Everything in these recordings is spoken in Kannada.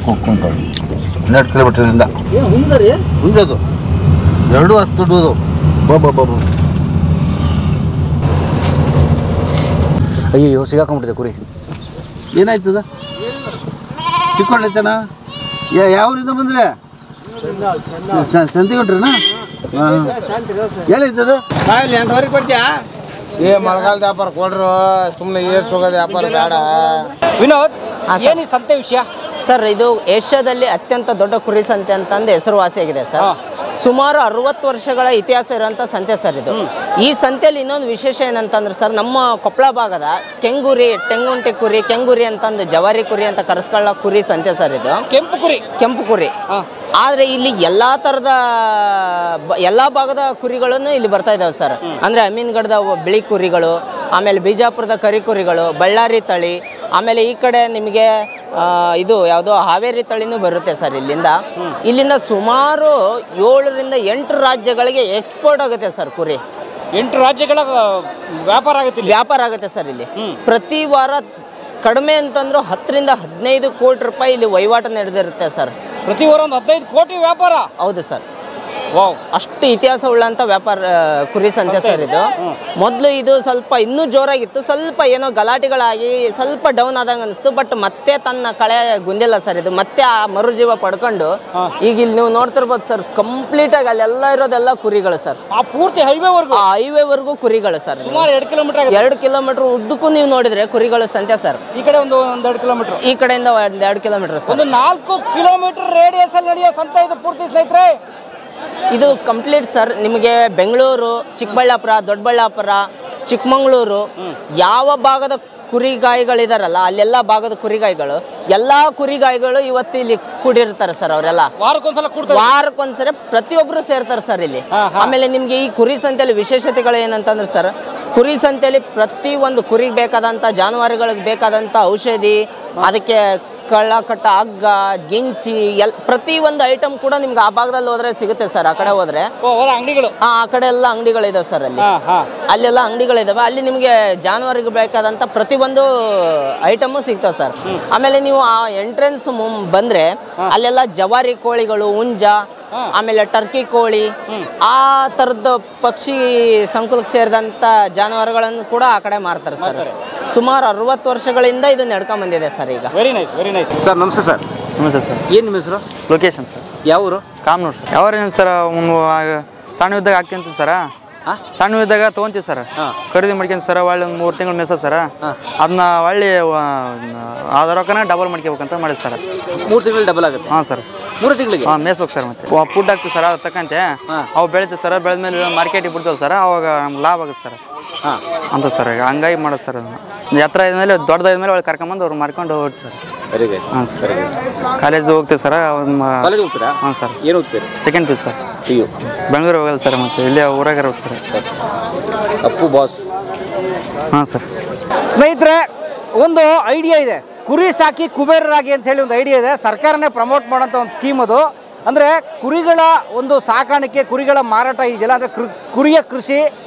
ಹೋಗ್ಕೊಂತ 12 ಕಿಲೋಮೀಟರಿಂದ ಹುಂಜದು 2 ವರ್ಷ ದೊಡ್ಡದು ಬಾಬಾ ಅಯ್ಯೋ ಸಿಗಾಕೊಂಡ್ಬಿಟ್ಟಿದೆ ಕುರಿ ಏನಾಯ್ತದ ಚಿಕ್ಕೊಂಡೈತನ ಯಾವ್ರಿಂದ ಬಂದ್ರೆ ಸಂತಿ ಕೊಟ್ರನ ಏನೈತದ 8ವರೆಗೆ ಕೊಡ್ತೀಯಾ ಮಳೆಗಾಲದ ವ್ಯಾಪಾರ ಕೊಡ್ರು ಸುಮ್ಮನೆ ಏರ್ಸ್ ಹೋಗೋದು ವ್ಯಾಪಾರ ಬೇಡ ವಿನೋದ್ ಏನು ಸಂತೆ ವಿಷಯ ಸರ್ ಇದು ಏಷ್ಯಾದಲ್ಲಿ ಅತ್ಯಂತ ದೊಡ್ಡ ಕುರಿ ಸಂತೆ ಅಂತಂದು ಹೆಸರುವಾಸಿಯಾಗಿದೆ ಸರ್ ಸುಮಾರು 60 ವರ್ಷಗಳ ಇತಿಹಾಸ ಇರುವಂಥ ಸಂತೆ ಸರ್ ಇದು ಈ ಸಂತೆಯಲ್ಲಿ ಇನ್ನೊಂದು ವಿಶೇಷ ಏನಂತಂದ್ರೆ ಸರ್ ನಮ್ಮ ಕೊಪ್ಪಳ ಭಾಗದ ಟೆಂಗುಂಟೆ ಕುರಿ ಕೆಂಗುರಿ ಅಂತಂದು ಜವಾರಿ ಕುರಿ ಅಂತ ಕರೆಸ್ಕೊಳ್ಳೋ ಕುರಿ ಸಂತೆ ಸರ್ ಇದು ಕೆಂಪು ಕುರಿ ಆದರೆ ಇಲ್ಲಿ ಎಲ್ಲ ಥರದ ಎಲ್ಲ ಭಾಗದ ಕುರಿಗಳನ್ನು ಇಲ್ಲಿ ಬರ್ತಾ ಇದ್ದಾವೆ ಸರ್ ಅಂದರೆ ಅಮೀನ್ಗಢದ ಬಿಳಿ ಕುರಿಗಳು, ಆಮೇಲೆ ಬಿಜಾಪುರದ ಕರಿ ಕುರಿಗಳು, ಬಳ್ಳಾರಿ ತಳಿ, ಆಮೇಲೆ ಈ ಕಡೆ ನಿಮಗೆ ಇದು ಯಾವುದೋ ಹಾವೇರಿ ತಳಿನೂ ಬರುತ್ತೆ ಸರ್ ಇಲ್ಲಿಂದ ಸುಮಾರು 7 ರಿಂದ 8 ರಾಜ್ಯಗಳಿಗೆ ಎಕ್ಸ್ಪೋರ್ಟ್ ಆಗುತ್ತೆ ಸರ್ ಕುರಿ. 8 ರಾಜ್ಯಗಳ ವ್ಯಾಪಾರ ಆಗುತ್ತೆ ಸರ್ ಇಲ್ಲಿ. ಪ್ರತಿ ವಾರ ಕಡಿಮೆ ಅಂತಂದ್ರೂ 10 ರಿಂದ 15 ಕೋಟಿ ರೂಪಾಯಿ ಇಲ್ಲಿ ವಹಿವಾಟು ನಡೆದಿರುತ್ತೆ ಸರ್. ಪ್ರತಿ ವಾರ ಒಂದು 15 ಕೋಟಿ ವ್ಯಾಪಾರ. ಹೌದು ಸರ್. ಅಷ್ಟು ಇತಿಹಾಸ ಉಳ್ಳಂತ ವ್ಯಾಪಾರ ಕುರಿ ಸಂತೆ ಸರ್ ಇದು. ಮೊದಲು ಇದು ಸ್ವಲ್ಪ ಇನ್ನೂ ಜೋರಾಗಿತ್ತು, ಸ್ವಲ್ಪ ಏನೋ ಗಲಾಟೆಗಳಾಗಿ ಸ್ವಲ್ಪ ಡೌನ್ ಆದಂಗೆ ಅನಿಸ್ತು. ಬಟ್ ಮತ್ತೆ ತನ್ನ ಕಳೆ ಗುಂದಿಲ್ಲ ಸರ್ ಇದು, ಮತ್ತೆ ಆ ಮರುಜೀವ ಪಡ್ಕೊಂಡು ಈಗ ಇಲ್ಲಿ ನೀವು ನೋಡ್ತಿರ್ಬೋದು ಸರ್, ಕಂಪ್ಲೀಟ್ ಆಗಿ ಅಲ್ಲೆಲ್ಲ ಇರೋದೆಲ್ಲ ಕುರಿಗಳು ಸರ್. ಪೂರ್ತಿ ಹೈವೇವರೆಗೂ ಕುರಿಗಳು ಸರ್. 2 ಕಿಲೋಮೀಟರ್ ಉದ್ದಕ್ಕೂ ನೀವು ನೋಡಿದ್ರೆ ಕುರಿಗಳು ಸಂತೆ ಸರ್. ಈ ಕಡೆ ಒಂದು 2 ಕಿಲೋಮೀಟರ್, ಈ ಕಡೆಯಿಂದ 2 ಕಿಲೋಮೀಟರ್ ಸರ್. ಒಂದು 4 ಕಿಲೋಮೀಟರ್ ರೇಡಿಯಸ್ ಅಲ್ಲಿ ನಡೆಯೋ ಸಂತೆ ಇದು ಪೂರ್ತಿ ಸ್ನೇಹಿತರೆ. ಇದು ಕಂಪ್ಲೀಟ್ ಸರ್. ನಿಮಗೆ ಬೆಂಗಳೂರು, ಚಿಕ್ಕಬಳ್ಳಾಪುರ, ದೊಡ್ಡಬಳ್ಳಾಪುರ, ಚಿಕ್ಕಮಗಳೂರು ಯಾವ ಭಾಗದ ಕುರಿಗಾಯಿಗಳಿದಾರಲ್ಲ ಅಲ್ಲೆಲ್ಲ ಭಾಗದ ಕುರಿಗಾಯಿಗಳು, ಎಲ್ಲ ಕುರಿಗಾಯಿಗಳು ಇವತ್ತು ಇಲ್ಲಿ ಕೂಡಿರ್ತಾರೆ ಸರ್. ಅವರೆಲ್ಲ ವಾರಕ್ಕೊಂದ್ಸರಿ ಪ್ರತಿಯೊಬ್ಬರು ಸೇರ್ತಾರೆ ಸರ್ ಇಲ್ಲಿ. ಆಮೇಲೆ ನಿಮ್ಗೆ ಈ ಕುರಿ ಸಂತೆಯಲ್ಲಿ ವಿಶೇಷತೆಗಳು ಏನಂತಂದ್ರೆ ಸರ್, ಕುರಿ ಸಂತೆಯಲ್ಲಿ ಪ್ರತಿ ಒಂದು ಕುರಿಗೆ ಬೇಕಾದಂಥ ಜಾನುವಾರುಗಳಿಗೆ ಬೇಕಾದಂಥ ಔಷಧಿ, ಅದಕ್ಕೆ ಕಳ್ಳ ಕಟ್ಟ ಹಗ್ಗ, ಗಿಂಚಿ, ಪ್ರತಿ ಒಂದು ಐಟಮ್ ಕೂಡ ನಿಮ್ಗೆ ಆ ಭಾಗದಲ್ಲಿ ಹೋದ್ರೆ ಸಿಗುತ್ತೆ ಸರ್. ಆ ಕಡೆ ಹೋದ್ರೆ ಆ ಕಡೆ ಎಲ್ಲ ಅಂಗಡಿಗಳಿದಾವೆ ಸರ್. ಅಲ್ಲೆಲ್ಲ ಅಂಗಡಿಗಳಿದಾವೆ. ಅಲ್ಲಿ ನಿಮಗೆ ಜಾನುವಾರಿಗೆ ಬೇಕಾದಂಥ ಪ್ರತಿಯೊಂದು ಐಟಮು ಸಿಗ್ತಾವೆ ಸರ್. ಆಮೇಲೆ ನೀವು ಆ ಎಂಟ್ರೆನ್ಸ್ ಬಂದ್ರೆ ಅಲ್ಲೆಲ್ಲ ಜವಾರಿ ಕೋಳಿಗಳು, ಹುಂಜ, ಆಮೇಲೆ ಟರ್ಕಿ ಕೋಳಿ, ಆ ಥರದ ಪಕ್ಷಿ ಸಂಕುಲಕ್ಕೆ ಸೇರಿದಂಥ ಜಾನುವಾರುಗಳನ್ನು ಕೂಡ ಆ ಕಡೆ ಮಾರ್ತಾರೆ ಸರ್. ಸುಮಾರು 60 ವರ್ಷಗಳಿಂದ ಇದು ನಡ್ಕೊಂಡ್ ಬಂದಿದೆ ಸರ್. ಈಗ ವೆರಿ ನೈಸ್ ಸರ್. ನಮಸ್ತೆ ಸರ್. ಏನು ನಿಮ್ಮ ಹೆಸರು? Location sir. ಯಾವ ಊರು? ಕಾಮನೂರು ಸರ್. ಯಾವ್ರೇನು ಸರ್, ಸಣ್ಣ ಇದ್ದಾಗ ಹಾಕ್ತಿಂತೀವಿ ಸರ, ಸಣ್ಣ ಇದ್ದಾಗ ತೊಗೊಂತೀವಿ ಸರ್, ಖರೀದಿ ಮಾಡ್ಕೊಂತ ಸರ್. ಒಳ್ಳೆ 3 ತಿಂಗಳು ಮೇಸ ಸರ್, ಅದನ್ನ ಒಳ್ಳೆ ಅದ ರೊಕ್ಕನ ಡಬಲ್ ಮಾಡ್ಕೋಬೇಕಂತ ಮಾಡಿ ಸರ್. 3 ತಿಂಗಳು ಡಬಲ್ ಆಗುತ್ತೆ? ಹಾಂ ಸರ್. 3 ತಿಂಗಳಿಗೆ ಮೇಸ್ಬೇಕು ಸರ್. ಮತ್ತೆ ಫುಡ್ ಹಾಕ್ತೀವಿ ಸರ್, ಅದು ತಕ್ಕಂತೆ ಅವು ಬೆಳಿತೀವಿ ಸರ್. ಬೆಳೆದ್ಮೇಲೆ ಮಾರ್ಕೆಟಿಗೆ ಬಿಡ್ತಾವೆ ಸರ್, ಅವಾಗ ನಮ್ಗೆ ಲಾಭ ಆಗುತ್ತೆ ಸರ್ ಅಂತ ಸರ್. ಈಗ ಹಂಗಾಗಿ ಮಾಡೋದು ಸರ್. ಅದನ್ನು ಎತ್ತರ ಆದ್ಮೇಲೆ ದೊಡ್ಡದಾದ್ಮೇಲೆ ಒಳ್ಳೆ ಕರ್ಕೊಂಬಂದು ಅವ್ರು ಮಾರ್ಕೊಂಡು ಹೋಗ್ತೀವಿ ಸರ್. Very good. ಹಾಂ ಸರ್. ಕಾಲೇಜ್ ಹೋಗ್ತೀವಿ ಸರ್. ಕಾಲೇಜ್ ಹೋಗ್ತೀರಾ? ಹಾಂ ಸರ್. ಏನು ಹೋಗ್ತೀರಿ? Second P U sir. Bengaluru ಹೋಗಲ್ಲ ಸರ್, ಮತ್ತೆ ಇಲ್ಲೇ ಊರಾಗ ಹೋಗಿ ಸರ್. ಅಪ್ಪು ಬಾಸ್. ಹಾಂ ಸರ್. ಸ್ನೇಹಿತರೆ, ಒಂದು ಐಡಿಯಾ ಇದೆ, ಕುರಿ ಸಾಕಿ ಕುಬೇರರಾಗಿ ಅಂತ ಹೇಳಿ ಒಂದು ಐಡಿಯಾ ಇದೆ. ಸರ್ಕಾರನೇ ಪ್ರಮೋಟ್ ಮಾಡೋಂಥ ಒಂದು ಸ್ಕೀಮ್ ಅದು. ಅಂದರೆ ಕುರಿಗಳ ಒಂದು ಸಾಕಾಣಿಕೆ, ಕುರಿಗಳ ಮಾರಾಟ ಇದೆಯಲ್ಲ, ಅಂದರೆ ಕುರಿಯ ಕೃಷಿ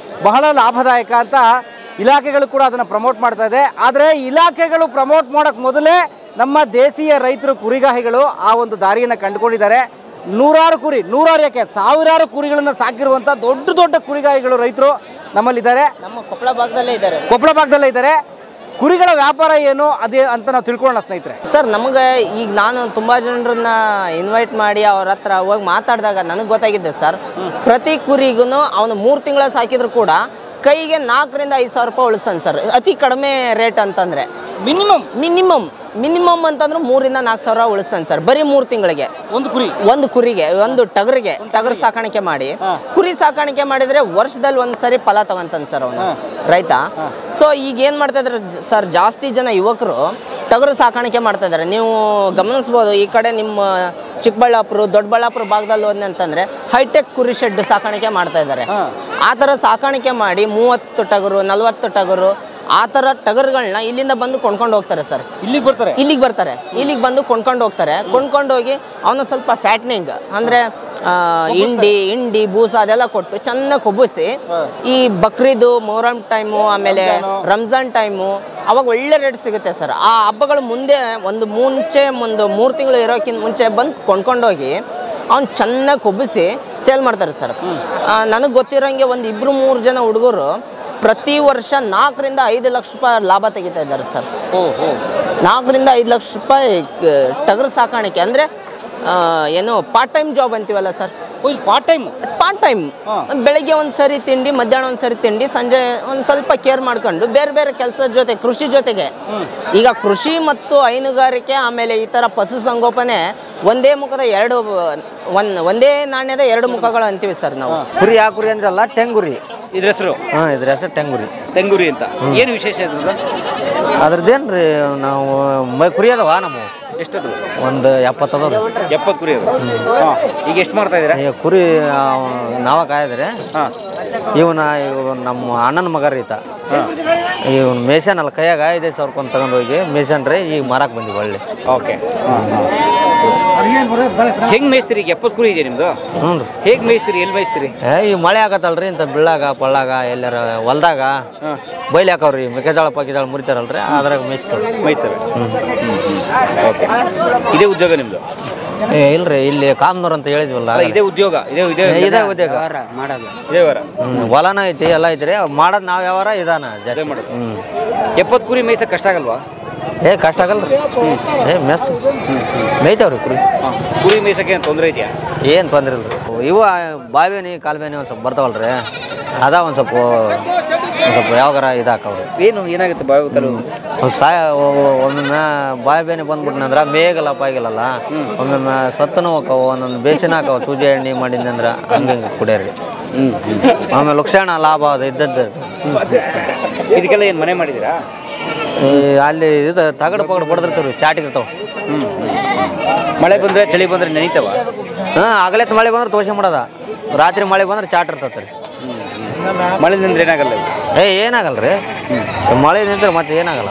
ಬಹಳ ಲಾಭದಾಯಕ ಅಂತ ಇಲಾಖೆಗಳು ಕೂಡ ಅದನ್ನು ಪ್ರಮೋಟ್ ಮಾಡ್ತಾ ಇದೆ. ಆದರೆ ಇಲಾಖೆಗಳು ಪ್ರಮೋಟ್ ಮಾಡೋಕ್ಕೆ ಮೊದಲೇ ನಮ್ಮ ದೇಶೀಯ ರೈತರು, ಕುರಿಗಾಹಿಗಳು ಆ ಒಂದು ದಾರಿಯನ್ನು ಕಂಡುಕೊಂಡಿದ್ದಾರೆ. ನೂರಾರು ಯಾಕೆ ಸಾವಿರಾರು ಕುರಿಗಳನ್ನು ಸಾಕಿರುವಂಥ ದೊಡ್ಡ ದೊಡ್ಡ ಕುರಿಗಾಹಿಗಳು ರೈತರು ನಮ್ಮಲ್ಲಿದ್ದಾರೆ. ನಮ್ಮ ಕೊಪ್ಪಳ ಭಾಗದಲ್ಲೇ ಇದ್ದಾರೆ. ಕುರಿಗಳ ವ್ಯಾಪಾರ ಏನು ಅದೇ ಅಂತ ನಾವು ತಿಳ್ಕೊಳ್ಳೋಣ ಸ್ನೇಹಿತರೆ. ಸರ್, ನಮಗೆ ಈಗ ನಾನು ತುಂಬ ಜನರನ್ನ ಇನ್ವೈಟ್ ಮಾಡಿ ಅವ್ರ ಹತ್ರ ಹೋಗಿ ಮಾತಾಡಿದಾಗ ನನಗೆ ಗೊತ್ತಾಗಿದೆ ಸರ್, ಪ್ರತಿ ಕುರಿಗೂ ಅವನು 3 ತಿಂಗಳ ಸಾಕಿದ್ರು ಕೂಡ ಕೈಗೆ 4 ರಿಂದ 5 ಸಾವಿರ ರೂಪಾಯಿ ಉಳಿಸ್ತಾನೆ ಸರ್. ಅತಿ ಕಡಿಮೆ ರೇಟ್ ಅಂತಂದರೆ ಮಿನಿಮಮ್ ಅಂತಂದ್ರೆ 3 ರಿಂದ 4 ಸಾವಿರ ಉಳಿಸ್ತಾನೆ ಸರ್, ಬರೀ 3 ತಿಂಗಳಿಗೆ. ಒಂದು ಕುರಿಗೆ, ಒಂದು ಟಗರು ಸಾಕಾಣಿಕೆ ಮಾಡಿ, ಕುರಿ ಸಾಕಾಣಿಕೆ ಮಾಡಿದ್ರೆ ವರ್ಷದಲ್ಲಿ ಒಂದ್ಸರಿ ಫಲ ತಗೊಂತಾನೆ ಸರ್ ಅವನು ರೈತ. ಸೊ ಈಗ ಏನ್ ಮಾಡ್ತಾ ಇದಾರೆ ಸರ್, ಜಾಸ್ತಿ ಜನ ಯುವಕರು ಟಗರು ಸಾಕಾಣಿಕೆ ಮಾಡ್ತಾ ಇದ್ದಾರೆ. ನೀವು ಗಮನಿಸ್ಬೋದು, ಈ ಕಡೆ ನಿಮ್ಮ ಚಿಕ್ಕಬಳ್ಳಾಪುರ, ದೊಡ್ಡಬಳ್ಳಾಪುರ ಭಾಗದಲ್ಲಿ ಹೋದ್ನೆ ಅಂತಂದ್ರೆ ಹೈಟೆಕ್ ಕುರಿ ಶೆಡ್ ಸಾಕಾಣಿಕೆ ಮಾಡ್ತಾ ಇದ್ದಾರೆ. ಆ ಥರ ಸಾಕಾಣಿಕೆ ಮಾಡಿ 30 ಟಗರು, 40 ಟಗರು, ಆ ಥರ ಟಗರುಗಳನ್ನ ಇಲ್ಲಿಂದ ಬಂದು ಕೊಂಡ್ಕೊಂಡು ಹೋಗ್ತಾರೆ ಸರ್. ಇಲ್ಲಿಗೆ ಬಂದು ಕೊಂಡ್ಕೊಂಡು ಹೋಗ್ತಾರೆ. ಕೊಂಡ್ಕೊಂಡು ಹೋಗಿ ಅವನು ಸ್ವಲ್ಪ ಫ್ಯಾಟ್ನಿಂಗ್ ಅಂದರೆ ಹಿಂಡಿ ಬೂಸ ಅದೆಲ್ಲ ಕೊಟ್ಟು ಚೆನ್ನಾಗಿ ಕೊಬ್ಬಿಸಿ ಈ ಬಕ್ರೀದು ಮೊಹರಂ ಟೈಮು ಆಮೇಲೆ ರಂಜಾನ್ ಟೈಮು ಅವಾಗ ಒಳ್ಳೆ ರೇಟ್ ಸಿಗುತ್ತೆ ಸರ್. ಆ ಹಬ್ಬಗಳು ಮುಂದೆ ಒಂದು 3 ತಿಂಗಳು ಇರೋಕ್ಕಿಂತ ಮುಂಚೆ ಬಂದು ಕೊಂಡ್ಕೊಂಡೋಗಿ ಅವ್ನು ಚೆನ್ನಾಗಿ ಕೊಬ್ಬಿಸಿ ಸೇಲ್ ಮಾಡ್ತಾರೆ ಸರ್. ನನಗೆ ಗೊತ್ತಿರೋಂಗೆ ಒಂದು 2-3 ಜನ ಹುಡುಗರು ಪ್ರತಿ ವರ್ಷ 4ರಿಂದ 5 ಲಕ್ಷ ರೂಪಾಯಿ ಲಾಭ ತೆಗಿತಾ ಇದ್ದಾರೆ ಸರ್. 4ರಿಂದ 5 ಲಕ್ಷ ರೂಪಾಯಿ ಟಗರು ಸಾಕಾಣಿಕೆ ಅಂದರೆ ಏನು ಪಾರ್ಟ್ ಟೈಮ್ ಜಾಬ್ ಅಂತೀವಲ್ಲ ಸರ್. ಪಾರ್ಟ್ ಟೈಮ್ ಬೆಳಿಗ್ಗೆ ಒಂದ್ಸರಿ ತಿಂಡಿ, ಮಧ್ಯಾಹ್ನ ಒಂದ್ಸರಿ ತಿಂಡಿ, ಸಂಜೆ ಒಂದು ಸ್ವಲ್ಪ ಕೇರ್ ಮಾಡ್ಕೊಂಡು ಬೇರೆ ಬೇರೆ ಕೆಲಸದ ಜೊತೆ ಕೃಷಿ ಜೊತೆಗೆ ಈಗ ಕೃಷಿ ಮತ್ತು ಹೈನುಗಾರಿಕೆ ಆಮೇಲೆ ಈ ಥರ ಪಶುಸಂಗೋಪನೆ ಒಂದೇ ನಾಣ್ಯದ 2 ಮುಖಗಳು ಅಂತೀವಿ ಸರ್ ನಾವು. ಕುರಿ ಯಾವ ಕುರಿ ಅಂದ್ರಲ್ಲ ಟೆಂಗುರಿ ಇದ್ರ ಹೆಸರು? ಇದ್ರ ಹೆಸರು ಟೆಂಗುರಿ ಅಂತ. ಏನು ವಿಶೇಷ ಇದ್ರ? ಅದ್ರದ್ದೇನ್ರಿ ನಾವು ಕುರಿ ಅದಾವ ನಮ್ಮ ಎಷ್ಟದು? ಒಂದು 70 ಅದಾವ. 70 ಕುರಿ ಅದಾವ. ಈಗ ಎಷ್ಟು ಮಾಡ್ತಾ ಇದ್ದೀರಾ? ಕುರಿ ನಾವ ಕಾಯಿದ್ರೆ ಇವು ನಮ್ಮ ಅಣ್ಣನ ಮಗ ರೀ ಈತ. ಇವ್ನು ಮೇಷನ್ ಅಲ್ಲ ಕೈಯಾಗ 5,000 ರೂಪಾಯಿ ತಗೊಂಡೋಗಿ ಮೇಷನ್ರಿ ಈಗ ಮಾರಾಕ್ ಬಂದಿವಿ ಒಳ್ಳೆ. ಓಕೆ. ಹೆಂಗ್ ಮೇಯ್ಸ್ತೀರಿ? 70 ಕುರಿ ಇದೆ ನಿಮ್ದು? ಹ್ಞೂ ರೀ. ಹೇಗೆ ಮೇಯ್ಸ್ತೀರಿ? ಎಲ್ಲಿ ಮೇಯ್ಸ್ತೀರಿ? ಈ ಮಳೆ ಆಗತ್ತಲ್ರಿ ಇಂಥ ಬೀಳಾಗ ಪಳ್ಳಾಗ ಎಲ್ಲಾರ ಹೊಲ್ದಾಗ ಬೈಲಿ ಹಾಕವ್ರಿ ಮೆಕ್ಕೆಜೋಳ ಪಕ್ಕೆಜೋಳ ಮುರಿತಾರಲ್ರಿ ಅದ್ರಾಗ ಮೇಯ್ತಾರೆ. ಓಕೆ. ಇದೇ ಉದ್ಯೋಗ ನಿಮ್ದು? ಇಲ್ರಿ ಇಲ್ಲಿ ಕಾಮ್ನೂರ್ ಅಂತ ಹೇಳಿದ್ವಲ್ಲ ಇದೇ ಉದ್ಯೋಗ? ಇದೇ ಉದ್ಯೋಗ ಮಾಡೋದು ಇದೇ ವಾರ ಹೊಲನ ಐತಿ ಎಲ್ಲ ಐತ್ರಿ ಮಾಡೋದು ನಾವ್ ಯಾವಾರ ಇದಾನ ಜಾಸ್ತಿ ಮಾಡೋದು. 70 ಕುರಿ ಮೇಯ್ಸಕ್ ಕಷ್ಟ ಆಗಲ್ವಾ? ಕಷ್ಟ ಆಗಲ್ರಿ. ಮೆಸ್ ಮೇಯ್ತಾವ್ರಿ ಕುರಿ ಮೇಯ್ಸಕ್ಕೆ ಏನು ತೊಂದರೆ ಇದೆಯಾ? ಏನು ತೊಂದ್ರೆ ಇಲ್ರಿ. ಇವು ಬಾವಿನಿ ಕಾಲ್ಬೇನಿ ಒಂದು ಸ್ವಲ್ಪ ಬರ್ತಾವಲ್ರಿ ಅದ ಒಂದು ಸ್ವಲ್ಪ ಯಾವಾಗಾರ ಇದಾಕವ್ರಿ. ಏನಾಗುತ್ತೆ ಬಾವಿ ತಲು? ಒಮ್ಮೊಮ್ಮೆ ಬಾವಿ ಬೇನೆ ಬಂದ್ಬಿಟ್ನಂದ್ರ ಮೇಗಲ್ಲ ಪಾಯಿಗಲ್ಲ, ಒಮ್ಮೊಮ್ಮೆ ಸತ್ತನು ಹಾಕವು, ಒಂದೊಂದು ಬೇಸಿನ ಹಾಕವು ಸೂಜಿ ಎಣ್ಣೆ ಮಾಡಿದ್ನಂದ್ರ ಹಂಗೆ ಕುಡಿಯರಿ. ಆಮೇಲೆ ಲಕ್ಷಣ ಲಾಭ ಅದು ಇದ್ದದ್ದು. ಇದಕ್ಕೆಲ್ಲ ಏನು ಮನೆ ಮಾಡಿದ್ದೀರಾ? ಅಲ್ಲಿ ಇದು ತಗಡು ಪಗಡು ಬಡ್ದಿರ್ತಾವ್ರಿ, ಚಾಟಿಗೆ ಇರ್ತಾವ. ಮಳೆ ಬಂದರೆ ಚಳಿ ಬಂದರೆ ನೆನೀತಾವ? ಆಗಲೆತ್ ಮಳೆ ಬಂದ್ರೆ ತೋಷೆ ಮಾಡೋದ, ರಾತ್ರಿ ಮಳೆ ಬಂದ್ರೆ ಚಾಟ್ ಇರ್ತೈತ್ರಿ. ಮಳೆ ನಿಂದ್ರೆ ಏನಾಗಲ್ಲ? ಏನಾಗಲ್ರಿ, ಮಳೆ ನಿಂದ್ರೆ ಮತ್ತೆ ಏನಾಗಲ್ಲ.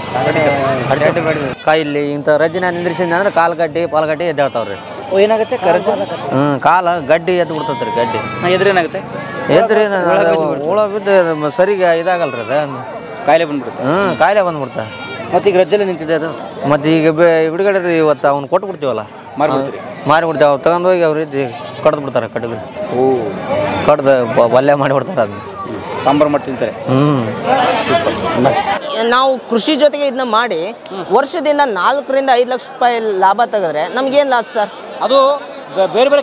ಕಾಯಿಲ್ಲಿ ಇಂಥ ರಜ್ಜಿನ ನಿಂದ್ರಿಸಿದ ಅಂದ್ರೆ ಕಾಲು ಗಡ್ಡಿ ಪಾಲ್ಗಡ್ಡಿ ಎದ್ದೇಳ್ತಾವ್ರಿ. ಏನಾಗುತ್ತೆ? ಕಾಲ ಗಡ್ಡಿ ಎದ್ದು ಬಿಡ್ತೈತ್ರಿ. ಗಡ್ಡಿ ಎದ್ರೇನಾಗುತ್ತೆ? ಎದ್ರಿ ಹುಳ ಬಿದ್ದು ಸರಿಗೆ ಇದಾಗಲ್ರಿ ಅದು, ಕಾಯಿಲೆ ಬಂದ್ಬಿಡುತ್ತೆ. ಕಾಯಿಲೆ ಬಂದ್ಬಿಡ್ತ. ಮತ್ತೆ ಈಗ ರಜ್ಜಲ್ಲಿ ನಿಂತಿದೆ ಅದು. ಮತ್ತೆ ಈಗ ಬಿಡುಗಡೆ ರೀ ಇವತ್ತು ಅವ್ನು ಕೊಟ್ಟು ಬಿಡ್ತೀವಲ್ಲ, ಮಾರಿಬಿಡ್ತೀವಿ. ಅವ್ರು ತಗೊಂಡೋಗಿ ಅವ್ರ ರೀತಿ ಕಡ್ದು ಬಿಡ್ತಾರೆ. ಕಟ್ಟಿಗೆ ಕಡ್ದು ಪಲ್ಯ ಮಾಡಿಬಿಡ್ತಾರೆ. ಅದನ್ನ ಸಾಂಬಾರು ಮಾಡಿ ತಿಂತಾರೆ. ನಾವು ಕೃಷಿ ಜೊತೆಗೆ ಇದನ್ನ ಮಾಡಿ ವರ್ಷದಿಂದ 4ರಿಂದ 5 ಲಕ್ಷ ರೂಪಾಯಿ ಲಾಭ ತೆಗೆದ್ರೆ ನಮ್ಗೇನು ಲಾಸ್ ಸರ್? ಅದು ಬೇರೆ ಬೇರೆ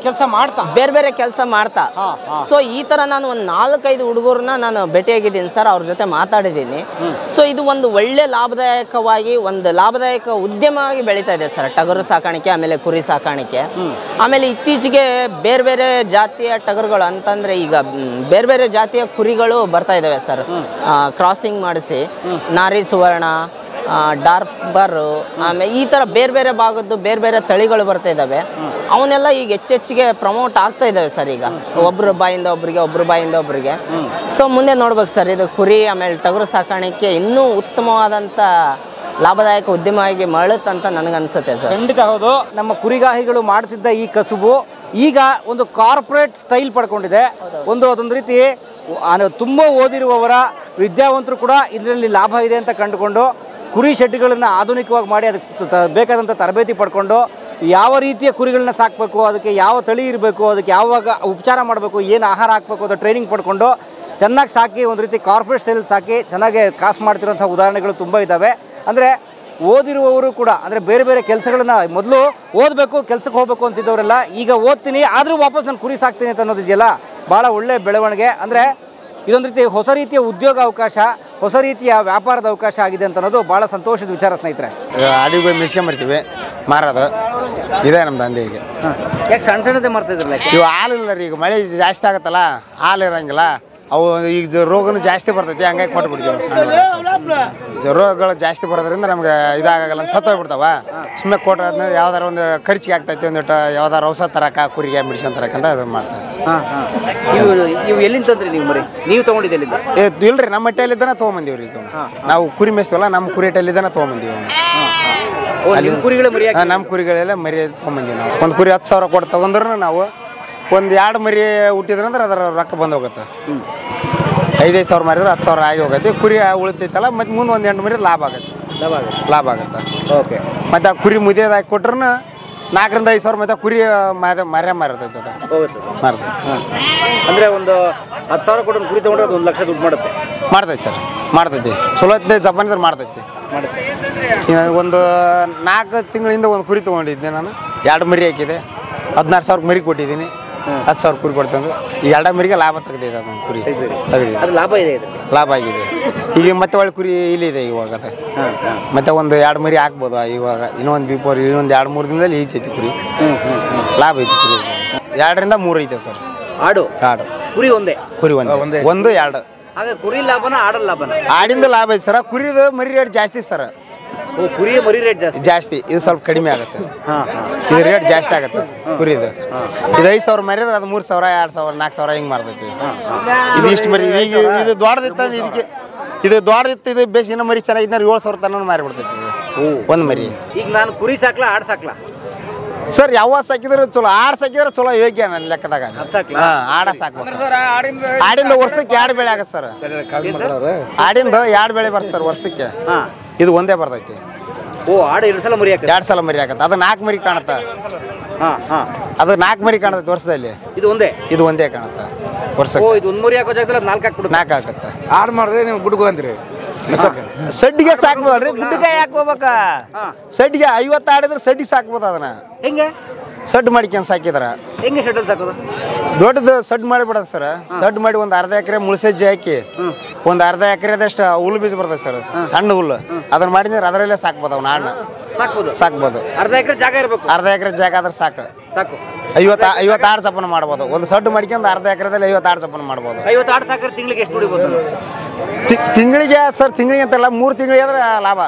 ಕೆಲಸ ಮಾಡ್ತಾ. ಸೊ ಈ ತರ ನಾನು ಒಂದು 4-5 ಹುಡುಗರನ್ನ ನಾನು ಭೇಟಿಯಾಗಿದ್ದೀನಿ ಸರ್, ಅವ್ರ ಜೊತೆ ಮಾತಾಡಿದ್ದೀನಿ. ಸೊ ಇದು ಒಂದು ಒಳ್ಳೆ ಲಾಭದಾಯಕ ಉದ್ಯಮವಾಗಿ ಬೆಳೀತಾ ಇದೆ ಸರ್, ಟಗರು ಸಾಕಾಣಿಕೆ ಆಮೇಲೆ ಕುರಿ ಸಾಕಾಣಿಕೆ. ಆಮೇಲೆ ಇತ್ತೀಚೆಗೆ ಬೇರೆ ಬೇರೆ ಜಾತಿಯ ಟಗರುಗಳು ಅಂತಂದ್ರೆ ಈಗ ಬೇರೆ ಬೇರೆ ಜಾತಿಯ ಕುರಿಗಳು ಬರ್ತಾ ಇದಾವೆ ಸರ್, ಕ್ರಾಸಿಂಗ್ ಮಾಡಿಸಿ ನಾರಿ ಸುವರ್ಣ, ಡಾರ್ಬರು, ಆಮೇಲೆ ಈ ಥರ ಬೇರೆ ಬೇರೆ ಭಾಗದ್ದು ಬೇರೆ ಬೇರೆ ತಳಿಗಳು ಬರ್ತಾ ಇದ್ದಾವೆ. ಅವನ್ನೆಲ್ಲ ಈಗ ಹೆಚ್ಚೆಚ್ಚಿಗೆ ಪ್ರಮೋಟ್ ಆಗ್ತಾ ಇದ್ದಾವೆ ಸರ್. ಈಗ ಒಬ್ಬರ ಬಾಯಿಂದ ಒಬ್ಬರಿಗೆ. ಸೊ ಮುಂದೆ ನೋಡ್ಬೇಕು ಸರ್, ಇದು ಕುರಿ ಆಮೇಲೆ ಟಗರು ಸಾಕಾಣಿಕೆ ಇನ್ನೂ ಉತ್ತಮವಾದಂಥ ಲಾಭದಾಯಕ ಉದ್ಯಮವಾಗಿ ಮರಳುತ್ತಂತ ನನಗನ್ಸುತ್ತೆ ಸರ್. ಖಂಡಿತ ಹೌದು. ನಮ್ಮ ಕುರಿಗಾಹಿಗಳು ಮಾಡ್ತಿದ್ದ ಈ ಕಸುಬು ಈಗ ಒಂದು ಕಾರ್ಪೊರೇಟ್ ಸ್ಟೈಲ್ ಪಡ್ಕೊಂಡಿದೆ. ಅದೊಂದು ರೀತಿ ತುಂಬ ಓದಿರುವವರ ವಿದ್ಯಾವಂತರು ಕೂಡ ಇದರಲ್ಲಿ ಲಾಭ ಇದೆ ಅಂತ ಕಂಡುಕೊಂಡು ಕುರಿ ಶೆಡ್ಗಳನ್ನು ಆಧುನಿಕವಾಗಿ ಮಾಡಿ ಅದಕ್ಕೆ ಬೇಕಾದಂಥ ತರಬೇತಿ ಪಡ್ಕೊಂಡು ಯಾವ ರೀತಿಯ ಕುರಿಗಳನ್ನ ಸಾಕಬೇಕು, ಅದಕ್ಕೆ ಯಾವ ತಳಿ ಇರಬೇಕು, ಅದಕ್ಕೆ ಯಾವಾಗ ಉಪಚಾರ ಮಾಡಬೇಕು, ಏನು ಆಹಾರ ಹಾಕಬೇಕು ಅಂತ ಟ್ರೈನಿಂಗ್ ಪಡ್ಕೊಂಡು ಚೆನ್ನಾಗಿ ಸಾಕಿ ಒಂದು ರೀತಿ ಕಾರ್ಪೊರೇಟ್ ಸ್ಟೈಲ್ ಸಾಕಿ ಚೆನ್ನಾಗಿ ಕಾಸು ಮಾಡ್ತಿರೋಂಥ ಉದಾಹರಣೆಗಳು ತುಂಬ ಇದ್ದಾವೆ. ಅಂದರೆ ಓದಿರುವವರು ಕೂಡ ಅಂದರೆ ಬೇರೆ ಬೇರೆ ಕೆಲಸಗಳನ್ನ ಮೊದಲು ಓದಬೇಕು, ಕೆಲಸಕ್ಕೆ ಹೋಗಬೇಕು ಅಂತಿದ್ದವರೆಲ್ಲ ಈಗ ಓದ್ತೀನಿ ಆದರೂ ವಾಪಸ್ ನಾನು ಕುರಿ ಸಾಕ್ತೀನಿ ಅಂತ ಅನ್ನೋದಿದೆಯಲ್ಲ, ಭಾಳ ಒಳ್ಳೆಯ ಬೆಳವಣಿಗೆ. ಅಂದರೆ ಇದೊಂದು ರೀತಿ ಹೊಸ ರೀತಿಯ ಉದ್ಯೋಗ ಅವಕಾಶ, ಹೊಸ ರೀತಿಯ ವ್ಯಾಪಾರದ ಅವಕಾಶ ಆಗಿದೆ ಅಂತ ಅನ್ನೋದು ಭಾಳ ಸಂತೋಷದ ವಿಚಾರ ಸ್ನೇಹಿತರೆ. ಅಡಿಗೆ ಹೋಗಿ ಮಿಸ್ಕೊಂಬರ್ತೀವಿ, ಮಾರೋದು ಇದೆ ನಮ್ಮ ದಂಧೆ. ಈಗ ಯಾಕೆ ಸಣ್ಣದೇ ಮಾಡ್ತಿದ್ರಲ್ಲ? ಇವು ಹಾಲು ಇಲ್ಲ ರೀ, ಈಗ ಮಳೆ ಜಾಸ್ತಿ ಆಗತ್ತಲ್ಲ, ಹಾಲು ಇರೋಂಗಿಲ್ಲ. ಅವು ಈಗ ರೋಗನೂ ಜಾಸ್ತಿ ಬರ್ತೈತಿ, ಹಂಗಾಗಿ ಕೊಟ್ಬಿಡ್ತೀವಿ. ರೋಗಗಳು ಜಾಸ್ತಿ ಬರೋದ್ರಿಂದ ನಮ್ಗೆ ಇದಾಗಲ್ಲ, ಸತ್ತೋಗ್ಬಿಡ್ತಾವ. ಸುಮ್ಮನೆ ಕೊಟ್ಟಾದ್ಮೇಲೆ ಯಾವ್ದಾರ ಒಂದು ಖರ್ಚಿಗೆ ಆಗ್ತೈತಿ, ಒಂದಿಟ್ಟು ಯಾವ್ದಾರು ಔಷಧ ತರಕ, ಕುರಿಗೆ ಮೆಡಿಸಿನ್ ತರಕಂತ ಅದು ಮಾಡ್ತಾರೆ. ಇವು ಎಲ್ಲಿಂದ ತಂದ್ರಿ ನೀವು? ಮರಿ ನೀವು ತೊಗೊಂಡಿದ್ದೆ ಎಲ್ಲಿಂದ? ಇಲ್ರಿ, ನಮ್ಮ ಹಟ್ಟಿಯಲ್ಲಿದ್ದಾನೆ ತೊಗೊಂಬಂದಿವ್ರಿ. ಈಗ ನಾವು ಕುರಿ ಮೇಯಿಸ್ತೀವಲ್ಲ, ನಮ್ಮ ಕುರಿ ಹಟ್ಟಿಯಲ್ಲಿದ್ದಾನೆ ತೊಗೊಂಬಂದಿವಿ. ನಿಮ್ಮ ಕುರಿಗಳ ಮರಿ? ನಮ್ಮ ಕುರಿಗಳೆಲ್ಲ ಮರಿ ತೊಗೊಂಬಂದಿವಿ ನಾವು. ಒಂದು ಕುರಿ 10,000 ಕೊಟ್ಟು ತಗೊಂಡ್ರು ನಾವು ಒಂದು 2 ಮರಿ ಹುಟ್ಟಿದ್ರಂದ್ರೆ ಅದರ ರೊಕ್ಕ ಬಂದು ಹೋಗುತ್ತೆ. 5,000 ಸಾವಿರ ಮಾರಿದ್ರೆ 10,000 ಆಗಿ ಹೋಗುತ್ತೆ. ಕುರಿ ಉಳಿತೈತಲ್ಲ ಮತ್ತು ಮುಂದೆ ಒಂದು 8 ಮರಿ ಲಾಭ ಆಗುತ್ತೆ. ಲಾಭ ಆಗುತ್ತೆ. ಓಕೆ. ಮತ್ತು ಆ ಕುರಿ ಮುದಿಯೋದಾಗಿ ಕೊಟ್ರೂ 4ರಿಂದ 5 ಸಾವಿರ ಮತ್ತು ಕುರಿ ಮಾರಿರ್ತೈತೆ ಅದು ಮಾರ್ತೈತೆ. ಅಂದರೆ ಒಂದು 10,000 ಕೊಟ್ಟು ಕುರಿ ತೊಗೊಂಡ್ರೆ ಅದು 1 ಲಕ್ಷ ದುಡ್ಡು ಮಾಡುತ್ತೆ. ಮಾಡ್ತೈತೆ ಸರ್, ಮಾಡ್ತೈತಿ. ಚಲೋ ಐತೆ ಜಪಾನಿದ್ರೆ ಮಾಡ್ತೈತಿ. ಒಂದು 4 ತಿಂಗಳಿಂದ ಒಂದು ಕುರಿ ತೊಗೊಂಡಿದ್ದೆ ನಾನು. 2 ಮರಿ ಹಾಕಿದೆ. 16,000 ಮರಿ ಕೊಟ್ಟಿದ್ದೀನಿ. 10,000 ಕುರಿ ಕೊಡ್ತಂದು ಈ 2 ಮರಿಗೆ ಲಾಭ ತೆಗೆದಿದೆ ಅದನ್ನು ಕುರಿ ತೆಗೆದಿದೆ. ಅದು ಲಾಭ ಇದೆ, ಲಾಭ ಆಗಿದೆ. ಈಗ ಮತ್ತೆ ಒಳ್ಳೆ ಕುರಿ ಇಲ್ಲಿದೆ ಇವಾಗ. ಅದು ಮತ್ತೆ ಒಂದು 2 ಮರಿ ಹಾಕ್ಬೋದು ಇವಾಗ. ಇನ್ನೊಂದು ಬಿಫೋರ್ ಇನ್ನೊಂದು 2-3 ದಿನದಲ್ಲಿ ಈತೈತಿ ಕುರಿ. ಲಾಭ ಐತಿ ಕುರಿ. 2ರಿಂದ 3 ಐತೆ ಸರ್. ಆಡು ಕುರಿ ಒಂದೇ. ಕುರಿ ಒಂದೇ 1-2. ಹಾಗಾದ್ರೆ ಕುರಿ ಲಾಭನ ಆಡಲ್ ಲಾಭನ? ಆಡಿಂದ ಲಾಭ ಐತಿ ಸರ್. ಕುರಿದು ಮರಿ ರೇಟ್ ಜಾಸ್ತಿ ಸರ್. ಕುರಿ ಮರಿ ರೇಟ್ ಜಾಸ್ತಿ. ಇದು ಸ್ವಲ್ಪ ಕಡಿಮೆ ಆಗುತ್ತೆ. ಇದು ರೇಟ್ ಜಾಸ್ತಿ ಆಗುತ್ತೆ ಕುರಿದು. ಇದು 5,000 ಮರಿದ್ರೆ ಅದು 3,000, 2,000, 4,000 ಹಿಂಗೆ ಮಾರ್ತೈತಿ. ಇದು ಇಷ್ಟು ಮರಿ. ಈಗ ಇದು ದೊಡ್ಡದಿತ್ತ ಇದಕ್ಕೆ ಇದು ದೊಡ್ಡದಿತ್ತು. ಇದು ಬೇಸ್ ಇನ್ನೂ ಮರಿ ಚೆನ್ನಾಗಿದ್ದ 7,000 ತನಕ ಮಾರಿಬಿಡ್ತೈತಿ ಒಂದು ಮರಿ. ಈಗ ನಾನು ಕುರಿ ಸಾಕ್ಲಾ ಆಡ್ ಸಾಕ್ಲಾ ಸರ್? ಯಾವ ಸಾಕಿದ್ರೆ ಚಲೋ. ಆಡ್ ಸಾಕಿದ್ರೆ ಚಲೋ ಯೋಗ್ಯ ನನ್ನ ಲೆಕ್ಕದಾಗ. ಆಡ ಸಾಕ್ಬೇಕು. ಆಡಿಂದ ವರ್ಷಕ್ಕೆ 2 ಬೆಳೆ ಆಗತ್ತೆ ಸರ್. ಆಡಿಂದ 2 ಬೆಳೆ ಬರ್ತದೆ ಸರ್ ವರ್ಷಕ್ಕೆ. ಇದು ಒಂದೇ ಬರ್ತೈತಿ. ಆಡು 2 ಸಲ ಮರಿ ಹಾಕತ್ತೆ. 2 ಸಲ ಮರಿ ಹಾಕತ್ತೆ. ಅದು 4 ಮರಿ ಕಾಣುತ್ತೆ. ಅದು 4 ಮರಿ ಕಾಣುತ್ತೆ ವರ್ಷದಲ್ಲಿ. ಇದು ಒಂದೇ ಕಾಣುತ್ತೆ ವರ್ಷಕ್ಕೆ. ಇದು 1 ಮರಿ ಹಾಕೋ ಜಾಗದಲ್ಲಿ 4 ಹಾಕ್ಬಿಡುತ್ತೆ. 4 ಹಾಕತ್ತೆ. ಆಡ್ ಮಾಡಿದ್ರೆ ನೀವು ಗುಡ್ಗು ಅಂತೀರಿ. ಸಡ್ಡಿಗೆ ಸಾಕ್ಬೋದಲ್ರಿ? ಗುಡ್ಡಕಾಯಿ ಹಾಕೋಬೇಕ. ಸಡ್ಡಿಗೆ 50 ಆಡಿದ್ರೆ ಸಡ್ಡಿ ಸಾಕ್ಬೋದು. ಅದನ್ನ ಹೆಂಗೆ ಸಡ್ ಮಾಡ್ಕೊಂಡು ಸಾಕಿದ್ರ? ಹೆಂಗೆ ಶೆಡ್ಡಲ್ಲಿ ಸಾಕೋದು? ದೊಡ್ಡದು ಸಡ್ ಮಾಡಿಬಿಡೋದು ಸರ್. ಸಡ್ ಮಾಡಿ ಒಂದು ಅರ್ಧ ಎಕರೆ ಮುಳ್ಸಜ್ಜಿ ಹಾಕಿ ಒಂದು ಅರ್ಧ ಎಕರೆದಷ್ಟು ಹುಲ್ಲು ಬೀಜ ಬರ್ತದೆ ಸರ್, ಸಣ್ಣ ಹುಲ್ಲು. ಅದನ್ನ ಮಾಡಿದ್ರೆ ಅದರಲ್ಲೇ ಸಾಕ್ಬೋದು. ಅವ್ನ ಆಡನ್ನ ಸಾಕ್ಬೋದು. ಅರ್ಧ ಎಕರೆ ಜಾಗ ಇರಬೇಕು. ಅರ್ಧ ಎಕರೆ ಜಾಗ ಆದ್ರೆ ಸಾಕು. 50 ಆಡು ಚಪ್ಪನ ಮಾಡ್ಬೋದು. ಒಂದು ಸಡ್ ಮಾಡ್ಕೊಂಡು ಅರ್ಧ ಎಕರೆದಲ್ಲಿ 50 ಆಡು ಚಪ್ಪನ ಮಾಡ್ಬೋದು. 50 ಆಡು ಸಾಕಿದ್ರೆ ತಿಂಗಳಿಗೆ ಎಷ್ಟು ದುಡಿಬೋದು? ತಿಂಗಳಿಗೆ ಸರ್, ತಿಂಗಳಿಗೆ ಅಂತಲ್ಲ, 3 ತಿಂಗಳಿಗೆ ಆದ್ರೆ ಲಾಭ.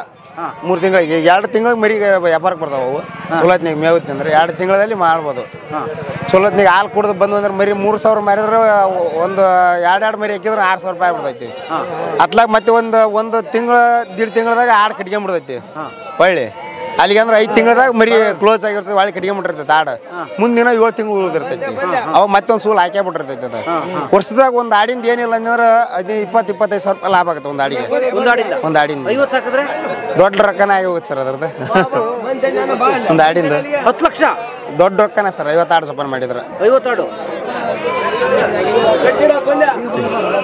3 ತಿಂಗಳಿಗೆ. 2 ತಿಂಗಳಿಗೆ ಮರಿಗೆ ವ್ಯಾಪಾರಕ್ಕೆ ಬರ್ತಾವೆ ಅವು. ಚಲೋತ್ನಿಗೆ ಮೇವತ್ತಿ ಅಂದ್ರೆ 2 ತಿಂಗಳಲ್ಲಿ ಮಾಡ್ಬೋದು. ಚಲೋತ್ನಿಗೆ ಹಾಲು ಕುಡ್ದು ಬಂದು ಅಂದ್ರೆ ಮರಿ 3,000 ಮಾರಿದ್ರೆ ಒಂದು 2 ಮರಿ ಹಾಕಿದ್ರೆ 6,000 ರೂಪಾಯಿ ಬಿಡ್ತೈತಿ. ಅತ್ಲಾಗ ಮತ್ತೆ ಒಂದು ತಿಂಗಳು 1.5 ತಿಂಗಳದಾಗ ಆಡು ಕಟ್ಕೊಂಡ್ಬಿಡ್ತೈತಿ ಹೊಳ್ಳಿ. ಅಲ್ಲಿಗೆ ಅಂದ್ರೆ 5 ತಿಂಗಳದಾಗ ಮರಿ ಕ್ಲೋಸ್ ಆಗಿರ್ತದೆ. ಹೊಳ್ಳಿ ಕಟ್ಕೊಂಡ್ಬಿಟ್ಟಿರ್ತೈತೆ ಆಡು. ಮುಂದಿನ 7 ತಿಂಗಳು ಉಳಿದಿರ್ತೈತಿ. ಅವಾಗ ಮತ್ತೊಂದು ಸೂಲ್ ಹಾಕೇ ಬಿಟ್ಟಿರ್ತೈತಿ. ಅದು ವರ್ಷದಾಗ ಒಂದು ಆಡಿಂದ ಏನಿಲ್ಲ ಅಂದ್ರೆ 20-25 ಸಾವಿರ ರೂಪಾಯಿ ಲಾಭ ಆಗುತ್ತೆ ಒಂದು ಆಡಿಗೆ. ಒಂದು ಆಡಿಂದ ದೊಡ್ಡ ರೊಕ್ಕನೇ ಆಗಿ ಹೋಗುತ್ತೆ ಸರ್ ಅದ್ರದ್ದು. ಒಂದು ಆಡಿಂದ 10 ಲಕ್ಷ ದೊಡ್ಡ ರೊಕ್ಕನೇ ಸರ್. 50 ಆಡು ಸಪನ್ ಮಾಡಿದ್ರೆ 50 ಆಡು.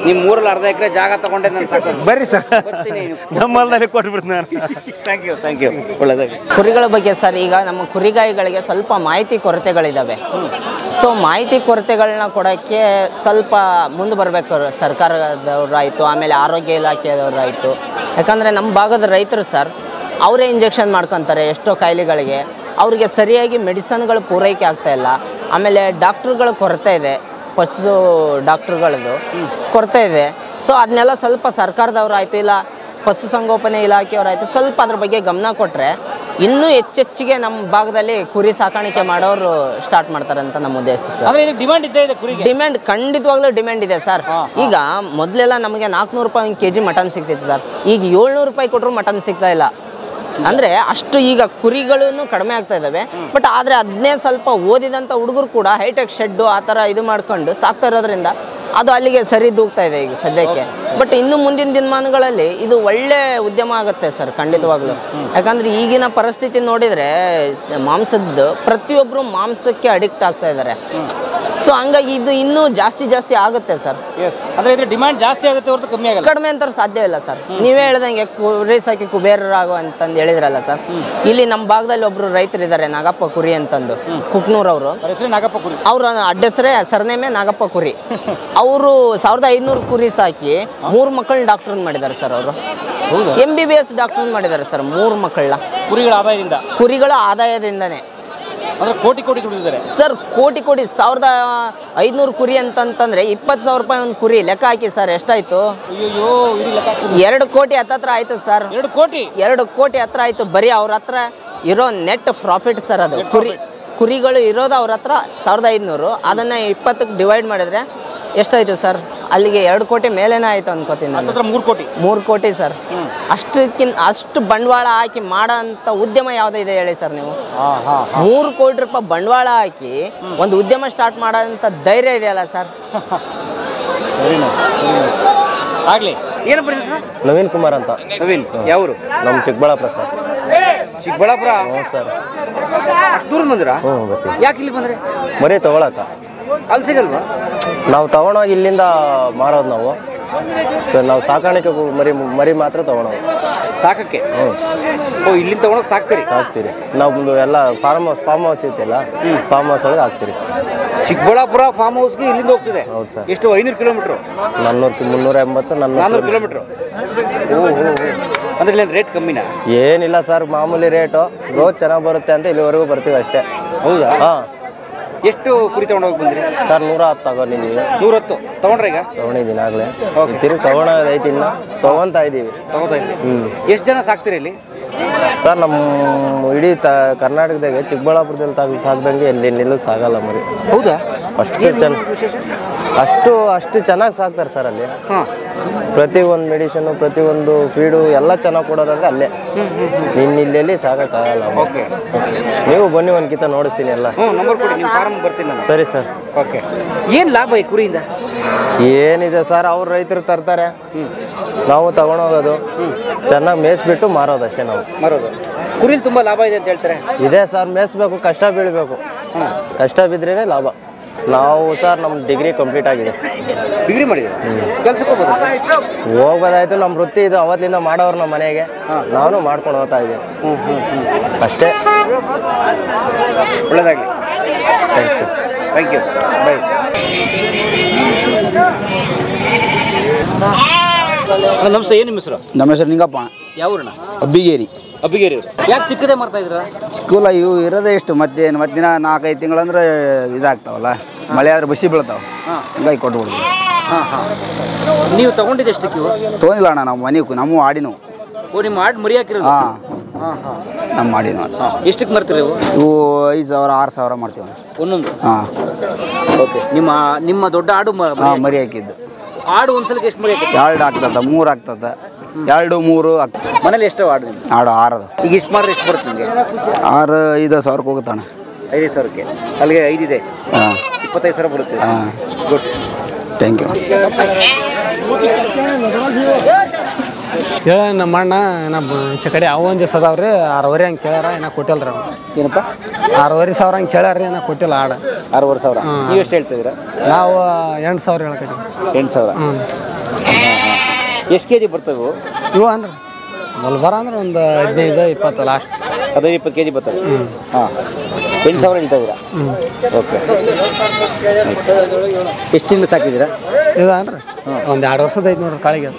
ನಿಮ್ಮ ಊರಲ್ಲಿ ಅರ್ಧ ಎಕರೆ ಜಾಗ ತಗೊಂಡೆ ನಾನು ಸಾಕೋದು. ಬರ್ರಿ ಸರ್, ನಮ್ಮಲ್ಲಿ ಕೊಟ್ಬಿಡ್ತೀನಿ ನಾನು. ಥ್ಯಾಂಕ್ ಯು ಒಳ್ಳೆದಾಗಿ. ಕುರಿಗಳ ಬಗ್ಗೆ ಸರ್, ಈಗ ನಮ್ಮ ಕುರಿಗಾಯಿಗಳಿಗೆ ಸ್ವಲ್ಪ ಮಾಹಿತಿ ಕೊರತೆಗಳಿದ್ದಾವೆ. ಸೊ ಮಾಹಿತಿ ಕೊರತೆಗಳನ್ನ ಕೊಡೋಕ್ಕೆ ಸ್ವಲ್ಪ ಮುಂದೆ ಬರಬೇಕು ಸರ್ಕಾರದವರಾಯಿತು, ಆಮೇಲೆ ಆರೋಗ್ಯ ಇಲಾಖೆಯವರಾಯಿತು. ಯಾಕಂದರೆ ನಮ್ಮ ಭಾಗದ ರೈತರು ಸರ್, ಅವರೇ ಇಂಜೆಕ್ಷನ್ ಮಾಡ್ಕೊತಾರೆ ಎಷ್ಟೋ ಕಾಯಿಲೆಗಳಿಗೆ. ಅವರಿಗೆ ಸರಿಯಾಗಿ ಮೆಡಿಸನ್ಗಳು ಪೂರೈಕೆ ಆಗ್ತಾಯಿಲ್ಲ. ಆಮೇಲೆ ಡಾಕ್ಟ್ರುಗಳ ಕೊರತೆ ಇದೆ, ಪಶು ಡಾಕ್ಟ್ರುಗಳದ್ದು ಕೊರತೆ ಇದೆ. ಸೊ ಅದನ್ನೆಲ್ಲ ಸ್ವಲ್ಪ ಸರ್ಕಾರದವರಾಯಿತು ಇಲ್ಲ ಪಶುಸಂಗೋಪನೆ ಇಲಾಖೆಯವರಾಯಿತು ಸ್ವಲ್ಪ ಅದ್ರ ಬಗ್ಗೆ ಗಮನ ಕೊಟ್ಟರೆ ಇನ್ನೂ ಹೆಚ್ಚೆಚ್ಚಿಗೆ ನಮ್ಮ ಭಾಗದಲ್ಲಿ ಕುರಿ ಸಾಕಾಣಿಕೆ ಮಾಡೋರು ಸ್ಟಾರ್ಟ್ ಮಾಡ್ತಾರೆ ಅಂತ ನಮ್ಮ ಉದ್ದೇಶ ಸರ್. ಡಿಮ್ಯಾಂಡ್ ಖಂಡಿತವಾಗ್ಲೂ ಡಿಮ್ಯಾಂಡ್ ಇದೆ ಸರ್. ಈಗ ಮೊದಲೆಲ್ಲ ನಮಗೆ 400 ರೂಪಾಯಿ kg ಮಟನ್ ಸಿಗ್ತಿತ್ತು ಸರ್. ಈಗ 700 ರೂಪಾಯಿ ಕೊಟ್ಟರು ಮಟನ್ ಸಿಗ್ತಾ ಇಲ್ಲ. ಅಂದರೆ ಅಷ್ಟು ಈಗ ಕುರಿಗಳೂ ಕಡಿಮೆ ಆಗ್ತಾ ಇದ್ದಾವೆ. ಬಟ್ ಆದರೆ ಅದನ್ನೇ ಸ್ವಲ್ಪ ಓದಿದಂಥ ಹುಡುಗರು ಕೂಡ ಹೈಟೆಕ್ ಶೆಡ್ಡು ಆ ಥರ ಇದು ಮಾಡ್ಕೊಂಡು ಸಾಕ್ತಾ ಇರೋದ್ರಿಂದ ಅದು ಅಲ್ಲಿಗೆ ಸರಿ ದೂಗ್ತಾ ಇದೆ ಈಗ ಸದ್ಯಕ್ಕೆ. ಬಟ್ ಇನ್ನು ಮುಂದಿನ ದಿನಮಾನಗಳಲ್ಲಿ ಇದು ಒಳ್ಳೆ ಉದ್ಯಮ ಆಗುತ್ತೆ ಸರ್ ಖಂಡಿತವಾಗ್ಲೂ. ಯಾಕಂದರೆ ಈಗಿನ ಪರಿಸ್ಥಿತಿ ನೋಡಿದರೆ ಮಾಂಸದ್ದು ಪ್ರತಿಯೊಬ್ಬರು ಮಾಂಸಕ್ಕೆ ಅಡಿಕ್ಟ್ ಆಗ್ತಾ ಇದ್ದಾರೆ. ಸೊ ಹಂಗಾಗಿ ಇದು ಇನ್ನೂ ಜಾಸ್ತಿ ಆಗುತ್ತೆ ಸರ್. ಅಂದರೆ ಇದ್ರ ಡಿಮ್ಯಾಂಡ್ ಜಾಸ್ತಿ ಆಗುತ್ತೆ ಹೊರತು ಕಮ್ಮಿ ಆಗಲ್ಲ. ಕಡಿಮೆ ಅಂತ ಸಾಧ್ಯ ಇಲ್ಲ ಸರ್. ನೀವೇ ಹೇಳ್ದಂಗೆ ಕುರಿ ಸಾಕಿ ಕುಬೇರರಾಗೋ ಅಂತಂದು ಹೇಳಿದ್ರಲ್ಲ ಸರ್. ಇಲ್ಲಿ ನಮ್ಮ ಭಾಗದಲ್ಲಿ ಒಬ್ರು ರೈತರು ಇದ್ದಾರೆ, ನಾಗಪ್ಪ ಕುರಿ ಅಂತಂದು, ಕುಕ್ನೂರವರು. ನಾಗಪ್ಪ ಕುರಿ ಅವ್ರ ಅಡ್ರೆಸ್ರೇ ಸರ್ನೇಮೇ ನಾಗಪ್ಪ ಕುರಿ. ಅವರು 1500 ಕುರಿ ಸಾಕಿ 3 ಮಕ್ಕಳನ್ನ ಡಾಕ್ಟರ್ ಮಾಡಿದ್ದಾರೆ ಸರ್. ಅವರು MBBS ಡಾಕ್ಟರ್ ಮಾಡಿದ್ದಾರೆ ಸರ್ 3 ಮಕ್ಕಳನ್ನ. ಕುರಿಗಳ ಆದಾಯದಿಂದನೇ ಅಂದ್ರೆ ಕೋಟಿ ದುಡಿದಿದ್ದಾರೆ ಸರ್. ಕೋಟಿ 1500 ಕುರಿ ಅಂತಂತಂದ್ರೆ 20,000 ರೂಪಾಯಿ ಒಂದು ಕುರಿ ಲೆಕ್ಕ ಹಾಕಿ ಸರ್. ಎಷ್ಟಾಯ್ತು? 2 ಕೋಟಿ ಹತ್ರ ಆಯ್ತು ಸರ್. 2 ಕೋಟಿ ಹತ್ರ ಆಯ್ತು. ಬರೀ ಅವ್ರ ಹತ್ರ ಇರೋ ನೆಟ್ ಪ್ರಾಫಿಟ್ ಸರ್ ಅದು. ಕುರಿಗಳು ಇರೋದು ಅವ್ರ ಹತ್ರ 1500. ಅದನ್ನು 20ಕ್ಕೆ ಡಿವೈಡ್ ಮಾಡಿದ್ರೆ ಎಷ್ಟಾಯ್ತು ಸರ್? ಅಲ್ಲಿಗೆ 2 ಕೋಟಿ ಮೇಲೇನೇ ಆಯ್ತು ಅನ್ಕೋತೀನಿ ನಾನು. 3 ಕೋಟಿ 3 ಕೋಟಿ ಸರ್. ಅಷ್ಟು ಬಂಡವಾಳ ಹಾಕಿ ಮಾಡೋ ಅಂತ ಉದ್ಯಮ ಯಾವುದೇ ಇದೆ ಹೇಳಿ ಸರ್ ನೀವು? 3 ಕೋಟಿ ರೂಪಾಯಿ ಬಂಡವಾಳ ಹಾಕಿ ಒಂದು ಉದ್ಯಮ ಸ್ಟಾರ್ಟ್ ಮಾಡೋಂಥ ಧೈರ್ಯ ಇದೆಯಲ್ಲ ಸರ್? ಆಗ್ಲಿ. ಏನಪ್ಪ ನಿಮ್ಮ ಹೆಸರು? ನವೀನ್ ಕುಮಾರ್ ಅಂತ. ನವೀನ್, ಯಾವರು? ನಮ್ಮ ಚಿಕ್ಕಬಳ್ಳಾಪುರ ಸರ್. ಚಿಕ್ಕಬಳ್ಳಾಪುರ? ಹ್ಞೂ ಸರ್. ಅಷ್ಟು ದೂರ ಬಂದಿರಾ? ಹ್ಞೂ ಬರ್ತೀವಿ. ಯಾಕೆ ಇಲ್ಲಿ ಬಂದ್ರಿ? ಮರಿ ತೊಗೊಳಕ. ಅಲ್ಲಿ ಸಿಗಲ್ವಾ? ನಾವು ತಗೊಂಡೋಗಿ ಇಲ್ಲಿಂದ ಮಾರೋದು ನಾವು. ನಾವು ಸಾಕಾಣಿಕೆ ಮರಿ ಮಾತ್ರ ತಗೊಳೋದು. ಸಾಕಕ್ಕೆ? ಓ, ಇಲ್ಲಿಂದ ತಗೊಳಕ್ ಸಾಕ್ತೀರಿ? ಸಾಕ್ತೀರಿ. ನಾವು ಎಲ್ಲ ಫಾರ್ಮ್ ಹೌಸ್ ಐತಿಲ್ಲ, ಫಾರ್ಮ್ ಹೌಸ್ ಒಳಗೆ ಹಾಕ್ತೀರಿ. ಚಿಕ್ಕಬಳ್ಳಾಪುರ ಫಾರ್ಮ್ ಹೌಸ್ಗೆ ಇಲ್ಲಿಂದ ಹೋಗ್ತಿದೆ? ಹೌದು ಸರ್. ಎಷ್ಟು? 500 ಕಿಲೋಮೀಟ್ರು? 380 400 ಕಿಲೋಮೀಟ್ರು. ಅಂದ್ರೆ ಇಲ್ಲಿ ರೇಟ್ ಕಮ್ಮಿನಾ? ಏನಿಲ್ಲ ಸರ್, ಮಾಮೂಲಿ ರೇಟು. ಗ್ರೋತ್ ಚೆನ್ನಾಗಿ ಬರುತ್ತೆ ಅಂತ ಇಲ್ಲಿವರೆಗೂ ಬರ್ತೀವಿ ಅಷ್ಟೇ. ಹೌದಾ? ಹಾಂ. ಎಷ್ಟು ಕುರಿ ತಗೊಂಡೋಗಿ ಬಂದ್ರಿ ಸರ್? 110 ತಗೊಂಡಿದ್ದೀವಿ. 110 ತಗೊಂಡ್ರೆ? ಈಗ ತಗೊಂಡಿದ್ದೀನಿ ಆಗಲೇ. ತಿರುಗಿ ತಗೊಳೋದೈತಿ, ಇನ್ನು ತಗೊಂತಾ ಇದ್ದೀವಿ. ಎಷ್ಟು ಜನ ಸಾಕ್ತೀರಿ ಇಲ್ಲಿ? ಸರ್, ನಮ್ಮ ಇಡೀ ಕರ್ನಾಟಕದಾಗೆ ಚಿಕ್ಕಬಳ್ಳಾಪುರದಲ್ಲಿ ಸಾಕ್ದಂಗೆ ಎಲ್ಲಿ ನಿಲ್ಲೂ ಸಾಗಲ್ಲ ಮರಿ. ಹೌದಾ? ಅಷ್ಟು ಚೆನ್ನಾಗಿ ಸಾಕ್ತಾರೆ ಸರ್ ಅಲ್ಲಿ. ಪ್ರತಿಯೊಂದು ಮೆಡಿಸಿನು, ಪ್ರತಿಯೊಂದು ಫೀಡು ಎಲ್ಲ ಚೆನ್ನಾಗಿ ಕೊಡೋದಂದ್ರೆ ಅಲ್ಲೇ. ಇಲ್ಲೆಲ್ಲಿ ಸಾಕಾಗಲ್ಲ. ನೀವು ಬನ್ನಿ, ಒಂದು ಕಿತ್ತ ನೋಡಿಸ್ತೀನಿ ಎಲ್ಲ. ಸರಿ ಸರ್. ಓಕೆ. ಏನು ಲಾಭ ಈ ಕುರಿಯಿಂದ? ಏನಿದೆ ಸರ್, ಅವ್ರು ರೈತರು ತರ್ತಾರೆ, ನಾವು ತಗೊಂಡೋಗೋದು, ಚೆನ್ನಾಗಿ ಮೇಯಿಸ್ಬಿಟ್ಟು ಮಾರೋದು ಅಷ್ಟೇ. ನಾವು ಮಾರೋದು. ಕುರಿಲಿ ತುಂಬ ಲಾಭ ಇದೆ ಅಂತ ಹೇಳ್ತಾರೆ. ಇದೆ ಸರ್, ಮೇಯಿಸ್ಬೇಕು, ಕಷ್ಟ ಬೀಳಬೇಕು. ಕಷ್ಟ ಬಿದ್ರೇ ಲಾಭ. ನಾವು ಸರ್, ನಮ್ಮ ಡಿಗ್ರಿ ಕಂಪ್ಲೀಟ್ ಆಗಿದೆ. ಡಿಗ್ರಿ ಮಾಡಿದ್ರೆ ಕೆಲಸಕ್ಕೆ ಹೋಗ್ಬೋದಾಯ್ತು. ನಮ್ಮ ವೃತ್ತಿ ಇದು, ಅವತ್ತಿಂದ ಮಾಡೋರು ನಮ್ಮ ಮನೆಗೆ. ನಾನು ಮಾಡ್ಕೊಂಡು ಹೋಗ್ತಾ ಇದ್ದೀವಿ ಅಷ್ಟೇ. ಒಳ್ಳೆಯದಾಗಲಿ. Thanks sir. Thank you. Bye. ನಮಸ್ತೆ. ಏನು ನಿಮ್ಮ ಹೆಸರು? ನಮ್ಮ ಹೆಸರು ನಿಂಗಪ್ಪ. ಯಾವೂರಣ್ಣ? ಅಬ್ಬಿಗೇರಿ. ಅಬ್ಬಿಗೇರಿ ಅವರು. ಯಾಕೆ ಚಿಕ್ಕದೇ ಮಾಡ್ತಾ ಇದ್ದೀರಾ? ಸ್ಕೂಲ ಇವು ಇರೋದೇ ಇಷ್ಟು, ಮತ್ತೆ ದಿನ 4-5 ತಿಂಗಳಂದ್ರೆ ಇದಾಗ್ತಾವಲ್ಲ, ಮಳೆ ಆದ್ರೆ ಬಸಿ ಬೀಳ್ತಾವೆ, ಹಂಗಾಗಿ ಕೊಟ್ಬಿಡ್ತೀವಿ. ನೀವು ತಗೊಂಡಿದ್ದು ಎಷ್ಟಕ್ಕೆ ಇವು? ತೊಗೊಂಡಿಲ್ಲ ಅಣ್ಣ, ನಾವು ಮನೆ ನಮ್ಮ ಆಡಿನವು. ಓ, ನಿಮ್ಮ ಆಡು ಮರಿ ಹಾಕಿರೋದು? ನಮ್ಮ ಮಾಡಿನ. ಎಷ್ಟಕ್ಕೆ ಮಾರ್ತೀರಿ ಇವು? ಇವು 5,000 6,000 ಮಾಡ್ತೀವಿ ಒಂದೊಂದು. ಓಕೆ. ನಿಮ್ಮ ದೊಡ್ಡ ಆಡು ಮರಿ ಹಾಕಿದ್ದು. ಆಡು ಒಂದ್ಸಲಕ್ಕೆ ಎಷ್ಟು ಮರಿ ಹಾಕಿ? 2 ಆಗ್ತದ, 3 ಆಗ್ತದ, 2 3 ಆಗ್ತದೆ. ಮನೇಲಿ ಎಷ್ಟು ಆಡು? ಆಡು 6 ಈಗ ಇಷ್ಟು ಮಾರ್ರೆ ಎಷ್ಟು ಬರುತ್ತೆ ನಿಮಗೆ? 6-5,000 ಹೋಗುತ್ತಾಣ. 5,000ಕ್ಕೆ? ಅಲ್ಲಿಗೆ 5 ಇದೆ. 25,000 ಬರುತ್ತೆ. ಗುಡ್. Thank you. ಕೇಳ ನಮ್ಮ ಅಣ್ಣ ನಮ್ಮ ಕಡೆ ಅವು ಒಂದು ಸದಾವ್ರಿ 6,500 ಹಂಗೆ ಕೇಳ್ಯಾರ, ಏನೋ ಕೊಟ್ಟಿಲ್ಲ ರೀ. ಏನಪ್ಪ? 6,500 ಹಂಗೆ ಕೇಳ್ಯಾರ, ಏನೋ ಕೊಟ್ಟಿಲ್ಲ ಆಡ. 6,500. ನೀವು ಎಷ್ಟು ಹೇಳ್ತಿದ್ದೀರಾ? ನಾವು 8,000 ಹೇಳ್ತೀವಿ. 8,000. ಎಷ್ಟು ಕೆಜಿ ಬರ್ತವೆ ಇವು? ಅಂದ್ರೆ ಮಲ್ಬಾರ ಅಂದ್ರೆ ಒಂದು 15-20 ಲಾಸ್ಟ್. 15-20 ಕೆಜಿ ಬರ್ತವೆ. ಹಾಂ. 8,000 ಹೇಳ್ತಾಯಿದ್ದೀರಾ? ಓಕೆ. ಎಷ್ಟು ತಿಂಗಳು ಸಾಕಿದ್ದೀರಾ? ಇದು ಅಂದ್ರೆ ಒಂದು 2 ವರ್ಷದ ಐತೆ ನೋಡ್ರಿ ಕಾಳಿಗೆ.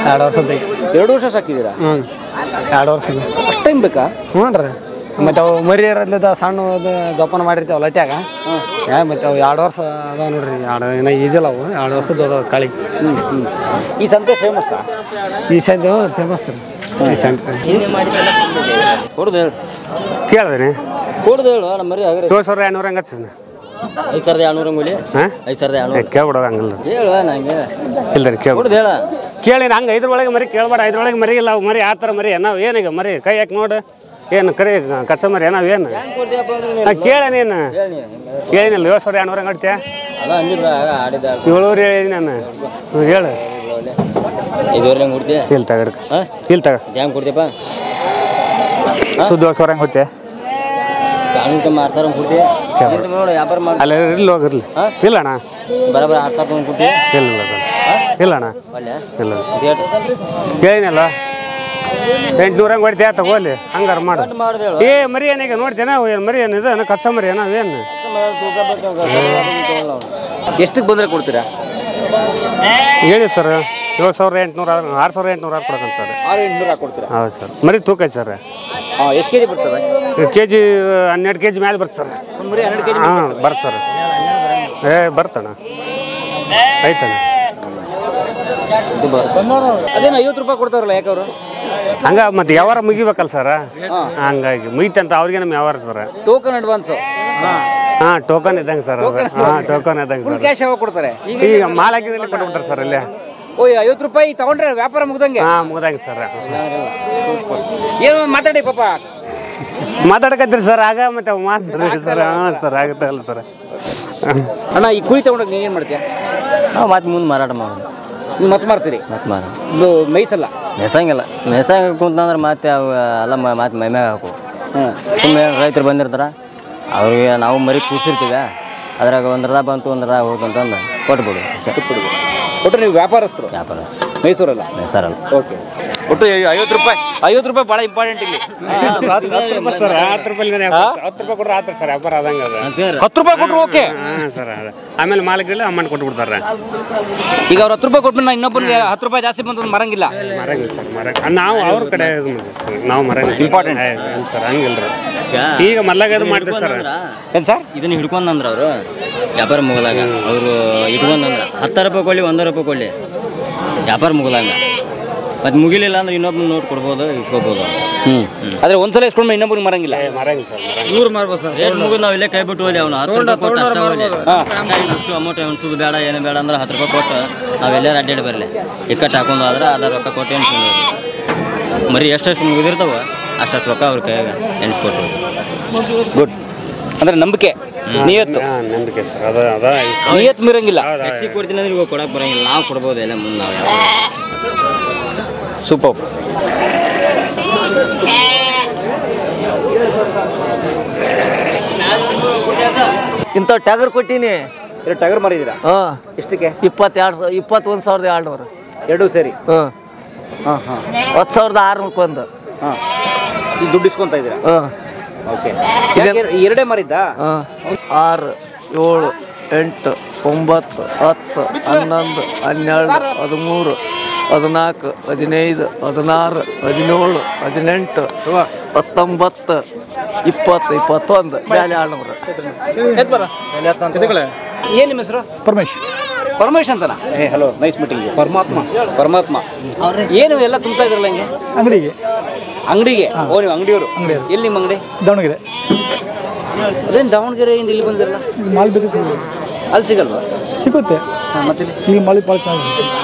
2 ವರ್ಷದ ಐತೆ. 2 ವರ್ಷ ಸಾಕಿದ್ದೀರಾ? 2 ವರ್ಷದ. ಅಷ್ಟು ಟೈಮ್ ಬೇಕಾ? ಹ್ಞೂ ರೀ. ಮತ್ತು ಅವು ಮರಿ ಇರೋದ್ಲಿದ್ದ ಸಣ್ಣ ಜೋಪಾನ ಮಾಡಿರ್ತೀವಿ ಲಟ್ಯಾಗ. ಮತ್ತು ಅವು 2 ವರ್ಷ ಅದಾವ ನೋಡ್ರಿ. ಏನೋ ಇದಿಲ್ಲ ಅವು 2 ವರ್ಷದ ಅದಾವ ಕಾಳಿಗೆ. ಈ ಸಂತೆ ಫೇಮಸ್ಸಾ? ಈ ಸಂತೆ ಫೇಮಸ್ ರೀ. ಈ ಸಂತೆ ಕೊಡ್ದು ಹೇಳು. ಕೇಳಿದ್ರಿ? ಕೊಡ್ದು ಹೇಳು. ನಮ್ಮ ಮರಿ 7,200 ಹಂಗೆ ಹಚ್ಚ. 5,200 ಅಂಗುಲಿ. 5,200 ಕೇಳ್ಬಿಡೋದು ಹಂಗಲ್ಲ. ಹೇಳು ನಂಗೆ. ಇಲ್ಲ ರೀ, ಕೇಳ್ಬಿಡು. ಹೇಳ ಕೇಳಿ ಹಂಗೆ 5 ಮರಿ ಕೇಳ್ಬೇಡ. 5 ಮರಿ ಇಲ್ಲ, ಅವು ಮರಿ ಆ ಥರ ಮರಿ ನಾವು ಏನೀಗ ಮರಿ ಕೈ ಹಾಕಿ ನೋಡು. ಏನು ಕರಿ ಕಚ್ಚ ಮರಿ ನಾವೇನು ಕೇಳ ನೀನು ಹೇಳಿನಿಲ್ಲ? 7,200 ಹಂಗೆ ಆಡ್ತೀಯ? 700 ಹೇಳಿ ನಾನು. ಹೇಳು. 5,500 ಕೊಡ್ತೀಯ? ಇಲ್ಲಿ ತಗಡ್ಕ. ಇಲ್ಲಿ ತಗ. ಹೆಂಗೆ ಕೊಡ್ತೀಯಪ್ಪ? ಸುದ್ದ 7,000 ಹಂಗೆ ಹೋಗ್ತೀಯ? 6,000 ಕೊಡ್ತೀಯ? ನೋಡಿ ವ್ಯಾಪಾರ ಮಾಡಿ. ಅಲ್ಲ ಇರ್ಲಿ, ಹೋಗಿರ್ಲಿ. ಇಲ್ಲ ಅಣ್ಣ, ಬರೋಬ್ಬರ 6,000 ಕೊಡ್ತೀಯ? ಇಲ್ಲ ಇಲ್ಲ ಅಣ್ಣ, ಇಲ್ಲ. ಹೇಳಿನಲ್ಲ 800 ಹಂಗೆ ಹೊಡಿತೀಯ? ತಗೋಲಿ, ಹಂಗಾರ ಮಾಡು. ಮರಿ ಏನೀಗ ನೋಡ್ತೇನೆ. ಏನು ಮರಿ ಏನಿದೆ? ಕಚ್ಚ ಮರಿ ನಾವೇನು? ಎಷ್ಟಕ್ಕೆ ಬಂದರೆ ಕೊಡ್ತೀರಾ? ಹೇಳಿ ಸರ್. 7,800 6,800 ಕೊಡ್ಬೇಕಂತ ಸರ್. 6,800 ಕೊಡ್ತೀರಾ? ಹೌದು ಸರ್. ಮರಿ ತೂಕ ಐತೆ ಸರ್. ಎಷ್ಟು ಕೆಜಿ ಬರ್ತದೆ? ಕೆಜಿ 12 ಕೆಜಿ ಮೇಲೆ ಬರುತ್ತೆ ಸರ್. ಮರಿ 12 ಕೆಜಿ? ಹಾಂ, ಬರುತ್ತೆ ಸರ್. ಬರ್ತಣ್ಣ, ಐತಣ್ಣ. ಅದೇನು 50 ರೂಪಾಯಿ ಕೊಡ್ತಾರಲ್ಲ, ಯಾಕೆ ಅವರು? ಹಂಗ ಮತ್ತೆ ವ್ಯವಹಾರ ಮುಗಿಬೇಕಲ್ಲ ಸರ್. ಹಂಗಾಗಿ ಮುಗಿತಂತ ಅವ್ರಿಗೆ ನಮ್ಮ ವ್ಯವಹಾರ ಸರ್. Token advance. ಹಾಂ ಟೋಕನ್ ಇದ್ದಂಗೆ ಸರ್ ಹಾಂ ಟೋಕನ್ ಇದ್ದಂಗೆ ಫುಲ್ ಸರ್ ಕ್ಯಾಶ್ ಯಾವಾಗ ಕೊಡ್ತಾರೆ ಈಗ ಮಾಲ್ ಹಾಕಿದ್ರೆ ಕೊಟ್ಬಿಡ್ತಾರೆ ಸರ್ ಇಲ್ಲೇ ಓ 50 ರೂಪಾಯಿ ತಗೊಂಡ್ರೆ ವ್ಯಾಪಾರ ಮುಗ್ದಂಗೆ ಹಾಂ ಮುಗ್ದಂಗೆ ಸರ್ ಏನು ಮಾತಾಡಿ ಪಾಪ ಮಾತಾಡಕತ್ತೀರಿ ಸರ್ ಆಗ ಮತ್ತೆ ಮಾತಾಡ್ರಿ ಸರ್ ಹಾಂ ಸರ್ ಆಗುತ್ತೆ ಅಲ್ಲ ಸರ್ ಅಣ್ಣ ಈ ಕುರಿ ತಗೊಂಡಾಗ ನೀನೇನು ಮಾಡ್ತೀಯ ನಾವು ಮತ್ತೆ ಮುಂದೆ ಮಾರಾಟ ಮಾಡೋದು ನೀವು ಮತ್ತೆ ಮಾರ್ತೀರಿ ಮತ್ತೆ ಮಾರ ಮೇಯ್ಸಲ್ಲ ಮೆಸಂಗಿಲ್ಲ ಮೆಸಂಗ ಕುಂತಂದ್ರೆ ಮತ್ತೆ ಅವು ಎಲ್ಲ ಮತ್ತೆ ಮೈಮ್ಯಾಗ ಹಾಕು ಸುಮ್ಮನೆ ರೈತರು ಬಂದಿರ್ತಾರೆ ಅವ್ರಿಗೆ ನಾವು ಮರಿ ಕೂಸಿರ್ತೀವಿ ಅದ್ರಾಗ ಒಂದ್ರದ ಬಂತು ಒಂದ್ರದ ಹೋಯ್ತು ಅಂತಂದು ಕೊಟ್ಬಿಡು ಒಟ್ಟು ನೀವು ವ್ಯಾಪಾರಸ್ಥರು ವ್ಯಾಪಾರ ಮೈಸೂರಲ್ಲ ಮೈಸೂರಲ್ಲ ಓಕೆ ಒಟ್ಟು 50 ರೂಪಾಯಿ ಭಾಳ ಇಂಪಾರ್ಟೆಂಟ್ ಇಲ್ಲಿ ಸರ್ 10 ರೂಪಾಯಿ 10 ರೂಪಾಯಿ ಕೊಟ್ರೆ ಆಯ್ತು ಸರ್ ವ್ಯಾಪಾರ ಆದಂಗೆ ಅದು 10 ರೂಪಾಯಿ ಕೊಟ್ರು ಓಕೆ ಹಾಂ ಸರ್ ಆಮೇಲೆ ಮಾಲಕ್ಕಿಲ್ಲ ಅಮೌಂಟ್ ಕೊಟ್ಬಿಡ್ತಾರೆ ಈಗ ಅವ್ರು 10 ರೂಪಾಯಿ ಕೊಟ್ಬಿಟ್ಟು ನಾ ಇನ್ನೊಬ್ಬನಿಗೆ 10 ರೂಪಾಯಿ ಜಾಸ್ತಿ ಬಂತು ಮರಂಗಿಲ್ಲ ಮರಂಗಿಲ್ಲ ಸರ್ ನಾವು ಅವ್ರ ಕಡೆ ಇದು ಮಾಡ್ತೀವಿ ಸರ್ ನಾವು ಮರಂಗಿಲ್ಲ ಇಂಪಾರ್ಟೆಂಟ್ ಸರ್ ಹಂಗಿಲ್ರಿ ಈಗ ಮಲ್ಲಾಗ ಇದು ಮಾಡ್ತೀವಿ ಸರ್ ಏನು ಸರ್ ಇದನ್ನ ಹಿಡ್ಕೊಂಡ್ಂದ್ರೆ ಅವರು ವ್ಯಾಪಾರ ಮುಗಲಾಗ ಅವರು ಇಟ್ಕೊಂಡ್ಂದ್ರೆ 10 ರೂಪಾಯಿ ಕೊಡಲಿ 1 ರೂಪಾಯಿ ಕೊಡಲಿ ವ್ಯಾಪಾರ ಮುಗಲಾಗ ಮತ್ತೆ ಮುಗಿಲಿಲ್ಲ ಅಂದ್ರೆ ಇನ್ನೊಬ್ಬನ ನೋಟ್ ಕೊಡ್ಬೋದು ಇಸ್ಕೋಬೋದು ಆದರೆ ಒಂದ್ಸಲ ಇಸ್ಕೊಂಡು ಇನ್ನೊಬ್ಬರಿಗೆ ಮರಂಗಿಲ್ಲ ಮರಂಗಿಲ್ಲ ಸರ್ ಇವ್ರು ಮಾರ್ಬೋದು ಸರ್ ರೇಟ್ ಮುಗಿದು ನಾವು ಇಲ್ಲೇ ಕೈ ಬಿಟ್ಟು ಹೋಗಿ ಅವ್ನು 10 ರೂಪಾಯಿ ಕೊಟ್ಟು ಅಷ್ಟು ಅಮೌಂಟ್ ಅನ್ಸೋದು ಬೇಡ ಏನು ಬೇಡ ಅಂದ್ರೆ 10 ರೂಪಾಯಿ ಕೊಟ್ಟು ನಾವು ಎಲ್ಲಾರು ಅಡ್ಡಾಡಿ ಬರಲಿ ಇಕ್ಕಟ್ಟು ಹಾಕೊಂಡು ಆದ್ರೆ ಅದ್ರ ರೊಕ್ಕ ಕೊಟ್ಟು ಎಣಿಸ್ಕೊಂಡು ಮರಿ ಎಷ್ಟೆಷ್ಟು ಮುಗಿದಿರ್ತಾವ ಅಷ್ಟು ರೊಕ್ಕ ಅವ್ರ ಕೈಯಾಗ ಎಣಿಸ್ಕೊಟ್ಟು ಗುಡ್ ಅಂದ್ರೆ ನಂಬಿಕೆ ನಿಯತ್ತು ನಂಬಿಕೆ ಸರ್ ಅದ ನಿಯತ್ತು ಮೀರಂಗಿಲ್ಲ ಹೆಚ್ಚಿಗೆ ಕೊಡ್ತೀನಿ ಅಂದ್ರೆ ಇವಾಗ ಕೊಡಕ್ಕೆ ಬರೋಂಗಿಲ್ಲ ನಾವು ಕೊಡ್ಬೋದು ಎಲ್ಲ ಮುಂದೆ ನಾವು ಯಾವ ಸೂಪರ್ ಇಂಥ ಟ್ಯಾಗರ್ ಕೊಟ್ಟೀನಿ ಟಗರ್ ಮಾರಿದ್ದೀರಾ ಹಾಂ ಎಷ್ಟಕ್ಕೆ 21,200 ಎರಡೂ ಸೇರಿ ಹಾಂ ಹಾಂ ಹಾಂ 10,600 ಒಂದು ಹಾಂ ಈಗ ದುಡ್ಡು ಇಸ್ಕೊಂತ ಇದ್ದೀರಾ ಹಾಂ ಓಕೆ ಎರಡೇ ಮಾರಿದ್ದಾ ಹಾಂ 6, 7, 8, 9, 10, 11, 12, 13, 14, 15, 16, 17, 18, 19, 20, 21 ಮೇಲೆ 600 ಏನು ನಿಮ್ಮ ಹೆಸರು ಪರಮೇಶ್ ಅಂತನಾ ಹಲೋ ನೈಸ್ ಮೀಟಿಂಗ್ ಪರಮಾತ್ಮ ಏನು ಎಲ್ಲ ತುಂಬ್ತಾ ಇದ್ರಲ್ಲ ಹಿಂಗೆ ಅಂಗಡಿಗೆ ಓ ನೀವು ಅಂಗಡಿಯವರು ಎಲ್ಲಿ ನಿಮ್ಮ ಅಂಗಡಿ ದಾವಣಗೆರೆ ಅದೇನು ದಾವಣಗೆರೆಯಿಂದ ಇಲ್ಲಿ ಬಂದಿರಲ್ಲ ಮಾಲ್ ಬೇಕು ಅಲ್ಲಿ ಸಿಗಲ್ವಾ ಸಿಗುತ್ತೆ ಮತ್ತೆ ಇಲ್ಲಿ ಮಾಲ್ ಭಾಳ ಚೆನ್ನಾಗಿ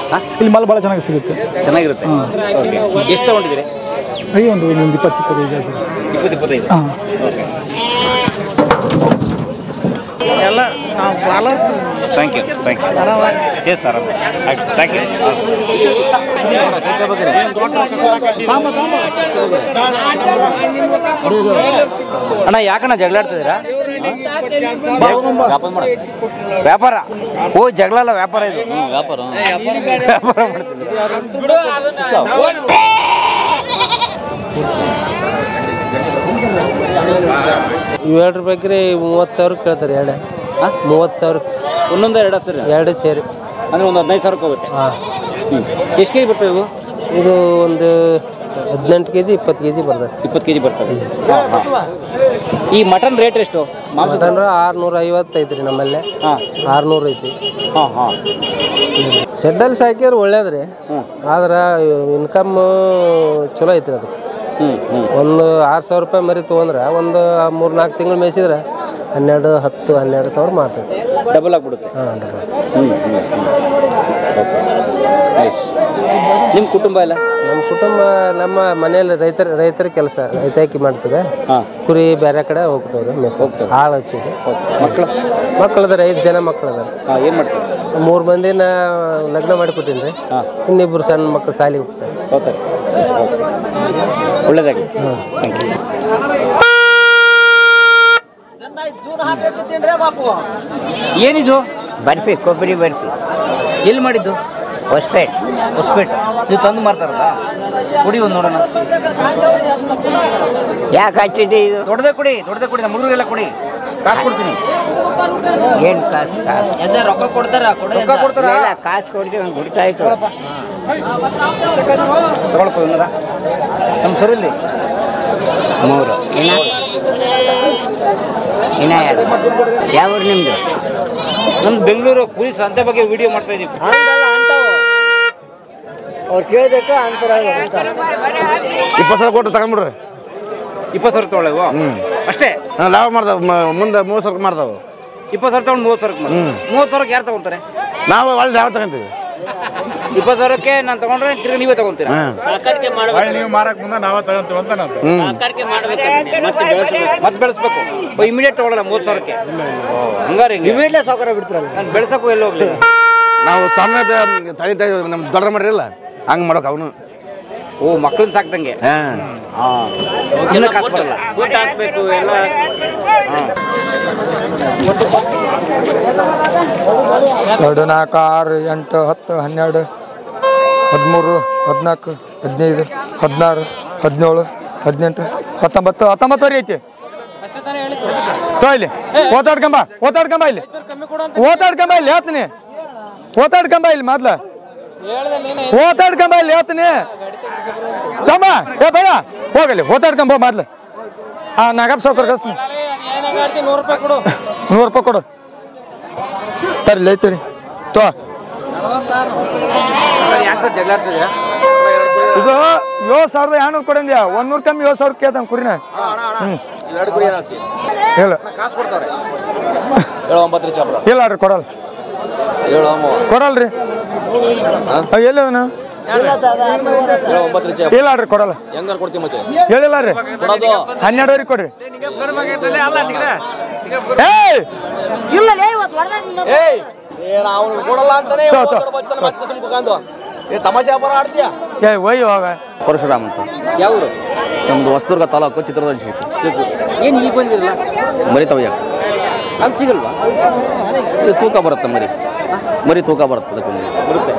ಇಲ್ಲಿ ಮಾಲ್ ಭಾಳ ಚೆನ್ನಾಗಿ ಸಿಗುತ್ತೆ ಚೆನ್ನಾಗಿರುತ್ತೆ ಎಷ್ಟು ತಗೊಂಡಿದ್ದೀರಿ ಒಂದು 20-25 ಹಾಂ ಓಕೆ ಎಲ್ಲ thank you yes sir thank you ಅಣ್ಣ ಯಾಕಣ್ಣ ಜಗಳ ಆಡ್ತಿದ್ದೀರಾ ವ್ಯಾಪಾರ ಓ ಜಗಳ ಅಲ್ಲ ವ್ಯಾಪಾರ ಇದು ವ್ಯಾಪಾರ ಮಾಡ್ತಿದ್ದೀರಾ $7 ರೂಪಾಯಿಗೆ 30,000 ಕೇಳ್ತಾರೆ ಎರಡೇ 30,000 ಒಂದೊಂದು ಎರಡು ಸೇರಿ ಅಂದರೆ ಒಂದು 15,000 ಹೋಗುತ್ತೆ ಹಾಂ ಎಷ್ಟು ಕೆ ಜಿ ಬರ್ತವೆ ಇವು ಇದು ಒಂದು 18 kg 20 kg ಬರ್ತದೆ 20 kg ಬರ್ತವೆ ಈ ಮಟನ್ ರೇಟ್ ಎಷ್ಟು ಮಟನ್ 650 ಐತ್ರಿ ನಮ್ಮಲ್ಲೇ 600 ಐತಿ ಶೆಡ್ಡಲ್ಲಿ ಸಾಕಿದ್ರೆ ಒಳ್ಳೇದ್ರಿ ಆದ್ರೆ ಇನ್ಕಮ್ ಚಲೋ ಐತ್ರಿ ಅದಕ್ಕೆ ಒಂದು 6,000 ರೂಪಾಯಿ ಮರಿ ತೊಗೊಂಡ್ರೆ ಒಂದು 3-4 ತಿಂಗಳು ಮೇಯಿಸಿದ್ರೆ 12,000 ಮಾಡ್ತೈತೆ ಡಬಲ್ ಆಗಿಬಿಡುತ್ತೆ ಹಾಂ ಡಬಲ್ ನಿಮ್ಮ ಕುಟುಂಬ ಎಲ್ಲ ನಮ್ಮ ಕುಟುಂಬ ನಮ್ಮ ಮನೆಯಲ್ಲಿ ರೈತರ ಕೆಲಸ ರೈತಾಕಿ ಮಾಡ್ತದೆ ಕುರಿ ಬೇರೆ ಕಡೆ ಹೋಗ್ತವ್ರಿ ಮೆಸ್ ಹಾಳು ಹಚ್ಚಿದೆ ಮಕ್ಕಳದಾರೆ 5 ಜನ ಮಕ್ಕಳದಾರೆ ಏನು ಮಾಡ್ತಾರೆ 3 ಮಂದಿನ ಲಗ್ನ ಮಾಡಿಕೊಟ್ಟಿನಿ ರೀ ಇನ್ನಿಬ್ಬರು ಸಣ್ಣ ಮಕ್ಕಳು ಶಾಲೆಗೆ ಹೋಗ್ತಾರೆ ಒಳ್ಳೇದಾಗಿ ಥ್ಯಾಂಕ್ ಯು ಏನಿದು ಬರ್ಫಿ ಕೊಬ್ಬರಿ ಬರ್ಫಿ ಎಲ್ಲಿ ಮಾಡಿದ್ದು ಹೊಸಪೇಟೆ ನೀವು ತಂದು ಮಾರ್ತಾರದ ಕುಡಿ ಒಂದು ನೋಡೋಣ ಯಾಕೆ ಹಚ್ಚಿದೆ ಇದು ದೊಡ್ಡದೇ ಕುಡಿ ನಮ್ಮ ಹುಡುಗರಿಗೆಲ್ಲ ಕುಡಿ ಕಾಸು ಕೊಡ್ತೀನಿ ಏನು ಕಾಸು ರೊಕ್ಕ ಕೊಡ್ತಾರ ಕಾಸು ಕೊಡ್ತೀವಿ ಗುಡ್ತಾ ಇತ್ತು ತಗೊಳ್ಕೊ ಇನ್ನದ ನಮ್ಮ ಸರಿಲ್ಲಿ 3 ಇನ್ನ ಯಾವ ಊರು ನಿಮ್ಮದು ನಮ್ದು ಬೆಂಗಳೂರು ಕುರಿ ಸಂತೆ ಬಗ್ಗೆ ವಿಡಿಯೋ ಮಾಡ್ತಾ ಇದ್ದೀವಿ ಅವ್ರು ಕೇಳಿದಕ್ಕೆ ಆನ್ಸರ್ 20,000 ಕೊಟ್ಟು ತಗೊಂಡ್ಬಿಡ್ರಿ 20,000 ತೊಗೊಳ್ಳೇವು ಅಷ್ಟೇ ಲಾಭ ಮಾಡ್ತಾವ ಮುಂದೆ 30,000 ಮಾಡ್ತಾವೆ. 20,000 ತಗೊಂಡು 30,000 30,000 ಯಾರು ತಗೊಂತಾರೆ? ನಾವು ಒಳ್ಳೆ ಲಾಭ ತಗೊಂತೀವಿ. 20,000ಕ್ಕೆ ನಾನು ತಗೊಂಡ್ರೆ ತಿರ್ಗಿ ನೀವೇ ತಗೊಂತೀರಾ? ನೀವು ಮಾರಕ್ ಮುಂದೆ ನಾವೇ ತಗೊಂತೀವಿ ಅಂತ ನಾವು ಮತ್ತೆ ಬೆಳೆಸ್ಬೇಕು. ಇಮಿಡಿಯೇಟ್ ತಗೊಳ್ಳಲ್ಲ 30,000ಕ್ಕೆ. ಹಂಗಾರೆ ಇಮಿಡಿಯೇಟ್ಲಿ ಸಾವುಕಾರ ಬಿಡ್ತೀರಲ್ಲ. ನಾನು ಬೆಳೆಸಕ್ಕೂ ಎಲ್ಲ ಹೋಗ್ಲಿ. ನಾವು ಸಣ್ಣ ತಂದೆ ನಮ್ಮ ದೊಡ್ಡ ಮಾಡಿರಲ್ಲ ಹಂಗೆ ಮಾಡೋಕೆ ಅವನು. ಓ ಮಕ್ಕಳನ್ನ ಸಾಕ್ದಂಗೆ. ಕಾಸು ಬರಲ್ಲ. ಊಟ ಹಾಕ್ಬೇಕು ಎಲ್ಲ. 2, 4, 6, 8, 10, 12, 13, 14, 15, 16, 17, 18, 19 ಐತಿ. ಇಲ್ಲಿ ಓತಾಡ್ಕೊಂಬ ಇಲ್ಲಿ ಹೇಳ್ತೀನಿ. ಓತಾಡ್ಕೊಂಬ ಇಲ್ಲಿ ಮೊದ್ಲ ಓತಾಡ್ಕೊಂಬ ಇಲ್ಲಿ ಹೇಳ್ತೀನಿ ತಮ್ಮ. ಭಯ ಹೋಗಲಿ ಓತಾಡ್ಕೊಂಬ ಮೊದ್ಲು. ನಾಗಪ್ಪ ಸಾವ್ಕಾರ ಕಳಿಸ್ತೀನಿ. 100 ರೂಪಾಯಿ ಕೊಡು. ತರ್ಲಿ ಐತಿರಿ ತೋ. ಇದು 7,200 ಕೊಡಂದ್ಯಾ. 100 ಕಮ್ಮಿ 7,000 ಕೇಳ್ತಾನೆ ಕುರಿನ. ಹೇಳು ಇಲ್ಲ ರೀ ಕೊಡಲ್ಲ ಕೊಡಲ್ರಿ. ಎಲ್ಲದನ ಇಲ್ಲ ರೀ ಕೊಡಲ್ಲ. ಹೇಳಿಲ್ಲ ರೀ 12,000 ಕೊಡ್ರಿ. ಪರಶುರಾಮ್ ಅಂತ. ಯಾವ ನಮ್ದು ಹೊಸದುರ್ಗ ತಾಲೂಕು ಚಿತ್ರದುರ್ಗ ಡಿಸ್ಟ್ರಿಕ್ಟ್. ಏನು ಈಗ ಬಂದಿರಲ್ಲ? ಮರಿ ತವಯ್ಯ ಅಲ್ಲಿ ಸಿಗಲ್ವಾ? ಇದು ತೂಕ ಬರುತ್ತೆ ಮರಿ ತೂಕ ಬರುತ್ತೆ. ಅದಕ್ಕೊಂದು ಬರುತ್ತೆ.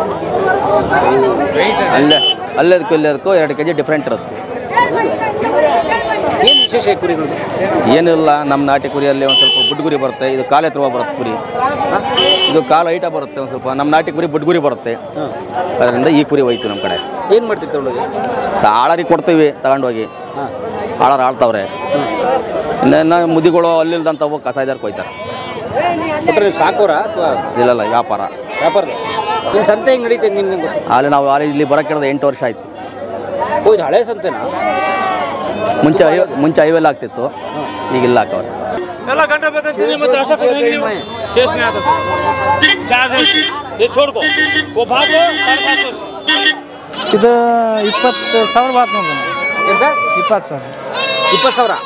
ಅಲ್ಲೇದಕ್ಕೂ ಇಲ್ಲೇದಕ್ಕೂ 2 kg ಡಿಫ್ರೆಂಟ್ ಇರುತ್ತೆ. ಏನು ವಿಶೇಷ ಕುರಿಗಳು? ಏನಿಲ್ಲ, ನಮ್ಮ ನಾಟಿ ಕುರಿಯಲ್ಲಿ ಒಂದು ಸ್ವಲ್ಪ ಬುಡ್ಗುರಿ ಬರುತ್ತೆ. ಇದು ಕಾಲು ಎತ್ತರವ ಬರುತ್ತೆ ಕುರಿ. ಇದು ಕಾಲು ಹೈಟ ಬರುತ್ತೆ ಒಂದು ಸ್ವಲ್ಪ. ನಮ್ಮ ನಾಟಿ ಕುರಿ ಬುಡ್ಗುರಿ ಬರುತ್ತೆ. ಅದರಿಂದ ಈ ಕುರಿ ಹೋಯ್ತು ನಮ್ಮ ಕಡೆ. ಏನು ಮಾಡ್ತೀವಿ ತಗೊಂಡೋಗಿ? ಸಾಳರಿಗೆ ಕೊಡ್ತೀವಿ ತಗೊಂಡೋಗಿ. ಆಳರು ಆಳ್ತಾವ್ರೆ. ಇನ್ನೇನು ಮುದಿಗಳು ಅಲ್ಲಿಲ್ದಂತವು ಕಸಾಯ್ದಾರ್ಗೆ ಹೋಯ್ತಾರೆ. ಸಾಕೋರ? ಇಲ್ಲ ವ್ಯಾಪಾರ. ಏನು ಸಂತೆ ಹೆಂಗೆ ನಡೀತದೆ ನಿಮ್ಗೆ? ನಾವು ಇಲ್ಲಿ ಬರೋಕೆ 8 ವರ್ಷ ಆಯ್ತು. ಹೌದು, ಹಳೆ ಸಂತೆನಾ? ಮುಂಚೆ ಐವೆಲ್ಲ ಆಗ್ತಿತ್ತು, ಈಗಿಲ್ಲ ಹಾಕವ್ರೆ. ಇದು 20,000 ಬಾತ್ ನೋಡಿ. 20,000. 20,000.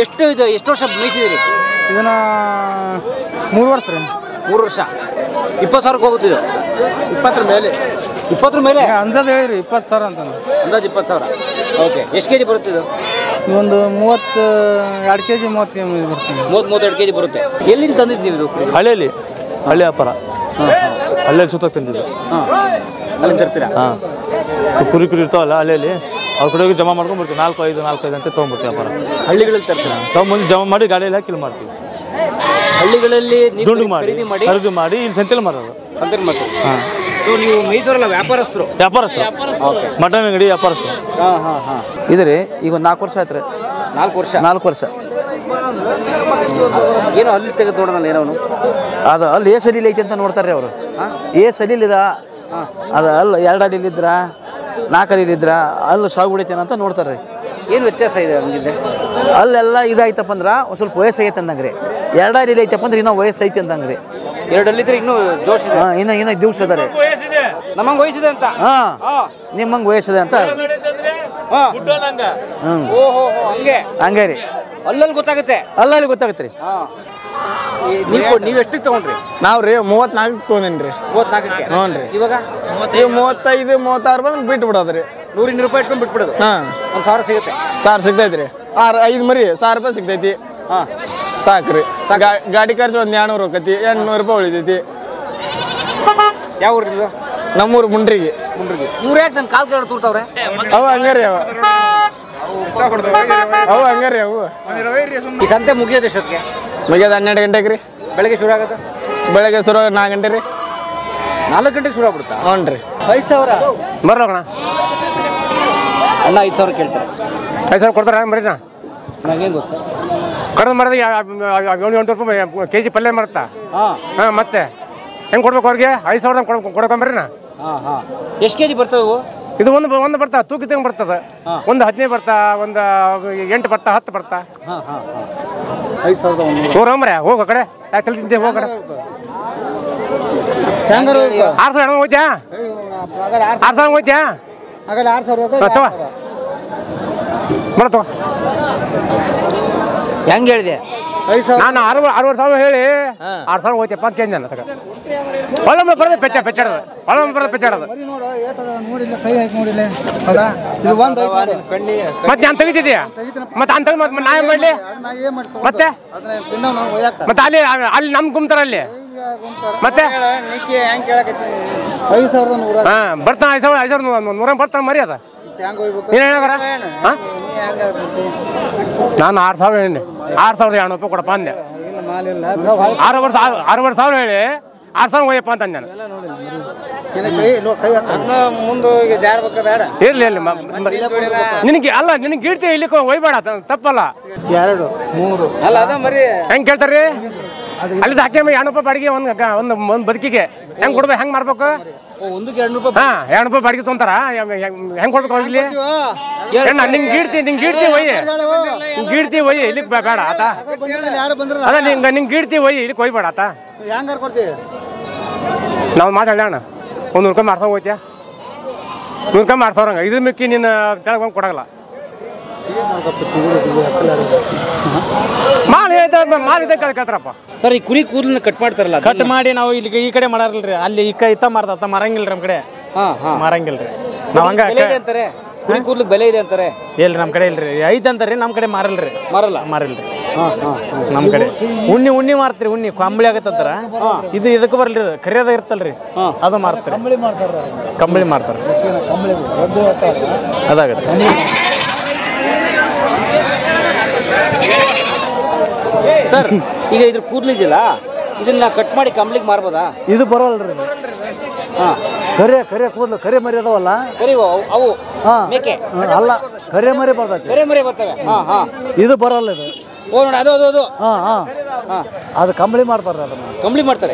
ಎಷ್ಟು ಇದು? ಎಷ್ಟು ವರ್ಷ ಮೇಯಿಸಿದಿರಿ ಇದನ್ನ? 3 ವರ್ಷ ರೀ. 3 ವರ್ಷ. 20,000ಕ್ಕೆ ಹೋಗುತ್ತಿದ್ದು? 20 ಮೇಲೆ. 20 ಮೇಲೆ ಅಂದಾಜು ಹೇಳಿರಿ 20,000 ಅಂತ. ಅಂದಾಜು 20,000. ಓಕೆ. ಎಷ್ಟು ಕೆಜಿ ಬರುತ್ತೆ ಇದು? ಒಂದು 32 kg 30 kg ಬರ್ತದೆ. 32 kg ಬರುತ್ತೆ. ಎಲ್ಲಿಂದ ತಂದಿದ್ದು ನೀವು ಇದು? ಹಳ್ಳಿ ವ್ಯಾಪಾರ. ಅಲ್ಲೇ ಸುತ್ತ ತಂದಿದ್ದು. ಅಲ್ಲಿಂದ ತರ್ತೀರಾ? ಕುರಿ ಇರ್ತಾವಲ್ಲ ಹಳ್ಳಿಯಲ್ಲಿ, ಅವ್ರ ಕಡೆಗೆ ಜಮಾ ಮಾಡ್ಕೊಂಡು ಬರ್ತೀವಿ. 4-5 ಅಂತ ತೊಗೊಂಡ್ಬಿಡ್ತೀವಿ ವ್ಯಾಪಾರ. ಹಳ್ಳಿಗಳಲ್ಲಿ ತರ್ತೀರಾ? ತೊಗೊಂಬಂದು ಜಮಾ ಮಾಡಿ ಗಾಡಿಯಲ್ಲಿ ಹಾಕಿ ಮಾಡ್ತೀವಿ. ಹಳ್ಳಿಗಳಲ್ಲಿ ದುಂಡು ಖರೀದಿ ಮಾಡಿ ಇಲ್ಲಿ ಸಂತೆಲಿ ಮಾರೋದು. ಸಂತೆಲಿ ಮಾಡ್ತೀವಿ. ಸೊ ನೀವು ಮೈಸೂರಲ್ಲ ವ್ಯಾಪಾರಸ್ಥರು? ಮಟನ್ ಅಂಗಡಿ ವ್ಯಾಪಾರಸ್ಥರು. ಇದ್ರಿ ಈಗ 4 ವರ್ಷ ಆಯ್ತು ರೀ. 4 ವರ್ಷ. ಏನೋ ಅಲ್ಲಿ ತೆಗೆದು ನೋಡೋಣ. ಏನೋ ಅದು ಅಲ್ಲಿ ಸಲೀಲ್ ಐತಿ ಅಂತ ನೋಡ್ತಾರೆ ಅವರು. ಸಲೀಲ್ ಇದ ಅದು ಅಲ್ಲಿ 2 ಅಡಿಲಿದ್ರ 4 ಅಡಿಲಿದ್ರ ಅಲ್ಲಿ ಸಾಗು ಬಿಡೈತೇನ ಅಂತ ನೋಡ್ತಾರೆ. ಏನು ವ್ಯತ್ಯಾಸ ಇದೆ ಹಂಗಿದ್ರೆ? ಅಲ್ಲೆಲ್ಲ ಇದಾಯ್ತಪ್ಪ ಅಂದ್ರೆ ಒಂದು ಸ್ವಲ್ಪ ವಯಸ್ಸಾಗೈತೆ ಅಂದಂಗ್ರಿ. 2 ಅಡಿಲಿ ಐತಪ್ಪ ಅಂದ್ರೆ ಇನ್ನೂ ವಯಸ್ಸು ಐತಿ ಅಂದಂಗ್ರಿ. 2 ಅಲ್ಲಿದ್ರೆ ಇನ್ನೂ ಜೋಶ್ ಇದೆ. ಇನ್ನೂ ದಿವ್ಸ ಅದಾರೆ. ನಮ್ಮಂಗೆ ವಯಸ್ಸಿದೆ ಅಂತ? ನಿಮ್ಮಂಗೆ ವಯಸ್ಸಿದೆ ಅಂತ. ಓಹೋ ಹಂಗೆ ರೀ. ಅಲ್ಲಲ್ಲಿ ಗೊತ್ತಾಗುತ್ತೆ ರೀ. ನೀವು ಎಷ್ಟಕ್ಕೆ ತಗೊಂಡ್ರಿ? ನಾವು ರೀ 34 ತೊಗೊಂಡೇನಿ ರೀ. 34ಕ್ಕೆ? ಹ್ಞೂ ರೀ. ಇವಾಗ 35, 36 ಬಂದು ಬಿಟ್ಟು ಬಿಡೋದ್ರಿ. 100 ರೂಪಾಯಿ ಇಟ್ಕೊಂಡು ಬಿಟ್ಬಿಡೋದು. 1,000 ಸಿಗುತ್ತೆ. 1,000 ಸಿಗ್ತೈತಿ ರೀ. 5 ಮರಿ 1,000 ರೂಪಾಯಿ ಸಿಗ್ತೈತಿ. ಸಾಕ್ರಿ. ಗಾಡಿ ಖರ್ಚು ಒಂದು 200 ಹೋಗತಿ. 800 ರೂಪಾಯಿ ಉಳಿತೈತಿ. ಯಾವ ಊರು ನೀವು? ನಮ್ಮೂರು ಮುಂಡ್ರಿಗೆ. ಇವ್ರು ಯಾಕೆ ನನ್ನ ಕಾಲ್ ಕೆಳಗೆ ತೂರ್ತಾವ್ರೆ? ಅವು ಹಂಗಾರಿ ಅವು ಹಂಗಾರಿ ಅವು. ಈ ಸಂತೆ ಮುಗಿಯೋದು ಎಷ್ಟೊತ್ತಿಗೆ? ಮುಗಿಯೋದು 12 ಗಂಟೆಗೆ ರೀ. ಬೆಳಗ್ಗೆ ಶುರು ಆಗುತ್ತೆ? ಬೆಳಗ್ಗೆ ಶುರು 4 ಗಂಟೆ ರೀ. 4 ಗಂಟೆಗೆ ಶುರು ಆಗ್ಬಿಡುತ್ತಾ? ಹ್ಞೂ ರೀ. 5,000 ಬರ್ಲೋಣ ಅಣ್ಣ. 5,000 ಕೇಳ್ತಾರೆ. 5,000 ಕೊಡ್ತಾರ ಮರಿನಾ? ನಂಗೇನು ಗೊತ್ತು ಸರ್. ಕಡಿಮೆ ಮಾಡಿದ್ರೆ 8 ರೂಪಾಯಿ kg ಪಲ್ಯ ಮರುತ್ತಾ? ಮತ್ತೆ ಹೆಂಗೆ ಕೊಡ್ಬೇಕು ಅವ್ರಿಗೆ? 5,000 ಕೊಡ್ಕೊಂಬರ್ರಿನಾ? ಎಷ್ಟು kg ಬರ್ತವೆ ಇವು? ಇದು ಒಂದು ಬರ್ತಾ ತೂಕ ತಿಂಗ್ ಬರ್ತದ. ಒಂದು 15 ಬರ್ತಾ, ಒಂದು 8 ಬರ್ತಾ, 10 ಬರ್ತಾ. 5,100 ಹೋಗ ಕಡೆ ಯಾಕೆ ತಿಂತೆ ಹೋಗ ಕಡೆ 6,000 ಹೋಗ್ಯಾ 6,000 ಹೋಗ್ಯಾ ತಗೋ ಹೆಂಗೆ ಹೇಳಿದೆ? ನಾನು 60,000 ಹೇಳಿ 6,000 ಹೋಗ್ಯಪ್ಪ ಅಂತ ಕೇಳಿದೆ ನಾನು. ಒಳಂಬ ಬರೋದು ಪೆಚ್ಚಾಡೋದು ಒಳಂಬ ಬರೋದು ಪೆಚ್ಚಾಡೋದು. ಮತ್ತೆ ನಾನು ತೆಗಿತಿದ್ಯಾ ಮತ್ತೆ ಅಂತ ನಾ ಏನ್ ಮಾಡ್ಲಿ ಮತ್ತೆ ಅಲ್ಲಿ ನಮ್ ಕುಂತಾರ ಅಲ್ಲಿ ಮತ್ತೆ ಬರ್ತಾನ 5,100 ಬರ್ತಾನ ಮರಿ ಅದ. ನೀನ್ ಹೇಳಾರ ನಾನು 6,000 ಹೇಳಿ 6,200 ರೂಪಾಯಿ ಕೊಡಪ್ಪ ಅಂದೆ. 6,000 ಹೇಳಿ 6,000 ಹೋಯಪ್ಪ ಅಂತ ಅಂದೆ ನಾನು. ಇರ್ಲಿ ಇರ್ಲಿ ನಿನಗೆ ಅಲ್ಲ ನಿನಗೆ ಗೀಡ್ತಿ ಇಲ್ಲಿಕ್ಕೆ ಒಯ್ಬೇಡ ತಪ್ಪಲ್ಲ. 2 3 ಅಲ್ಲ ಅದ ಮರಿ ಹೆಂಗ್ ಕೇಳ್ತಾರ್ರಿ ಅಲ್ಲಿ ಹಾಕಿ 2 ರೂಪಾಯಿ ಬಾಡಿಗೆ ಒಂದು ಬದುಕಿಗೆ ಹೆಂಗ್ ಕೊಡ್ಬೇಕು ಹೆಂಗ್ ಮಾಡ್ಬೇಕು? ಒಂದಕ್ಕೆ 2 ರೂಪಾಯಿ 2 ರೂಪಾಯಿ ಬಾಡಿಗೆ ತೊಂತಾರ ಹೆಂಗ್ ಕೊಡ್ಬೇಕು ಹೋಗ್ಲಿ? ನಿಂಗೆ ಗೀಡ್ತಿ ಒಯ್ಯಿ ಇಲ್ಲಿಗೆ ಬೇಡ ಆತ. ಅದ ನಿಂಗೆ ಗೀಡ್ತಿ ಒಯ್ಯಿ ಇಲ್ಲಿಗೆ ಒಯ್ಬೇಡ ಆತ. ನಾವು ಮಾತಾಡೋಣ 100 ರೂಪಾಯಿ ಮಾಡ್ಸೋ ಹೋಗ್ತೀಯ 100 ರೂಪಾಯಿ ಮಾಡ್ಸೋರಂಗ ಇದ್ರ ಮಿಕ್ಕಿ ನೀನು ತೆಳಗೆ ಬಂದು ಕೊಡಗಲ್ಲ. ಮಾಲ್ ಇದೆ ಕೇಳ್ತಾರಪ್ಪ. ಸರ್ ಈ ಕುರಿ ಕೂದಲನ್ನ ಕಟ್ ಮಾಡ್ತಾರಲ್ಲ ಕಟ್ ಮಾಡಿ ನಾವು ಇಲ್ಲಿ ಈ ಕಡೆ ಮಾಡಲ್ರಿ ಅಲ್ಲಿ ಇತ್ತ ಮಾರ್ದ ಮಾರಂಗಿಲ್ರಿ ನಮ್ಮ ಕಡೆ ಮಾರಂಗಿಲ್ರಿ. ನಾವ್ ಹಂಗ ಅಂತಾರೆ ಕುರಿ ಕೂದಲಿಗೆ ಬೆಲೆ ಇದೆ ಅಂತಾರೆ. ಇಲ್ರಿ ನಮ್ಮ ಕಡೆ ಇಲ್ರಿ ಐತೆ ಅಂತಾರಿ ನಮ್ಮ ಕಡೆ ಮಾರಲ್ರಿ ಮಾರಿಲ್ರಿ ನಮ್ಮ ಕಡೆ ಉಣ್ಣಿ ಮಾರ್ತೀರಿ ಉಣ್ಣಿ ಕಂಬಳಿ ಆಗತ್ತಂತಾರ ಇದು ಇದಕ್ಕೆ ಬರ್ಲಿ ಕರಿಯೋದ ಇರ್ತಲ್ರಿ ಅದು ಮಾರ್ತಾರೆ ಕಂಬಳಿ ಮಾಡ್ತಾರ ಅದಾಗತ್ತೆ. ಸರ್ ಈಗ ಇದ್ರ ಕೂದಲಿದಿಲ್ಲ ಇದನ್ನ ಕಟ್ ಮಾಡಿ ಕಂಬ್ಳಿಗೆ ಮಾರ್ಬೋದಾ? ಇದು ಬರೋಲ್ರಿ. ಕರೆ ಕೂದಲು ಕರೆ ಮರಿ ಅದಾವಲ್ಲ ಅವು ಮೇಕೆ ಅಲ್ಲ ಕರೆ ಮರಿ ಬರ್ತೈತಿ. ಕರೆ ಮರಿ ಬರ್ತವೆ. ಇದು ಬರಲ್ಲ ಇದು. ಓ ನೋಡಿ ಅದು ಅದು ಕಂಬಳಿ ಮಾಡ್ತಾರೆ. ಅದನ್ನ ಕಂಬಳಿ ಮಾಡ್ತಾರೆ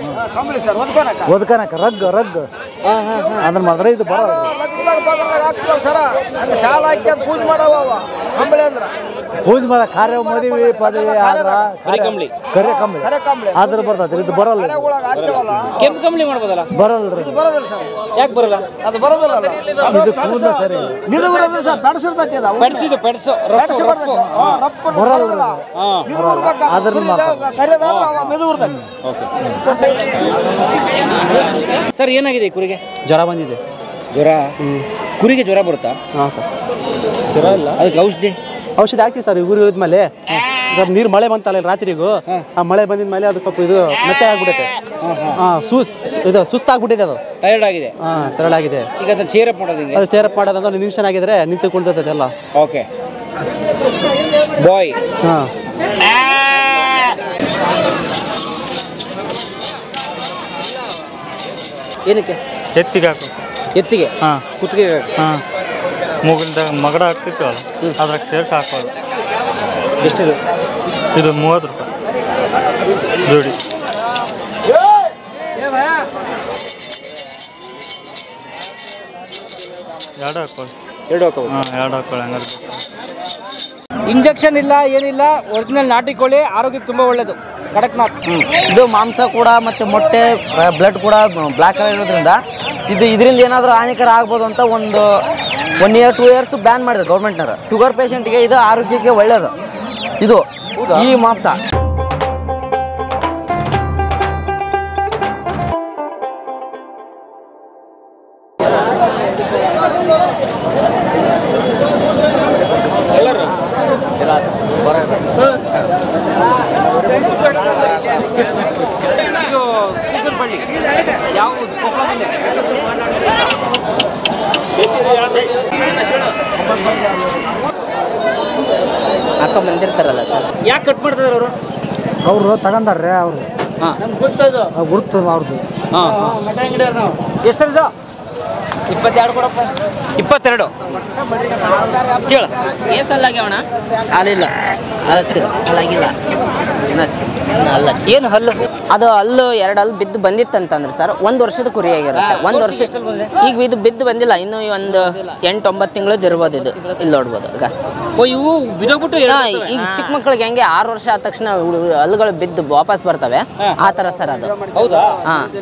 ಒದ್ಕನಕ ರಗ್ ಅದನ್ನ ಮಾಡಿದ್ರೆ ಇದು ಬರಲ್ಲ. ಪೂಜೆ ಮಾಡ ಕಾರ್ಯ ಮದುವೆ ಪದವಿ ಆದ್ರ ಕರೆ ಕಂಬಳಿ ಆದ್ರ ಬರ್ತೈತಿ. ಇದು ಬರಲ್ಲ. ಕೆಂಪು ಕಂಬಳಿ ಮಾಡ್ಬೋದಲ್ಲ? ಬರಲ್ರಿ. ಯಾಕೆ ಬರಲ್ಲ? ಅದು ಬರೋದಲ್ಲ. ಇದು ಕೂದಲ ಸರಿ ಬರಲ್ಲ. ಸರ್ ಏನಾಗಿದೆ ಕುರಿಗೆ? ಜ್ವರ ಬಂದಿದೆ. ಜ್ವರ ಕುರಿಗೆ ಜ್ವರ ಬರುತ್ತಾ? ಹಾಂ ಸರ್ ಜ್ವರ ಇಲ್ಲ ಅದಕ್ಕೆ ಔಷಧಿ ಹಾಕ್ತೀವಿ ಸರ್. ಊರಿಗೆ ಹೋದ್ಮೇಲೆ ನೀರು ಮಳೆ ಬಂತಲ್ಲ ರಾತ್ರಿಗೂ ಆ ಮಳೆ ಬಂದಿದ್ಮೇಲೆ ಅದು ಸ್ವಲ್ಪ ಇದು ಮೆತ್ತೆ ಆಗ್ಬಿಡುತ್ತೆ. ಇದು ಸುಸ್ತಾಗ್ಬಿಟ್ಟಿದೆ ಅದು ಟೈರ್ಡ್ ಆಗಿದೆ. ಟೈರ್ಡ್ ಆಗಿದೆ. ಈಗ ಅದನ್ನ ಚೇರಪ್ ಮಾಡೋದು ಅದು ಚೇರಪ್ ಮಾಡೋದಂದ್ರೆ ನಿಮಿಷನ್ ಆಗಿದ್ರೆ ನಿಂತು ಕುಳಿತೈತೆ ಎಲ್ಲ. Okay bye. ಹಾಂ ಏನಕ್ಕೆ? ಎತ್ತಿಗೆ ಹಾಕು ಎತ್ತಿಗೆ ಕುತ್ತಿಗೆ ಮೂಗಿಲ್ದಾಗ ಮಗಡ ಹಾಕ್ತಿರ್ತೀವಲ್ಲ ಅದ್ರಾಗ ಸೇರ್ಸಿ ಹಾಕೋದು. ಎಷ್ಟಿದು? ಇದು 30 ರೂಪಾಯಿ ಜೋಡಿ. ಎರಡು ಹಾಕೊಳ್ಳಿ ಹಂಗಾರೆ. ಇಂಜೆಕ್ಷನ್ ಇಲ್ಲ ಏನಿಲ್ಲ, ಒರಿಜಿನಲ್ ನಾಟಿ ಕೋಳಿ ಆರೋಗ್ಯಕ್ಕೆ ತುಂಬ ಒಳ್ಳೇದು. ಕಡಕ್ನಾಥ್ ಇದು ಮಾಂಸ ಕೂಡ ಮತ್ತು ಮೊಟ್ಟೆ ಬ್ಲಡ್ ಕೂಡ ಬ್ಲ್ಯಾಕ್ ಕಲರ್ ಇರೋದ್ರಿಂದ ಇದರಿಂದ ಏನಾದರೂ ಹಾನಿಕರ ಆಗ್ಬೋದು ಅಂತ 1 year 2 years ಬ್ಯಾನ್ ಮಾಡಿದೆ ಗೌರ್ಮೆಂಟ್ನವರು. ಶುಗರ್ ಪೇಷಂಟ್ಗೆ ಇದು ಆರೋಗ್ಯಕ್ಕೆ ಒಳ್ಳೆಯದು ಇದು ಈ ಮಾಂಸ. ಅಕ್ಕ ಬಂದಿರ್ತಾರಲ್ಲ ಸರ್, ಯಾಕೆ ಕಟ್ ಮಾಡ್ತಿದಾರೆ ಅವರು? ಅವರು ತಗೊಂಡಾರ್ರೆ ಅವರು ಗುರುತು ಅವ್ರದ್ದು. ಎಷ್ಟರದು? 22 ಕೊಡಪ್ಪ. 22 ಕೇಳ. ಏಸಲ್ಲಾಗ್ಯವಣ? ಅಲ್ಲಿಲ್ಲ ಅಲ್ಲಾಗಿಲ್ಲ. ಏನು ಹಲ್ಲು ಅದು ಹಲ್ಲು 2 ಹಲ್ಲು ಬಿದ್ದು ಬಂದಿತ್ತಂತಂದ್ರೆ ಸರ್ 1 ವರ್ಷದ ಕುರಿ ಆಗಿರುತ್ತೆ. 1 ವರ್ಷ ಈಗ ಇದು ಬಿದ್ದು ಬಂದಿಲ್ಲ, ಇನ್ನು ಒಂದು 8-9 ತಿಂಗಳದ್ದು ಇರ್ಬೋದು. ಇದು ಇಲ್ಲಿ ನೋಡ್ಬೋದು ಈಗ. ಇವು ಬಿದ್ದೋಗ್ಬಿಟ್ಟು ಈಗ ಚಿಕ್ಕ ಮಕ್ಕಳಿಗೆ ಹೆಂಗೆ 6 ವರ್ಷ ಆದ ತಕ್ಷಣ ಹಲ್ಲುಗಳು ಬಿದ್ದು ವಾಪಸ್ ಬರ್ತವೆ, ಆ ತರ ಸರ್ ಅದು. ಹೌದಾ?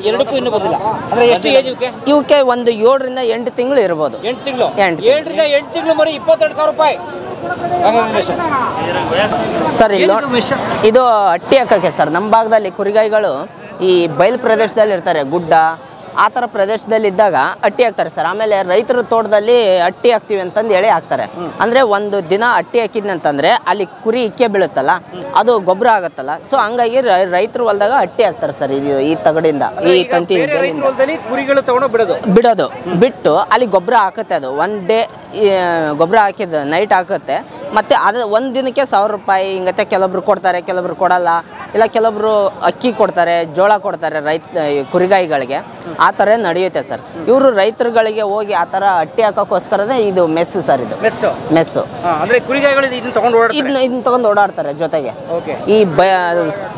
ಎರಡಕ್ಕೂ ಇನ್ನೂ ಬಂದಿಲ್ಲ. ಅಂದ್ರೆ ಎಷ್ಟು ಏಜ್ ಇವಕ್ಕೆ ಒಂದು 7 ರಿಂದ 8 ತಿಂಗಳು ಇರ್ಬೋದು. 8 ತಿಂಗಳು 7 ರಿಂದ 8 ತಿಂಗಳು ಮರಿ 22,000 ರೂಪಾಯಿ ಸರ್. ಇದು ಹಟ್ಟಿ ಹಾಕಕ್ಕೆ ಸರ್. ನಮ್ಮ ಭಾಗದಲ್ಲಿ ಕುರಿಗಾಯಿಗಳು ಈ ಬಯಲು ಪ್ರದೇಶದಲ್ಲಿ ಇರ್ತಾರೆ, ಗುಡ್ಡ ಆ ಥರ ಪ್ರದೇಶದಲ್ಲಿ ಇದ್ದಾಗ ಅಟ್ಟಿ ಹಾಕ್ತಾರೆ ಸರ್. ಆಮೇಲೆ ರೈತರ ತೋಟದಲ್ಲಿ ಅಟ್ಟಿ ಹಾಕ್ತೀವಿ ಅಂತಂದು ಹೇಳಿ ಹಾಕ್ತಾರೆ. ಅಂದರೆ ಒಂದು ದಿನ ಅಟ್ಟಿ ಹಾಕಿದ್ನಂತಂದರೆ ಅಲ್ಲಿ ಕುರಿ ಇಕ್ಕೆ ಬೀಳುತ್ತಲ್ಲ, ಅದು ಗೊಬ್ಬರ ಆಗುತ್ತಲ್ಲ. ಸೊ ಹಂಗಾಗಿ ರೈತರು ಹೊಲದಾಗ ಅಟ್ಟಿ ಹಾಕ್ತಾರೆ ಸರ್. ಇದು ಈ ತಗಡಿಂದ, ಈ ತಂತಿ ಕುರಿಗಳು ತಗೊಂಡು ಬಿಡೋದು ಬಿಟ್ಟು ಅಲ್ಲಿ ಗೊಬ್ಬರ ಹಾಕುತ್ತೆ. ಅದು 1 ಡೇ ಗೊಬ್ಬರ ಹಾಕಿದ ನೈಟ್ ಹಾಕುತ್ತೆ. ಮತ್ತು ಅದು 1 ದಿನಕ್ಕೆ 1,000 ರೂಪಾಯಿ ಹಿಂಗತ್ತೆ. ಕೆಲವೊಬ್ರು ಕೊಡ್ತಾರೆ, ಕೆಲವೊಬ್ರು ಕೊಡಲ್ಲ. ಇಲ್ಲ ಕೆಲವೊಬ್ರು ಅಕ್ಕಿ ಕೊಡ್ತಾರೆ, ಜೋಳ ಕೊಡ್ತಾರೆ ಕುರಿಗಾಯಿಗಳಿಗೆ. ಆ ಥರ ನಡೆಯುತ್ತೆ ಸರ್. ಇವರು ರೈತರುಗಳಿಗೆ ಹೋಗಿ ಆ ಥರ ಅಟ್ಟಿ ಹಾಕೋಕ್ಕೋಸ್ಕರನೇ ಇದು ಮೆಸ್ಸು ಸರ್. ಇದು ಮೆಸ್ಸು ಅಂದ್ರೆ ಕುರಿಗಾಯಿಗಳು ಇದನ್ನ ತಗೊಂಡು ಓಡಾಡ್ತಾರೆ ಜೊತೆಗೆ. ಈ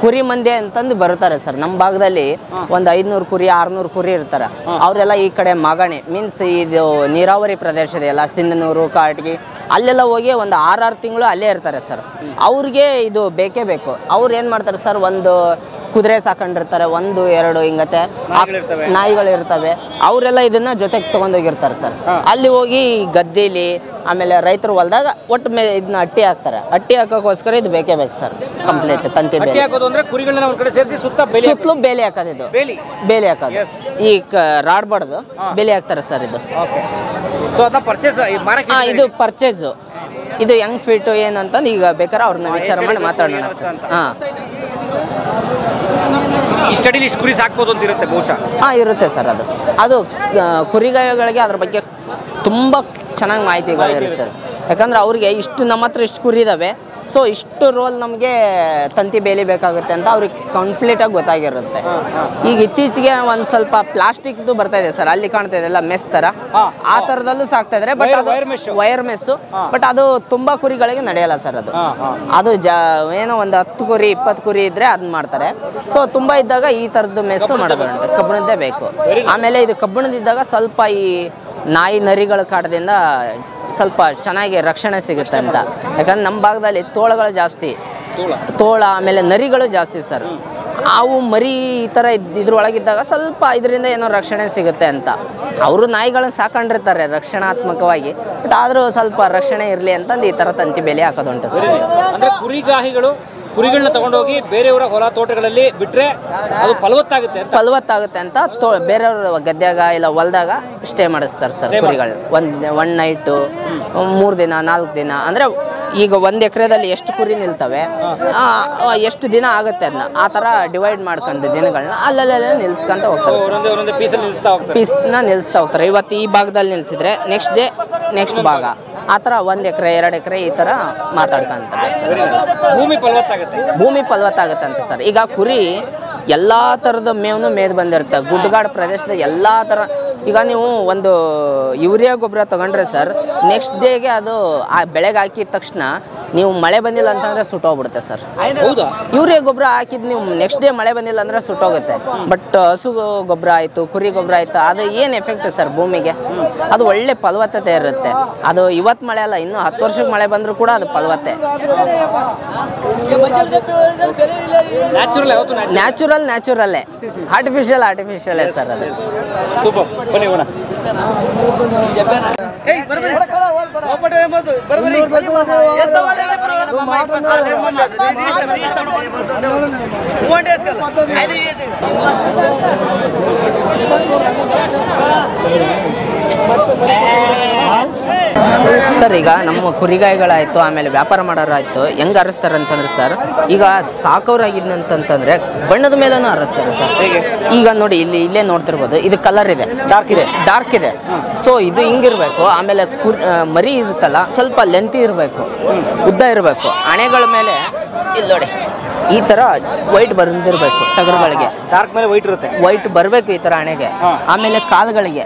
ಕುರಿ ಮಂದಿ ಅಂತಂದು ಬರುತ್ತಾರೆ ಸರ್. ನಮ್ಮ ಭಾಗದಲ್ಲಿ ಒಂದು 500 ಕುರಿ 600 ಕುರಿ ಇರ್ತಾರೆ. ಅವರೆಲ್ಲ ಈ ಕಡೆ ಮಾಗಣಿ ಮೀನ್ಸ್ ಇದು ನೀರಾವರಿ ಪ್ರದೇಶ ಇದೆಯಲ್ಲ, ಸಿಂಧನೂರು, ಕಾಟಗಿ, ಅಲ್ಲೆಲ್ಲ ಹೋಗಿ ಒಂದು 6 ತಿಂಗಳು ಅಲ್ಲೇ ಇರ್ತಾರೆ ಸರ್. ಅವ್ರಿಗೆ ಇದು ಬೇಕೇ ಬೇಕು. ಅವ್ರು ಏನು ಮಾಡ್ತಾರೆ ಸರ್, ಒಂದು ಕುದುರೆ ಸಾಕೊಂಡಿರ್ತಾರೆ, 1-2 ಹಿಂಗತ್ತೆ ನಾಯಿಗಳಿರ್ತವೆ. ಅವರೆಲ್ಲ ಇದನ್ನ ಜೊತೆಗೆ ತಗೊಂಡೋಗಿರ್ತಾರೆ ಸರ್. ಅಲ್ಲಿ ಹೋಗಿ ಗದ್ದೆಲಿ ಆಮೇಲೆ ರೈತರು ಹೊಲದಾಗ ಒಟ್ಟು ಇದನ್ನ ಅಟ್ಟಿ ಹಾಕ್ತಾರೆ. ಅಟ್ಟಿ ಹಾಕೋಕ್ಕೋಸ್ಕರ ಇದು ಬೇಕೇ ಬೇಕು ಸರ್. ಕಂಪ್ಲೀಟ್ ತಂತಿ ಸುತ್ತಲೂ ಬೇಲಿ ಹಾಕೋದು. ಇದು ಬೇಲಿ ಹಾಕೋದು. ಈ ರಾಡ್ ಬಡ್ದು ಬೇಲಿ ಹಾಕ್ತಾರೆ ಸರ್. ಇದು ಇದು ಪರ್ಚೇಸು. ಇದು ಹೆಂಗ್ ಫೀಟು ಏನಂತಂದು ಈಗ ಬೇಕಾದ್ರೆ ಅವ್ರನ್ನ ವಿಚಾರ ಮಾಡಿ ಮಾತಾಡೋಣ ಸರ್. ಇಷ್ಟಡಿಲಿ ಇಷ್ಟು ಕುರಿ ಸಾಕ್ಬೋದು ಅಂತ ಇರುತ್ತೆ ಬಹುಶಃ. ಇರುತ್ತೆ ಸರ್. ಅದು ಕುರಿಗಾಯಿಗಳಿಗೆ ಅದ್ರ ಬಗ್ಗೆ ತುಂಬ ಚೆನ್ನಾಗಿ ಮಾಹಿತಿಗಳು ಇರುತ್ತೆ. ಯಾಕಂದ್ರೆ ಅವ್ರಿಗೆ ಇಷ್ಟು ನಮ್ಮ ಹತ್ರ ಇಷ್ಟು ಕುರಿ ಇದ್ದಾವೆ, ಸೊ ಇಷ್ಟು ರೋಲ್ ನಮಗೆ ತಂತಿ ಬೇಲಿ ಬೇಕಾಗುತ್ತೆ ಅಂತ ಅವ್ರಿಗೆ ಕಂಪ್ಲೀಟಾಗಿ ಗೊತ್ತಾಗಿರುತ್ತೆ. ಈಗ ಇತ್ತೀಚೆಗೆ ಒಂದು ಸ್ವಲ್ಪ ಪ್ಲಾಸ್ಟಿಕ್ದು ಬರ್ತಾ ಇದೆ ಸರ್. ಅಲ್ಲಿ ಕಾಣ್ತಾ ಇದೆ ಎಲ್ಲ ಮೆಸ್ ಥರ, ಆ ಥರದಲ್ಲೂ ಸಾಕ್ತಾ ಇದ್ದಾರೆ. ಬಟ್ ಅದು ವೈರ್ ಮೆಸ್ಸು. ಬಟ್ ಅದು ತುಂಬ ಕುರಿಗಳಿಗೆ ನಡೆಯಲ್ಲ ಸರ್. ಅದು ಏನೋ ಒಂದು 10 ಕುರಿ 20 ಕುರಿ ಇದ್ರೆ ಅದನ್ನ ಮಾಡ್ತಾರೆ. ಸೊ ತುಂಬ ಇದ್ದಾಗ ಈ ಥರದ್ದು ಮೆಸ್ಸು ಮಾಡೋದು ಕಬ್ಬಿಣದ್ದೇ ಬೇಕು. ಆಮೇಲೆ ಇದು ಕಬ್ಬಿಣದಿದ್ದಾಗ ಸ್ವಲ್ಪ ಈ ನಾಯಿ ನರಿಗಳ ಕಾಟದಿಂದ ಸ್ವಲ್ಪ ಚೆನ್ನಾಗಿ ರಕ್ಷಣೆ ಸಿಗುತ್ತೆ ಅಂತ. ಯಾಕಂದ್ರೆ ನಮ್ಮ ಭಾಗದಲ್ಲಿ ತೋಳಗಳು ಜಾಸ್ತಿ, ತೋಳ ಆಮೇಲೆ ನರಿಗಳು ಜಾಸ್ತಿ ಸರ್. ಅವು ಮರಿ ಈ ಥರ ಇದ್ರೊಳಗಿದ್ದಾಗ ಸ್ವಲ್ಪ ಇದರಿಂದ ಏನೋ ರಕ್ಷಣೆ ಸಿಗುತ್ತೆ ಅಂತ. ಅವರು ನಾಯಿಗಳನ್ನ ಸಾಕೊಂಡಿರ್ತಾರೆ ರಕ್ಷಣಾತ್ಮಕವಾಗಿ, ಬಟ್ ಆದರೂ ಸ್ವಲ್ಪ ರಕ್ಷಣೆ ಇರಲಿ ಅಂತಂದು ಈ ಥರ ತಂತಿ ಬೇಲಿ ಹಾಕೋದುಂಟು ಸರ್. ಅಂದರೆ ಕುರಿಗಳನ್ನ ತಗೊಂಡೋಗಿ ಬೇರೆಯವರ ಹೊಲ ತೋಟಗಳಲ್ಲಿ ಬಿಟ್ಟರೆ ಅದು ಫಲವತ್ತಾಗುತ್ತೆ ಅಂತ ಬೇರೆಯವ್ರ ಗದ್ಯಾಗ ಇಲ್ಲ ಹೊಲದಾಗ ಸ್ಟೇ ಮಾಡಿಸ್ತಾರೆ ಸರ್ ಕುರಿಗಳು. ಒಂದು ನೈಟು 3 ದಿನ 4 ದಿನ. ಅಂದರೆ ಈಗ 1 ಎಕರೆದಲ್ಲಿ ಎಷ್ಟು ಕುರಿ ನಿಲ್ತವೆ, ಎಷ್ಟು ದಿನ ಆಗುತ್ತೆ ಅದನ್ನ ಆ ಥರ ಡಿವೈಡ್ ಮಾಡ್ಕೊಂಡು ದಿನಗಳನ್ನ ಅಲ್ಲೆಲ್ಲ ನಿಲ್ಸ್ಕೊಂತ ಹೋಗ್ತಾರೆ. ಪೀಸ್ನ ನಿಲ್ಲಿಸ್ತಾ ಹೋಗ್ತಾರೆ. ಇವತ್ತು ಈ ಭಾಗದಲ್ಲಿ ನಿಲ್ಸಿದ್ರೆ ನೆಕ್ಸ್ಟ್ ಡೇ ನೆಕ್ಸ್ಟ್ ಭಾಗ, ಆ ಥರ 1 ಎಕರೆ 2 ಎಕರೆ ಈ ಥರ ಮಾತಾಡ್ಕೊಂತಾರೆ ಸರ್. ಭೂಮಿ ಫಲವತ್ತಾಗುತ್ತೆ ಅಂತ ಸರ್. ಈಗ ಕುರಿ ಎಲ್ಲ ಥರದ ಮೇವನ್ನು ಮೇದು ಬಂದಿರುತ್ತೆ. ಗುಡ್ಡಗಾಡು ಪ್ರದೇಶದ ಎಲ್ಲ ಥರ. ಈಗ ನೀವು ಒಂದು ಯೂರಿಯಾ ಗೊಬ್ಬರ ತೊಗೊಂಡ್ರೆ ಸರ್, ನೆಕ್ಸ್ಟ್ ಡೇಗೆ ಅದು ಆ ಬೆಳೆಗೆ ಹಾಕಿದ ತಕ್ಷಣ ನೀವು ಮಳೆ ಬಂದಿಲ್ಲ ಅಂತಂದರೆ ಸುಟ್ಟೋಗ್ಬಿಡುತ್ತೆ ಸರ್. ಯೂರಿಯಾ ಗೊಬ್ಬರ ಹಾಕಿದ್ದು ನೀವು ನೆಕ್ಸ್ಟ್ ಡೇ ಮಳೆ ಬಂದಿಲ್ಲ ಅಂದರೆ ಸುಟ್ಟೋಗುತ್ತೆ. ಬಟ್ ಹಸು ಗೊಬ್ಬರ ಆಯಿತು, ಕುರಿ ಗೊಬ್ಬರ ಆಯಿತು, ಅದು ಏನು ಎಫೆಕ್ಟ್ ಸರ್ ಭೂಮಿಗೆ? ಅದು ಒಳ್ಳೆ ಫಲವತ್ತತೆ ಇರುತ್ತೆ. ಅದು ಇವತ್ತು ಮಳೆ ಅಲ್ಲ, ಇನ್ನೂ 10 ವರ್ಷಕ್ಕೆ ಮಳೆ ಬಂದರೂ ಕೂಡ ಅದು ಫಲವತ್ತೆ. ನ್ಯಾಚುರಲ್ಲೇ, ಆರ್ಟಿಫಿಷಿಯಲ್ಲೇ ಸರ್ ಅದು. ಸರ್ ಈಗ ನಮ್ಮ ಕುರಿಗಾಯಿಗಳಾಯ್ತು ಆಮೇಲೆ ವ್ಯಾಪಾರ ಮಾಡೋರಾಯ್ತು ಹೆಂಗೆ ಅರಸ್ತಾರೆ ಅಂತಂದ್ರೆ ಸರ್, ಈಗ ಸಾಕೋರಾಗಿದ್ನಂತಂದ್ರೆ ಬಣ್ಣದ ಮೇಲೂ ಅರಸ್ತಾರೆ ಸರ್. ಈಗ ನೋಡಿ ಇಲ್ಲೇ ನೋಡ್ತಿರ್ಬೋದು, ಇದು ಕಲರ್ ಇದೆ, ಡಾರ್ಕ್ ಇದೆ. ಸೊ ಇದು ಹಿಂಗಿರ್ಬೇಕು. ಆಮೇಲೆ ಮರಿ ಇರುತ್ತಲ್ಲ ಸ್ವಲ್ಪ ಲೆಂತಿ ಇರಬೇಕು, ಉದ್ದ ಇರಬೇಕು. ಹಣೆಗಳ ಮೇಲೆ ಇಲ್ಲಿ ನೋಡಿ ಈ ತರ ವೈಟ್ ಬಂದಿರಬೇಕು. ಟಗರುಗಳಿಗೆ ಡಾರ್ಕ್ ಮೇಲೆ ವೈಟ್ ಇರುತ್ತೆ, ವೈಟ್ ಬರಬೇಕು ಈ ತರ ಹಣೆಗೆ. ಆಮೇಲೆ ಕಾಲುಗಳಿಗೆ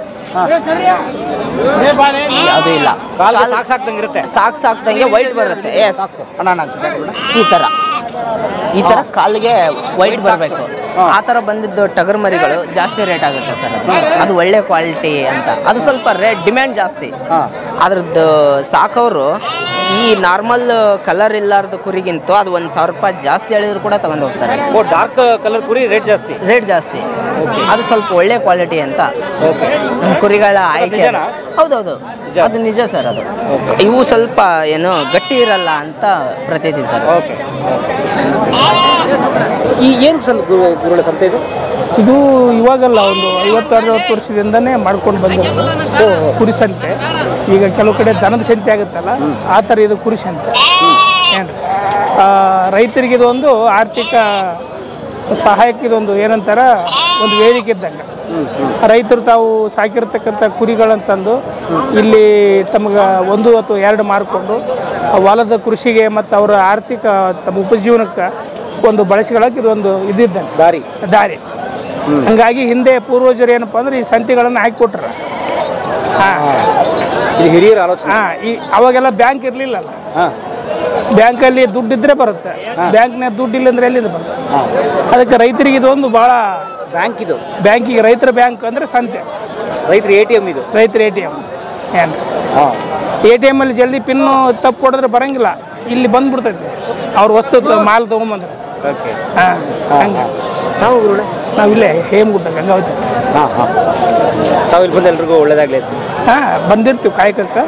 ಅದು ಇಲ್ಲ, ಸಾಕ್ದಂಗೆ ವೈಟ್ ಬರುತ್ತೆ ಈ ತರ. ಈ ತರ ಕಾಲಿಗೆ ವೈಟ್ ಬರಬೇಕು. ಆ ತರ ಬಂದಿದ್ದು ಟಗರ್ ಮರಿಗಳು ಜಾಸ್ತಿ ರೇಟ್ ಆಗುತ್ತೆ ಸರ್. ಅದು ಒಳ್ಳೆ ಕ್ವಾಲಿಟಿ ಅಂತ ಅದು ಸ್ವಲ್ಪ ರೇಟ್ ಡಿಮ್ಯಾಂಡ್ ಜಾಸ್ತಿ. ಅದ್ರದ್ದು ಸಾಕೋರು ಈ ನಾರ್ಮಲ್ ಕಲರ್ ಇಲ್ಲಾರ್ದು ಕುರಿಗಿಂತ ಅದು 1,000 ರೂಪಾಯಿ ಜಾಸ್ತಿ ಹೇಳಿದ್ರು ಕೂಡ ತಗೊಂಡು ಹೋಗ್ತಾರೆ. ಡಾರ್ಕ್ ಕಲರ್ ಕುರಿ ರೇಟ್ ಜಾಸ್ತಿ. ಅದು ಸ್ವಲ್ಪ ಒಳ್ಳೆ ಕ್ವಾಲಿಟಿ ಅಂತ ನಮ್ಮ ಕುರಿಗಳ ಆಯ್ಕೆ. ಹೌದೌದು, ಅದು ನಿಜ ಸರ್. ಅದು ಇವು ಸ್ವಲ್ಪ ಏನು ಗಟ್ಟಿ ಇರಲ್ಲ ಅಂತ ಪ್ರತೀತಿ ಸರ್. ಈ ಏನು ಗುರುಗಳ ಸಂತೆ ಇದು? ಇದು ಇವಾಗಲ್ಲ, ಒಂದು 50-60 ವರ್ಷದಿಂದನೇ ಮಾಡ್ಕೊಂಡು ಬಂದಿರೋದು ಕುರಿ ಸಂತೆ. ಈಗ ಕೆಲವು ಕಡೆ ದನದ ಸಂತೆ ಆಗುತ್ತಲ್ಲ, ಆ ಥರ ಇದು ಕುರಿ ಸಂತೆ. ಏನು ರೈತರಿಗೆ ಇದೊಂದು ಆರ್ಥಿಕ ಸಹಾಯಕ್ಕೆ ಇದೊಂದು ಏನಂತಾರ ಒಂದು ವೇದಿಕೆ ಇದ್ದಂಗೆ. ರೈತರು ತಾವು ಸಾಕಿರ್ತಕ್ಕಂಥ ಕುರಿಗಳಂತಂದು ಇಲ್ಲಿ ತಮಗೆ 1 ಅಥವಾ 2 ಮಾರ್ಕೊಂಡು ಹೊಲದ ಕೃಷಿಗೆ ಮತ್ತು ಅವರ ಆರ್ಥಿಕ ತಮ್ಮ ಉಪಜೀವನಕ್ಕೆ ಒಂದು ಬಳಸಿಕೊಳ್ಳೋಕೆ ಇದೊಂದು ಇದ್ದಂಗೆ ದಾರಿ. ಹಂಗಾಗಿ ಹಿಂದೆ ಪೂರ್ವಜರು ಏನಪ್ಪ ಅಂದ್ರೆ ಈ ಸಂತೆಗಳನ್ನು ಹಾಕಿಕೊಟ್ರ. ಹಿರಿಯರ ಆಲೋಚನೆ. ಅವಾಗೆಲ್ಲ ಬ್ಯಾಂಕ್ ಇರಲಿಲ್ಲಲ್ಲ, ಬ್ಯಾಂಕಲ್ಲಿ ದುಡ್ಡಿದ್ರೆ ಬರುತ್ತೆ, ಬ್ಯಾಂಕ್ನಾಗ ದುಡ್ಡಿಲ್ಲ ಅಂದ್ರೆ ಎಲ್ಲಿಂದ ಬರುತ್ತೆ. ಅದಕ್ಕೆ ರೈತರಿಗೆ ಇದೊಂದು ಭಾಳ ಬ್ಯಾಂಕಿಗೆ ರೈತರ ಬ್ಯಾಂಕ್ ಅಂದ್ರೆ ಸಂತೆ. ರೈತರ ATM ಇದು. ರೈತರ ATM ಏನು ATM ಅಲ್ಲಿ ಜಲ್ದಿ ಪಿನ್ನು ತಪ್ಪು ಕೊಡಿದ್ರೆ ಬರಂಗಿಲ್ಲ, ಇಲ್ಲಿ ಬಂದ್ಬಿಡ್ತೈತಿ ಅವ್ರ ವಸ್ತು ಮಾಲ್ ತೊಗೊಂಬಂದ್ರೆ. ಹಂಗೆ ನಾವಿಲ್ಲೇ ಹೇಮಗುಡ್ಡ ಗಂಗಾವತಿ. ತಾವು ಇಲ್ಲಿ ಬಂದು ಎಲ್ರಿಗೂ ಒಳ್ಳೇದಾಗ್ಲಿ. ಬಂದಿರ್ತೀವಿ ಕಾಯಕಕ್ಕೆ.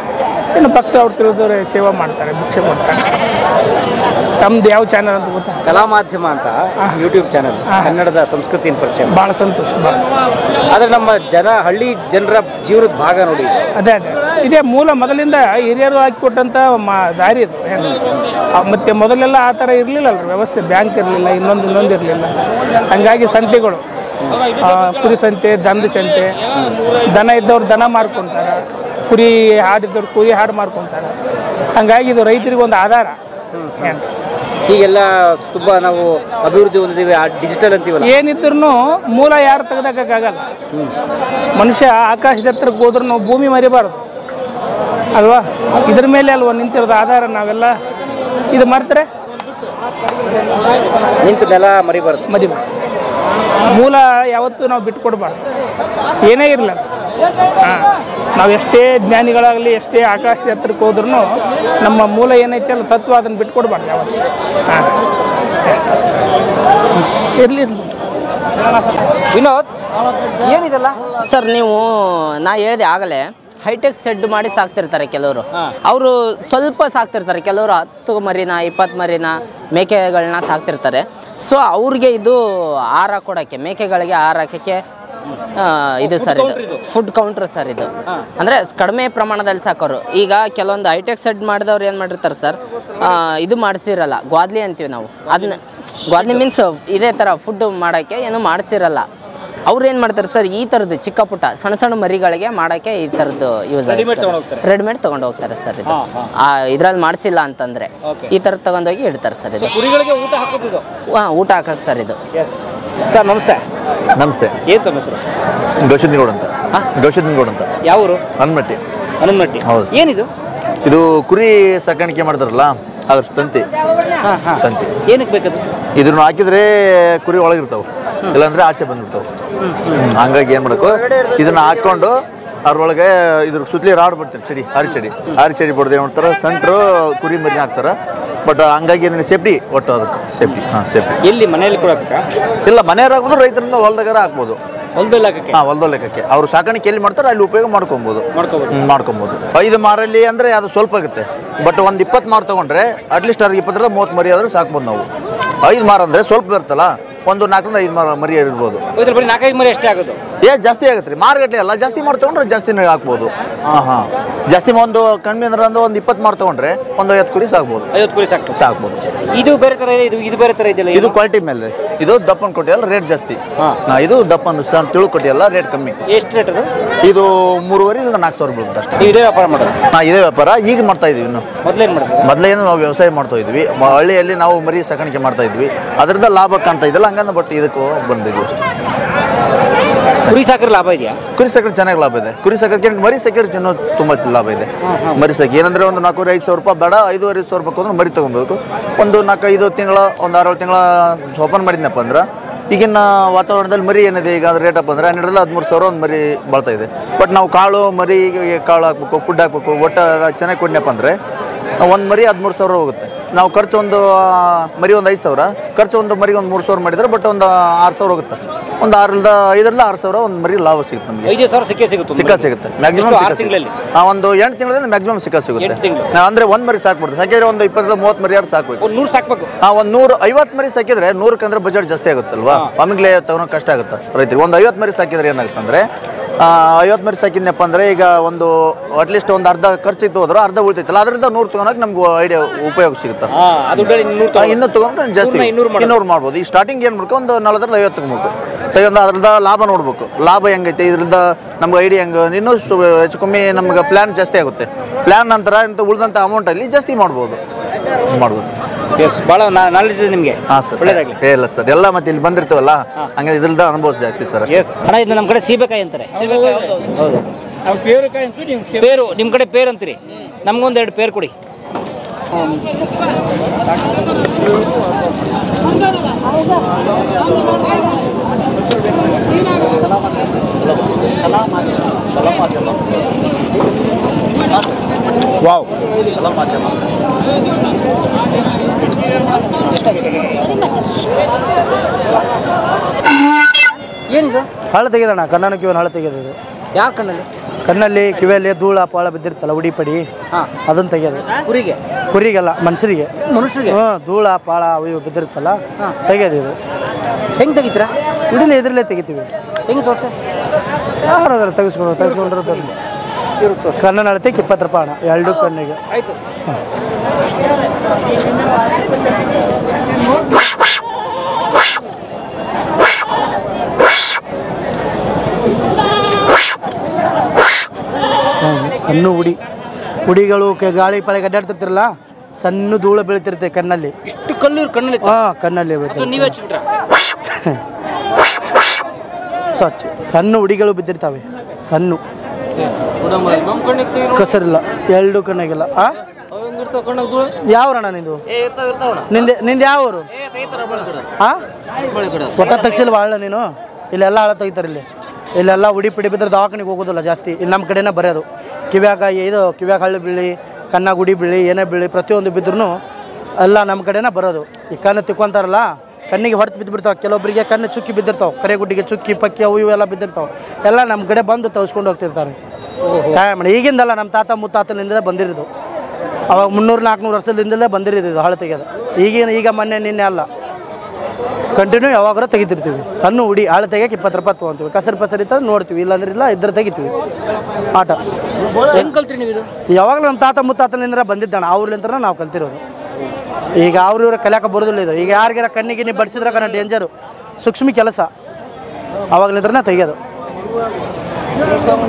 ಇನ್ನು ಭಕ್ತ ಅವ್ರು ತಿಳಿದವ್ರೆ ಸೇವಾ ಮಾಡ್ತಾರೆ, ಭಿಕ್ಷೆ ಕೊಡ್ತಾರೆ. ತಮ್ದು ಯಾವ ಚಾನಲ್ ಅಂತ ಗೊತ್ತಾ? ಕಲಾ ಮಾಧ್ಯಮ ಅಂತ ಯೂಟ್ಯೂಬ್ ಚಾನಲ್. ಕನ್ನಡದ ಸಂಸ್ಕೃತಿಯ ಪರಿಚಯ. ಭಾಳ ಸಂತೋಷ. ಆದರೆ ನಮ್ಮ ಹಳ್ಳಿ ಜನರ ಜೀವನದ ಭಾಗ ನೋಡಿ. ಅದೇ ಇದೇ ಮೂಲ ಮೊದಲಿಂದ ಹಿರಿಯರು ಹಾಕಿಕೊಟ್ಟಂಥ ದಾರಿ ಇದು. ಮತ್ತೆ ಮೊದಲೆಲ್ಲ ಆ ಥರ ಇರಲಿಲ್ಲಲ್ಲ ವ್ಯವಸ್ಥೆ, ಬ್ಯಾಂಕ್ ಇರಲಿಲ್ಲ, ಇನ್ನೊಂದು ಇರಲಿಲ್ಲ. ಹಂಗಾಗಿ ಸಂತೆಗಳು, ಕುರಿ ಸಂತೆ, ದನದ ಸಂತೆ, ದನ ಇದ್ದವ್ರು ದನ ಮಾರ್ಕೊತಾರೆ, ಕುರಿ ಹಾಡಿದ್ದವ್ರು ಕುರಿ ಹಾಡು ಮಾರ್ಕೊತಾರೆ. ಹಂಗಾಗಿ ಇದು ರೈತರಿಗೆ ಒಂದು ಆಧಾರ. ಈಗೆಲ್ಲ ತುಂಬ ನಾವು ಅಭಿವೃದ್ಧಿ ಹೊಂದಿದ್ದೀವಿ, ಡಿಜಿಟಲ್ ಅಂತೀವಲ್ಲ. ಏನಿದ್ರು ಮೂಲ ಯಾರು ತೆಗೆದಾಕಕ್ಕಾಗಲ್ಲ. ಮನುಷ್ಯ ಆಕಾಶದ ಹತ್ರಕ್ಕೆ ಹೋದ್ರೂ ನಾವು ಭೂಮಿ ಮರಿಬಾರ್ದು ಅಲ್ವಾ? ಇದ್ರ ಮೇಲೆ ಅಲ್ವಾ ನಿಂತಿರೋದು ಆಧಾರ. ನಾವೆಲ್ಲ ಇದು ಮರ್ತಾರೆ, ನಿಂತು ನೆಲ ಮರಿಬಾರ್ದು. ಮೂಲ ಯಾವತ್ತೂ ನಾವು ಬಿಟ್ಕೊಡ್ಬಾರ್ದು, ಏನೇ ಇರಲ್ಲ. ನಾವು ಎಷ್ಟೇ ಜ್ಞಾನಿಗಳಾಗಲಿ, ಎಷ್ಟೇ ಆಕಾಶದ ಹತ್ರಕ್ಕೆ ಹೋದ್ರೂ ನಮ್ಮ ಮೂಲ ಏನೈತೆ ಅಲ್ಲ ತತ್ವ, ಅದನ್ನು ಬಿಟ್ಕೊಡ್ಬಾರ್ದು ಯಾವತ್ತು. ಇರಲಿ. ವಿನೋದ್, ಏನಿದೆಲ್ಲ ಸರ್? ನೀವು ನಾ ಹೇಳಿದೆ ಆಗಲೇ, ಹೈಟೆಕ್ ಸೆಡ್ ಮಾಡಿ ಸಾಕ್ತಿರ್ತಾರೆ ಕೆಲವರು. ಅವರು ಸ್ವಲ್ಪ ಸಾಕ್ತಿರ್ತಾರೆ, ಕೆಲವರು 10 ಮರಿನ 20 ಮರಿನ ಮೇಕೆಗಳನ್ನ ಸಾಕ್ತಿರ್ತಾರೆ. ಸೊ ಅವ್ರಿಗೆ ಇದು ಆಹಾರ ಕೊಡೋಕ್ಕೆ, ಮೇಕೆಗಳಿಗೆ ಆಹಾರ ಹಾಕೋಕ್ಕೆ ಇದು ಸರ್, ಇದು ಫುಡ್ ಕೌಂಟ್ರ್ ಸರ್. ಇದು ಅಂದರೆ ಕಡಿಮೆ ಪ್ರಮಾಣದಲ್ಲಿ ಸಾಕೋರು. ಈಗ ಕೆಲವೊಂದು ಹೈಟೆಕ್ ಸೆಡ್ ಮಾಡಿದವ್ರು ಏನು ಮಾಡಿರ್ತಾರೆ ಸರ್, ಇದು ಮಾಡಿಸಿರಲ್ಲ, ಗ್ವಾದ್ಲಿ ಅಂತೀವಿ ನಾವು ಅದನ್ನ. ಗ್ವಾದ್ಲಿ ಮೀನ್ಸ್ ಇದೇ ಥರ ಫುಡ್ ಮಾಡೋಕ್ಕೆ ಏನು ಮಾಡಿಸಿರಲ್ಲ. ಅವ್ರು ಏನು ಮಾಡ್ತಾರೆ ಸರ್, ಈ ಥರದ್ದು ಚಿಕ್ಕ ಪುಟ್ಟ ಸಣ್ಣ ಮರಿಗಳಿಗೆ ಮಾಡೋಕ್ಕೆ ಈ ಥರದ್ದು ಯೂಸ್ ಆಗುತ್ತೆ. ರೆಡಿಮೇಡ್ ತೊಗೊಂಡು ಹೋಗ್ತಾರೆ ಸರ್. ಇದು ಇದ್ರಲ್ಲಿ ಮಾಡಿಸಿಲ್ಲ ಅಂತಂದರೆ ಈ ಥರದ್ದು ತೊಗೊಂಡೋಗಿ ಇಡ್ತಾರೆ ಸರ್. ಇದು ಕುರಿಗಳಿಗೆ ಊಟ ಹಾಕೋದು. ಊಟ ಹಾಕಕ್ಕೆ ಸರ್ ಇದು. ಸರ್ ನಮಸ್ತೆ. ನಮಸ್ತೆ. ಏನು ತಮ್ಮ ಹೆಸರು? ಗೌಶಿಂಗೌಡ ಅಂತ. ಗೌಶಿಂಗೌಡ ಅಂತ. ಯಾವ ಊರು? ಹನುಮಟ್ಟಿ. ಹೌದು. ಏನಿದು? ಇದು ಕುರಿ ಸಾಕಾಣಿಕೆ ಮಾಡ್ತಾರಲ್ಲ, ಅದ್ರ ತಂತಿ. ಏನಕ್ಕೆ ಬೇಕದು? ಇದನ್ನ ಹಾಕಿದ್ರೆ ಕುರಿ ಒಳಗಿರ್ತಾವೆ, ಇಲ್ಲಾಂದ್ರೆ ಆಚೆ ಬಂದ್ಬಿಡ್ತಾವೆ. ಹಂಗಾಗಿ ಏನು ಮಾಡಬೇಕು, ಇದನ್ನ ಹಾಕೊಂಡು ಅದ್ರೊಳಗೆ ಇದ್ರ ಸುತ್ತಲಿ ರಾಡ್ ಬಿಡ್ತಾರೆ, ಚಡಿ ಆರಿ ಚಡಿ ಬಡ್ದು ಏನು ಮಾಡ್ತಾರೆ, ಸೆಂಟ್ರು ಕುರಿ ಮರಿನ ಹಾಕ್ತಾರೆ. ಬಟ್ ಹಂಗಾಗಿ ಇದನ್ನ ಸೇಫ್ಟಿ, ಒಟ್ಟು ಅದಕ್ಕೆ ಸೇಫ್ಟಿ. ಸೇಫ್ಟಿ ಎಲ್ಲಿ ಮನೆಯಲ್ಲಿ ಕೂಡ ಇಲ್ಲ, ಮನೆಯವ್ರು ಹಾಕ್ಬೋದು, ರೈತರಿಂದ ಹೊಲದಾಗಾರ ಹಾಕ್ಬೋದು. ಹೊಲದಲ್ಲಿ ಲೆಕ್ಕಕ್ಕೆ ಅವ್ರು ಸಾಕಾಣಿಕೆ ಎಲ್ಲಿ ಮಾಡ್ತಾರೆ ಅಲ್ಲಿ ಉಪಯೋಗ ಮಾಡ್ಕೊಬೋದು. 5 ಮಾರಲ್ಲಿ ಅಂದರೆ ಅದು ಸ್ವಲ್ಪ ಆಗುತ್ತೆ. ಬಟ್ ಒಂದು 20 ಮಾರು ತೊಗೊಂಡ್ರೆ ಅಟ್ಲೀಸ್ಟ್ ಅದು 20-30 ಮರಿ ಆದರೂ ಸಾಕ್ಬೋದು ನಾವು. 5 ಮಾರು ಅಂದರೆ ಸ್ವಲ್ಪ ಇರ್ತಲ್ಲ, ಒಂದು 4-5 ಮರಿ ಇರ್ಬೋದು. 4-5 ಮರಿ ಅಷ್ಟೇ ಆಗೋದು. ಜಾಸ್ತಿ ಆಗುತ್ತೆ ರೀ, ಮಾರುಗಟ್ಟಲೆ ಅಲ್ಲ. ಜಾಸ್ತಿ ಮಾರು ತೊಗೊಂಡ್ರೆ ಜಾಸ್ತಿನೇ ಹಾಕ್ಬೋದು. ಜಾಸ್ತಿ ಒಂದು ಕಡಿಮೆ ಅಂದ್ರೆ ಒಂದು 20 ಮಾರು ತೊಗೊಂಡ್ರೆ ಒಂದು 50 ಕುರಿ ಸಾಕ್ಬೋದು. 50 ಕುರಿ ಸಾಕ್ಬೋದು. ಇದು ಬೇರೆ ಥರ ಇದೆ, ಇದು ಬೇರೆ ಥರ ಇದೆಯಲ್ಲ. ಇದು ಕ್ವಾಲಿಟಿ ಮೇಲೆ. ಇದು ದಪ್ಪನ್ ಕೊಟ್ಟಿಯಲ್ಲ ರೇಟ್ ಜಾಸ್ತಿ. ಇದು ದಪ್ಪನ್ ತಿಳು ಕೊಟ್ಟಿಯಲ್ಲ ರೇಟ್ ಕಮ್ಮಿ. ಎಷ್ಟು ರೇಟ್ ಅದು? ಇದು 3,500 ಇಲ್ಲ 4,000 ಬೀಳುತ್ತೆ ಅಷ್ಟೇ. ಇದೇ ವ್ಯಾಪಾರ ಮಾಡೋದು? ಇದೇ ವ್ಯಾಪಾರ ಈಗ ಮಾಡ್ತಾ ಇದೀವಿ. ಇನ್ನು ಮೊದಲೇನು ನಾವು ವ್ಯವಸಾಯ ಮಾಡ್ತಾ ಇದ್ವಿ, ಹಳ್ಳಿಯಲ್ಲಿ ನಾವು ಮರಿ ಸಾಕಾಣಿಕೆ ಮಾಡ್ತಾ ಇದ್ವಿ. ಅದರಿಂದ ಲಾಭ ಕಾಣ್ತಾ ಇದ್ದಲ್ಲ, ಹಂಗಂದ್ರೆ ಬಟ್ ಇದಕ್ಕೂ ಬಂದಿದ್ವಿ ಅಷ್ಟೇ. ಕುರಿ ಸಾಕಿದ್ರೆ ಲಾಭ ಇದೆಯಾ? ಕುರಿ ಸಾಕಿದ್ರೆ ಚೆನ್ನಾಗಿ ಲಾಭ ಇದೆ. ಕುರಿ ಸಾಕೋದಕ್ಕೆ ಮರಿ ಸಾಕಿದ್ರೆ ಇನ್ನೂ ತುಂಬ ಲಾಭ ಇದೆ. ಮರಿ ಸಾಕಿ ಏನಂದ್ರೆ ಒಂದು 4,500 ರೂಪಾಯಿ ಬೇಡ, 5,500 ರೂಪಾಯಿ ಅಂದ್ರೆ ಮರಿ ತೊಗೊಬೇಕು. ಒಂದು 4-5 ತಿಂಗಳ, ಒಂದು 6-7 ತಿಂಗಳ ಓಪನ್ ಮಾಡಿದ್ನಪ್ಪ ಅಂದ್ರೆ ಈಗಿನ ವಾತಾವರಣದಲ್ಲಿ ಮರಿ ಏನಿದೆ ಈಗ ರೇಟ್ ಅಪ್ ಅಂದ್ರೆ 12,000-13,000 ಒಂದು ಮರಿ ಬಾಳ್ತಾ ಇದೆ. ಬಟ್ ನಾವು ಕಾಳು ಕಾಳು ಹಾಕ್ಬೇಕು, ಫುಡ್ ಹಾಕ್ಬೇಕು, ಒಟ್ಟು ಚೆನ್ನಾಗಿ ಕೊಡ್ನಪ್ಪ ಅಂದರೆ ಒಂದು ಮರಿ 13,000 ಹೋಗುತ್ತೆ. ನಾವು ಖರ್ಚು ಒಂದು ಮರಿ ಒಂದು 5,000, ಖರ್ಚು ಒಂದು ಮರಿಗೆ ಒಂದು 3,000 ಮಾಡಿದ್ರೆ ಬಟ್ ಒಂದು 6,000 ಹೋಗುತ್ತೆ. ಒಂದು 5,000-6,000 ಒಂದು ಮರಿ ಲಾಭ ಸಿಗುತ್ತೆ ನಮಗೆ. 5,000 ಸಿಗುತ್ತೆ ಮ್ಯಾಕ್ಸಿಮಮ್. ಒಂದು 8 ತಿಂಗಳಲ್ಲಿ ಮ್ಯಾಕ್ಸಿಮಮ್ ಸಿಗುತ್ತೆ. ಅಂದ್ರೆ ಒಂದು ಮರಿ ಸಾಕ್ಬಿಡ್ತು. ಸಾಕಿದ್ರೆ ಒಂದು 20-30 ಮರಿ ಯಾರು ಸಾಕ್ಬೇಕು. 100 ಸಾಕ್ಬೇಕು. ಒಂದು 150 ಮರಿ ಸಾಕಿದ್ರೆ 100ಕ್ಕೆ ಅಂದ್ರೆ ಬಜೆಟ್ ಜಾಸ್ತಿ ಆಗುತ್ತಲ್ವಾ, ಆಮೇಲೆ ತಗೊಳಕ್ ಕಷ್ಟ ಆಗುತ್ತೆ ರೈತರಿಗೆ. ಒಂದು 50 ಮರಿ ಸಾಕಿದ್ರೆ ಏನಾಗುತ್ತೆ ಅಂದ್ರೆ 50 ಮರಿ ಸಾಕಿದ್ನಪ್ಪ ಅಂದ್ರೆ ಈಗ ಒಂದು ಅಟ್ಲೀಸ್ಟ್ ಒಂದು ಅರ್ಧ ಖರ್ಚಿತ್ತು ಹೋದ್ರೆ ಅರ್ಧ ಉಳಿತೈತಲ್ಲ, ಅದರಿಂದ 100 ತಗೊಳಕ್ ನಮ್ಗೆ ಐಡಿಯಾ ಉಪಯೋಗ ಸಿಗುತ್ತೆ. ಇನ್ನೂ ತಗೊಂಡ್ರೆ ಜಾಸ್ತಿ 200 ಮಾಡ್ಬೋದು. ಈ ಸ್ಟಾರ್ಟಿಂಗ್ ಏನ್ ಮಾಡ್ಕೊ ಒಂದು 40-50 ತಗೊಬೇಕು. ತಗೊಂಡು ಅದ್ರದ ಲಾಭ ನೋಡ್ಬೇಕು, ಲಾಭ ಹೆಂಗೈತೆ ಇದರಿಂದ ನಮ್ಗೆ ಐಡಿಯಾ ಹೆಂಗೆ, ಇನ್ನೂ ಹೆಚ್ಚು ಕಮ್ಮಿ ನಮ್ಗೆ ಪ್ಲಾನ್ ಜಾಸ್ತಿ ಆಗುತ್ತೆ. ಪ್ಲಾನ್ ನಂತರ ಇಂಥ ಉಳಿದಂಥ ಅಮೌಂಟಲ್ಲಿ ಜಾಸ್ತಿ ಮಾಡ್ಬೋದು ಸರ್. ಭಾಳ ನಾಲೆಜ್ ಇದೆ ನಿಮಗೆ. ಹಾಂ ಸರ್, ಒಳ್ಳೇದಾಗಲಿ. ಇಲ್ಲ ಸರ್, ಎಲ್ಲ ಮತ್ತೆ ಇಲ್ಲಿ ಬಂದಿರ್ತೀವಲ್ಲ ಹಂಗೆ ಇದ್ರದ್ದು ಅನುಭವ ಜಾಸ್ತಿ ಸರ್. ಅಣ್ಣ ಇದು ನಮ್ಮ ಕಡೆ ಸೀಬೆಕಾಯಿ ಅಂತಾರೆ. ಹೌದು, ಪೇರು ನಿಮ್ಮ ಕಡೆ ಪೇರು ಅಂತೀರಿ. ನಮ್ಗೊಂದು 2 ಪೇರು ಕೊಡಿ. ವಾವ್, ಏನಿದು? ಹಳೆ ತೆಗೆದಣ್ಣ, ಕಣ್ಣನ್ನು ಕಿವಿನ ಹಳೆ ತೆಗೆದು. ಯಾರ ಕಣ್ಣಲ್ಲಿ? ಕಣ್ಣಲ್ಲಿ ಕಿವಿಯಲ್ಲಿ ಧೂಳ ಪಾಳ ಬಿದ್ದಿರ್ತಲ್ಲ, ಉಡಿ ಪಡಿ, ಅದನ್ನ ತೆಗೆಯೋದು. ಕುರಿಗೆಲ್ಲ, ಮನುಷ್ಯರಿಗೆ ಧೂಳ ಪಾಳ ಅವು ಬಿದ್ದಿರ್ತಲ್ಲ, ತೆಗೆಯೋದು. ಇದು ಹೆಂಗೆ ತೆಗಿತೀರಾ? ಉಡಿನ ಇದ್ರಲ್ಲೇ ತೆಗಿತೀವಿ. ಹೆಂಗೆ ತೋರ್ಸ? ಯಾರು ಅದ್ರ ತೆಗೆಸ್ಕೊಂಡ್ರೆ ಕಣ್ಣನ ಅಳತೆ 20 ರೂಪಾಯಿ ಅಣ್ಣ, 2 ಕಣ್ಣಿಗೆ. ಆಯ್ತು. ಸಣ್ಣ ಉಡಿಗಳು ಗಾಳಿ ಪಾಳಿ ಅಡ್ಡಾಡ್ತಿರ್ತಿರಲ್ಲ, ಸಣ್ಣ ಧೂಳು ಬೀಳ್ತಿರುತ್ತೆ ಕಣ್ಣಲ್ಲಿ. ಇಷ್ಟು ಕಲ್ಲು ಕಣ್ಣಲ್ಲಿ? ಕಣ್ಣಲ್ಲಿ ನೀವೇ ಹಚ್ಚಿಬಿಟ್ರ? ಸ್ವಚ್ಛ ಸಣ್ಣ ಉಡಿಗಳು ಬಿದ್ದಿರ್ತಾವೆ, ಸಣ್ಣ ಕಸರಿಲ್ಲ, 2 ಕಣ್ಣಿಗೆಲ್ಲ. ಯಾವ್ರಣ್ಣ ನಿಂದು? ನಿಂದು ಯಾವ ಊರು? ಒಟ್ಟ ತೆಗ್ಸಿಲ್ವ ಹಳ್ಳ ನೀನು? ಇಲ್ಲೆಲ್ಲ ಹಳ ತೆಗಿತಾರೆ. ಇಲ್ಲೆಲ್ಲ ಉಡಿ ಪಿಡಿ ಬಿದ್ದರೆ ದವಾಖಾನಿಗೆ ಹೋಗೋದಿಲ್ಲ ಜಾಸ್ತಿ. ಇಲ್ಲಿ ನಮ್ಮ ಕಡೆನೇ ಬರೋದು. ಕಿವ್ಯಾಗ ಹಳ್ಳಿ ಬೀಳಿ, ಕಣ್ಣಾಗ ಉಡಿ ಬೀಳಿ, ಏನೇ ಬೀಳಿ, ಪ್ರತಿಯೊಂದು ಬಿದ್ರೂ ಎಲ್ಲ ನಮ್ಮ ಕಡೆನೇ ಬರೋದು. ಈ ಕಣ್ಣು ತಿಕ್ಕೊಂತಾರಲ್ಲ, ಕಣ್ಣಿಗೆ ಹೊಡೆದು ಬಿದ್ದುಬಿಡ್ತಾವೆ. ಕೆಲವೊಬ್ಬರಿಗೆ ಕಣ್ಣು ಚುಕ್ಕಿ ಬಿದ್ದಿರ್ತಾವೆ, ಕರೆಗುಡ್ಡಿಗೆ ಚುಕ್ಕಿ ಪಕ್ಕಿ ಅವು ಇವೆಲ್ಲ ಬಿದ್ದಿರ್ತಾವೆ. ಎಲ್ಲ ನಮ್ಮ ಕಡೆ ಬಂದು ತೋರಿಸ್ಕೊಂಡು ಹೋಗ್ತಿರ್ತಾರೆ. ಕಾಯಮ್ಮ ಈಗಿಂದಲ್ಲ, ನಮ್ಮ ತಾತ ಮುತ್ತಾತನಿಂದಲೇ ಬಂದಿರೋದು. ಅವಾಗ 300-400 ವರ್ಷದಿಂದಲೇ ಬಂದಿರೋದು ಇದು ಹಳೆ ತೆಗೆಯೋದು. ಈಗ ಮೊನ್ನೆ ನಿನ್ನೆ ಅಲ್ಲ, ಕಂಟಿನ್ಯೂ ಯಾವಾಗಾರ ತೆಗಿತಿರ್ತೀವಿ. ಸಣ್ಣ ಉಡಿ ಹಳೆ ತೆಗಿಯೋಕೆ 20 ರೂಪಾಯಿ ತೊಗೊತೀವಿ. ಕಸರು ಇತ್ತ ನೋಡ್ತೀವಿ, ಇಲ್ಲಾಂದ್ರೆ ಇಲ್ಲ, ಇದ್ರೆ ತೆಗಿತೀವಿ. ಆಟ ಹೆಂಗೆ ಕಲ್ತ್ರಿ ನೀವು ಇದು? ಯಾವಾಗಲೂ ನಮ್ಮ ತಾತ ಮುತ್ತಾತನಿಂದ ಬಂದಿದ್ದಾಣ, ಅವ್ರಲಿಂದ ನಾವು ಕಲ್ತಿರೋದು. ಈಗ ಇವ್ರ ಕಲಿಯಾಕ ಬರೋದಿಲ್ಲ ಇದು. ಈಗ ಯಾರಿಗಾರ ಕಣ್ಣಿಗೆ ಬಡಿಸಿದ್ರೆ ಕಣ್ಣ ಡೇಂಜರು, ಸೂಕ್ಷ್ಮ ಕೆಲಸ. ಅವಾಗಲಿಂದ್ರೆ ತೆಗಿಯೋದು.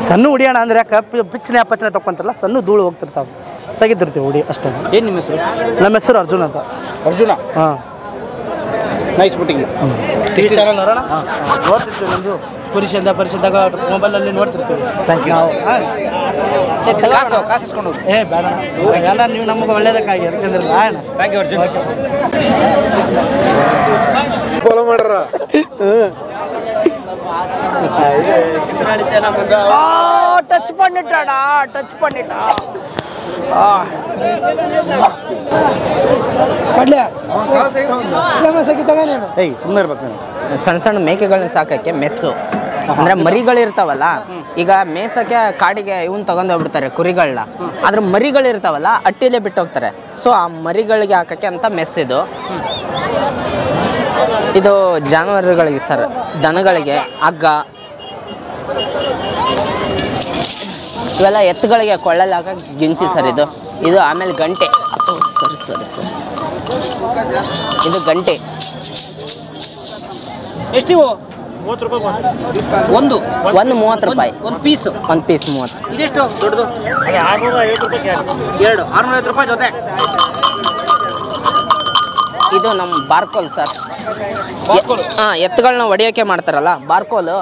ಸಣ್ಣ ಉಡಿಯೋಣ ಅಂದರೆ ಯಾಕೆ ಪಿಚ್ಚನೆ ಪಚ್ಚನೆ ತಗೊಂತಾರಲ್ಲ, ಸಣ್ಣ ಧೂಳು ಹೋಗ್ತಿರ್ತಾವೆ, ತೆಗಿತಿರ್ತೀವಿ ಉಡಿ ಅಷ್ಟೇ. ಏನು ನಿಮ್ಮ ಹೆಸರು? ನಮ್ಮ ಹೆಸರು ಅರ್ಜುನ್ ಅಂತ. ಅರ್ಜುನ? ಹಾಂ, ನೈಸ್ ಬುಟ್ಟಿಂಗ್. ಟಿ ವಿ ಚಾನಲ್ ನೋಡೋಣ, ನೋಡ್ತಿರ್ತೀವಿ. ನಮ್ಮದು ಪರಿಷದಾಗ ಮೊಬೈಲಲ್ಲಿ ನೋಡ್ತಿರ್ತೀವಿ. Thank you. ಕಾಸು ಇಸ್ಕೊಂಡು ಬೇಡ, ಎಲ್ಲ ನೀವು ನಮಗೆ ಒಳ್ಳೇದಕ್ಕಾಗಿ ಅದಕ್ಕಂದ್ರಲ್ಲ. Thank you Arjun. ಫಾಲೋ ಮಾಡ್ರ. ಟಚ್ பண்ணிட்டடா, ಟಚ್ பண்ணிட்டா. ಸುಮ್ಮನೆ ಇರ್ಬೇಕು. ಸಣ್ಣ ಸಣ್ಣ ಮೇಕೆಗಳನ್ನ ಸಾಕಕ್ಕೆ ಮೆಸ್ಸು ಅಂದ್ರೆ ಮರಿಗಳಿರ್ತಾವಲ್ಲ, ಈಗ ಮೇಸಕ್ಕೆ ಕಾಡಿಗೆ ಇವನ್ ತಗೊಂಡು ಹೋಗ್ಬಿಡ್ತಾರೆ ಕುರಿಗಳನ್ನ. ಆದ್ರೆ ಮರಿಗಳಿರ್ತಾವಲ್ಲ ಅಟ್ಟಿಲೇ ಬಿಟ್ಟು ಹೋಗ್ತಾರೆ. ಸೊ ಆ ಮರಿಗಳಿಗೆ ಹಾಕಕ್ಕೆ ಅಂತ ಮೆಸ್ ಇದು. ಇದು ಜಾನುವಾರುಗಳಿಗೆ ಸರ್, ದನಗಳಿಗೆ ಹಗ್ಗ, ಇವೆಲ್ಲ ಎತ್ತುಗಳಿಗೆ ಕೊಳ್ಳಲ್ಲಿ ಹಾಕಕ್ಕೆ ಗಿಂಚಿ ಸರ್ ಇದು. ಆಮೇಲೆ ಗಂಟೆ, ಸರಿ ಇದು ಗಂಟೆ. ಎಷ್ಟು? 30 ರೂಪಾಯಿ ಒಂದು 30 ರೂಪಾಯಿ ಒಂದು ಪೀಸ್. 30. ಇದೆಷ್ಟು ದೊಡ್ಡದು? 650 ರೂಪಾಯಿ. 650 ರೂಪಾಯಿ ಜೊತೆ. ಇದು ನಮ್ಮ ಬಾರ್ಕೋಲ್ ಸರ್. ಹಾಂ, ಎತ್ತುಗಳನ್ನ ಹೊಡಿಯೋಕೆ ಮಾಡ್ತಾರಲ್ಲ ಬಾರ್ಕೋಲು,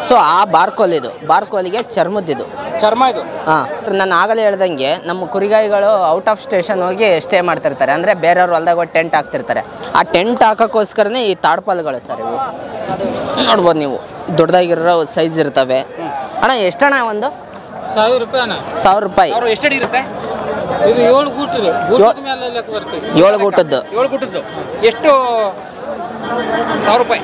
ಸೊ ಆ ಬಾರ್ಕೋಲ್ ಇದು. ಬಾರ್ಕೋಲಿಗೆ ಚರ್ಮದ್ದಿದು. ಚರ್ಮ ಇದು. ಹಾಂ, ನಾನು ಆಗಲೇ ಹೇಳ್ದಂಗೆ ನಮ್ಮ ಕುರಿಗಾಯಿಗಳು ಔಟ್ ಆಫ್ ಸ್ಟೇಷನ್ ಹೋಗಿ ಸ್ಟೇ ಮಾಡ್ತಿರ್ತಾರೆ. ಅಂದರೆ ಬೇರೆಯವ್ರು ಹೊಲ್ದಾಗ ಹೋಗಿ ಟೆಂಟ್ ಹಾಕ್ತಿರ್ತಾರೆ. ಆ ಟೆಂಟ್ ಹಾಕೋಕ್ಕೋಸ್ಕರನೇ ಈ ತಾಡ್ಪಾಲ್ಗಳು ಸರ್ ಇವು. ನೋಡ್ಬೋದು ನೀವು, ದೊಡ್ಡದಾಗಿರೋ ಸೈಜ್ ಇರ್ತವೆ. ಅಣ್ಣ ಎಷ್ಟಣ್ಣ ಒಂದು? 1000 ರೂಪಾಯಿ ಅಣ್ಣ. 1000 ರೂಪಾಯಿ. ಎಷ್ಟಡಿ ಇರುತ್ತೆ ಇದು? 7 ಗೂಟ ಇದೆ. ಗೂಟದ ಮೇಲೆ ಲೆಕ್ಕ ಬರ್ತದೆ. 7 ಗೂಟದ್ದು. 7 ಗೂಟದ್ದು ಎಷ್ಟು? 1000 ರೂಪಾಯಿ.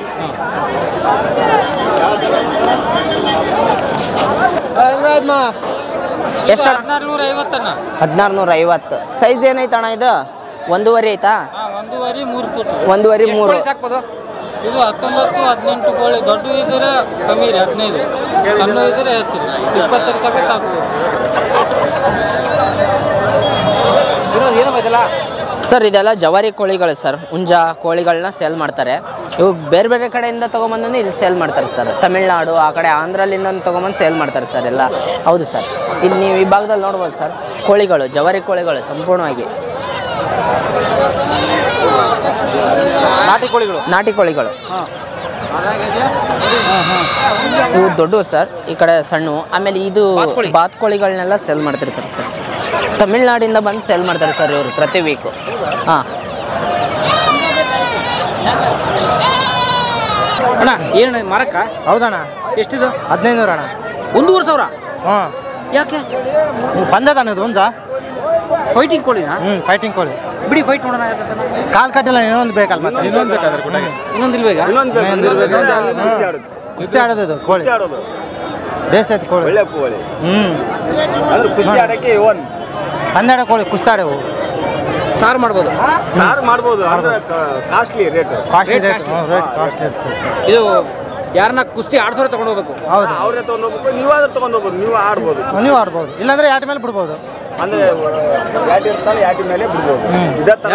ಎಷ್ಟು? 1650 ಅಣ್ಣ. 1650. ಸೈಜ್ ಏನೈತಣ್ಣ ಇದು? 1.5 ಐತಾ? 1.5 3 ಫೂಟ್. 1.5 3. ಸಾಕ್ಬೋದು? ಇದು 19 18 ಕೋಳಿ. ದೊಡ್ಡ ಇದ್ರೆ ಕಮ್ಮಿ ರೀ 15, ಸಣ್ಣ ಇದ್ರೆ ಹೆಚ್ಚು 20 ತನಕ ಸಾಕ್ಬೋದು. ಸರ್ ಇದೆಲ್ಲ ಜವಾರಿ ಕೋಳಿಗಳು ಸರ್. ಹುಂಜ ಕೋಳಿಗಳನ್ನ ಸೇಲ್ ಮಾಡ್ತಾರೆ. ಇವು ಬೇರೆ ಬೇರೆ ಕಡೆಯಿಂದ ತೊಗೊಂಬಂದು ಇಲ್ಲಿ ಸೇಲ್ ಮಾಡ್ತಾರೆ ಸರ್. ತಮಿಳ್ನಾಡು ಆ ಕಡೆ ಆಂಧ್ರಲಿಂದ ತೊಗೊಂಬಂದು ಸೇಲ್ ಮಾಡ್ತಾರೆ ಸರ್ ಎಲ್ಲ. ಹೌದು ಸರ್, ಇಲ್ಲಿ ನೀವು ಈ ಭಾಗದಲ್ಲಿ ನೋಡ್ಬೋದು ಸರ್ ಕೋಳಿಗಳು, ಜವಾರಿ ಕೋಳಿಗಳು ಸಂಪೂರ್ಣವಾಗಿ. ನಾಟಿ ಕೋಳಿಗಳು. ನಾಟಿ ಕೋಳಿಗಳು ಇವು ದೊಡ್ಡವು ಸರ್, ಈ ಕಡೆ ಸಣ್ಣ. ಆಮೇಲೆ ಇದು ಬಾತ್ಕೋಳಿಗಳನ್ನೆಲ್ಲ ಸೇಲ್ ಮಾಡ್ತಿರ್ತಾರೆ ಸರ್. ತಮಿಳ್ನಾಡಿಂದ ಬಂದು ಸೇಲ್ ಮಾಡ್ತಾರೆ ಸರ್ ಇವರು ಪ್ರತಿ ವೀಕು. ಹಾಂ ಅಣ್ಣ, ಏನು ಮಾರಕ್ಕ? ಹೌದಣ್ಣ. ಎಷ್ಟಿದು? 1500 ಅಣ್ಣ. 1500? ಹಾಂ. ಯಾಕೆ? ಬಂದದಣ್ಣ ಇದು ಹುಂಜ. ಫೈಟಿಂಗ್ ಕೋಳಿನಾ? ಫೈಟಿಂಗ್ ಕೋಳಿ. ಬಿಡಿ, ಫೈಟ್ ನೋಡೋಣ. ಕಾಲ್ ಕಟ್ಟಿಲ್ಲ, ಇನ್ನೊಂದು ಬೇಕಲ್ಲ ಮತ್ತೆ. ಇನ್ನೊಂದು ಬೇಕಾದ್ರೆ ಇನ್ನೊಂದು ಇಲ್ವೇಗ? ಕುಸ್ತಿ ಆಡೋದು ಇದು ಕೋಳಿ. ದೇಶ ಐತೆ ಕೋಳಿ. ಒಳ್ಳೆ ಕೋಳಿ. ಅಂದ್ರೆ ಕುಸ್ತಿ ಆಡಕ್ಕೆ 12 ಕೋಳಿ ಕುಸ್ತಿ ಆಡವು. ಸಾರು ಮಾಡ್ಬೋದು. ಸಾರು ಮಾಡ್ಬೋದು, ಅಂದ್ರೆ ಕಾಸ್ಟ್ಲಿ ರೇಟ್. ಕಾಸ್ಟ್ಲಿ ಇರ್ತದೆ ಇದು. ಯಾರನ್ನ ಕುಸ್ತಿ ಆಡ್ಸೋರೆ ತಗೊಂಡು ಹೋಗ್ಬೇಕು. ಹೌದು, ಅವರೇ ತಗೊಂಡು ಹೋಗ್ಬೇಕು. ನೀವಾದ್ರೂ ತಗೊಂಡು ಹೋಗ್ಬೋದು, ನೀವು ಆಡ್ಬೋದು. ನೀವು ಆಡ್ಬೋದು, ಇಲ್ಲಾಂದ್ರೆ ಯಾಟಿ ಮೇಲೆ ಬಿಡ್ಬೋದು. ಅಂದ್ರೆ ಯಾಟಿ ಇರ್ತಾನೆ, ಯಾಟಿ ಮೇಲೆ ಬಿಡ್ಬೋದು.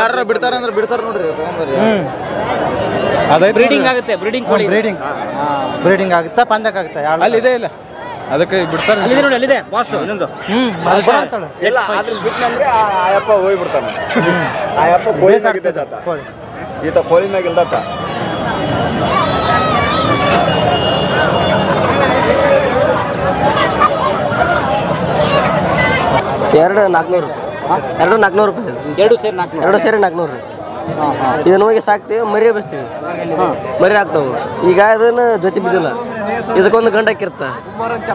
ಯಾರು ಬಿಡ್ತಾರೆ ಅಂದ್ರೆ ಬಿಡ್ತಾರೆ ನೋಡ್ರಿ. ಬ್ರೀಡಿಂಗ್ ಆಗುತ್ತೆ. ಬ್ರೀಡಿಂಗ್ ಕೋಳಿ. ಬ್ರೀಡಿಂಗ್ ಆಗುತ್ತೆ, ಪಂದಕ್ಕೆ ಆಗುತ್ತೆ. ಅಲ್ಲಿದೆ ಇಲ್ಲ, ಅದಕ್ಕೆ ಬಿಡ್ತಾರೆ. ಅಲ್ಲಿದೆ ನೋಡಿ, ಅಲ್ಲಿದೆ ಬಾಸ್ ಇನ್ನೊಂದು. ಎಲ್ಲ ಅದ್ರ ಬಿಟ್ಟಂದ್ರೆ ಆಯಪ್ಪ ಹೋಗ್ಬಿಡ್ತಾನೆ. ಆಯಪ್ಪ ಕೋಳಿ ಆಗಿದ್ದ ಈತ ಕೋಳಿ ಮ್ಯಾಗ ಇಲ್ದತ್ತ. ಎರಡು 400 ರೂಪಾಯಿ. 400 ರೂಪಾಯಿ. 2 ಸೇರಿ 400. 2 ಸೇರಿ 400 ರೀ. ಇದನ್ನ ಹೋಗಿ ಸಾಕ್ತೀವಿ, ಮರಿ ಬಸ್ತೀವಿ, ಮರಿ ಹಾಕ್ತಾವು. ಈಗ ಇದನ್ನ ಜೊತೆ ಬಿದ್ದಿಲ್ಲ, ಇದಕ್ಕೊಂದು ಗಂಡು ಹಾಕಿರ್ತ.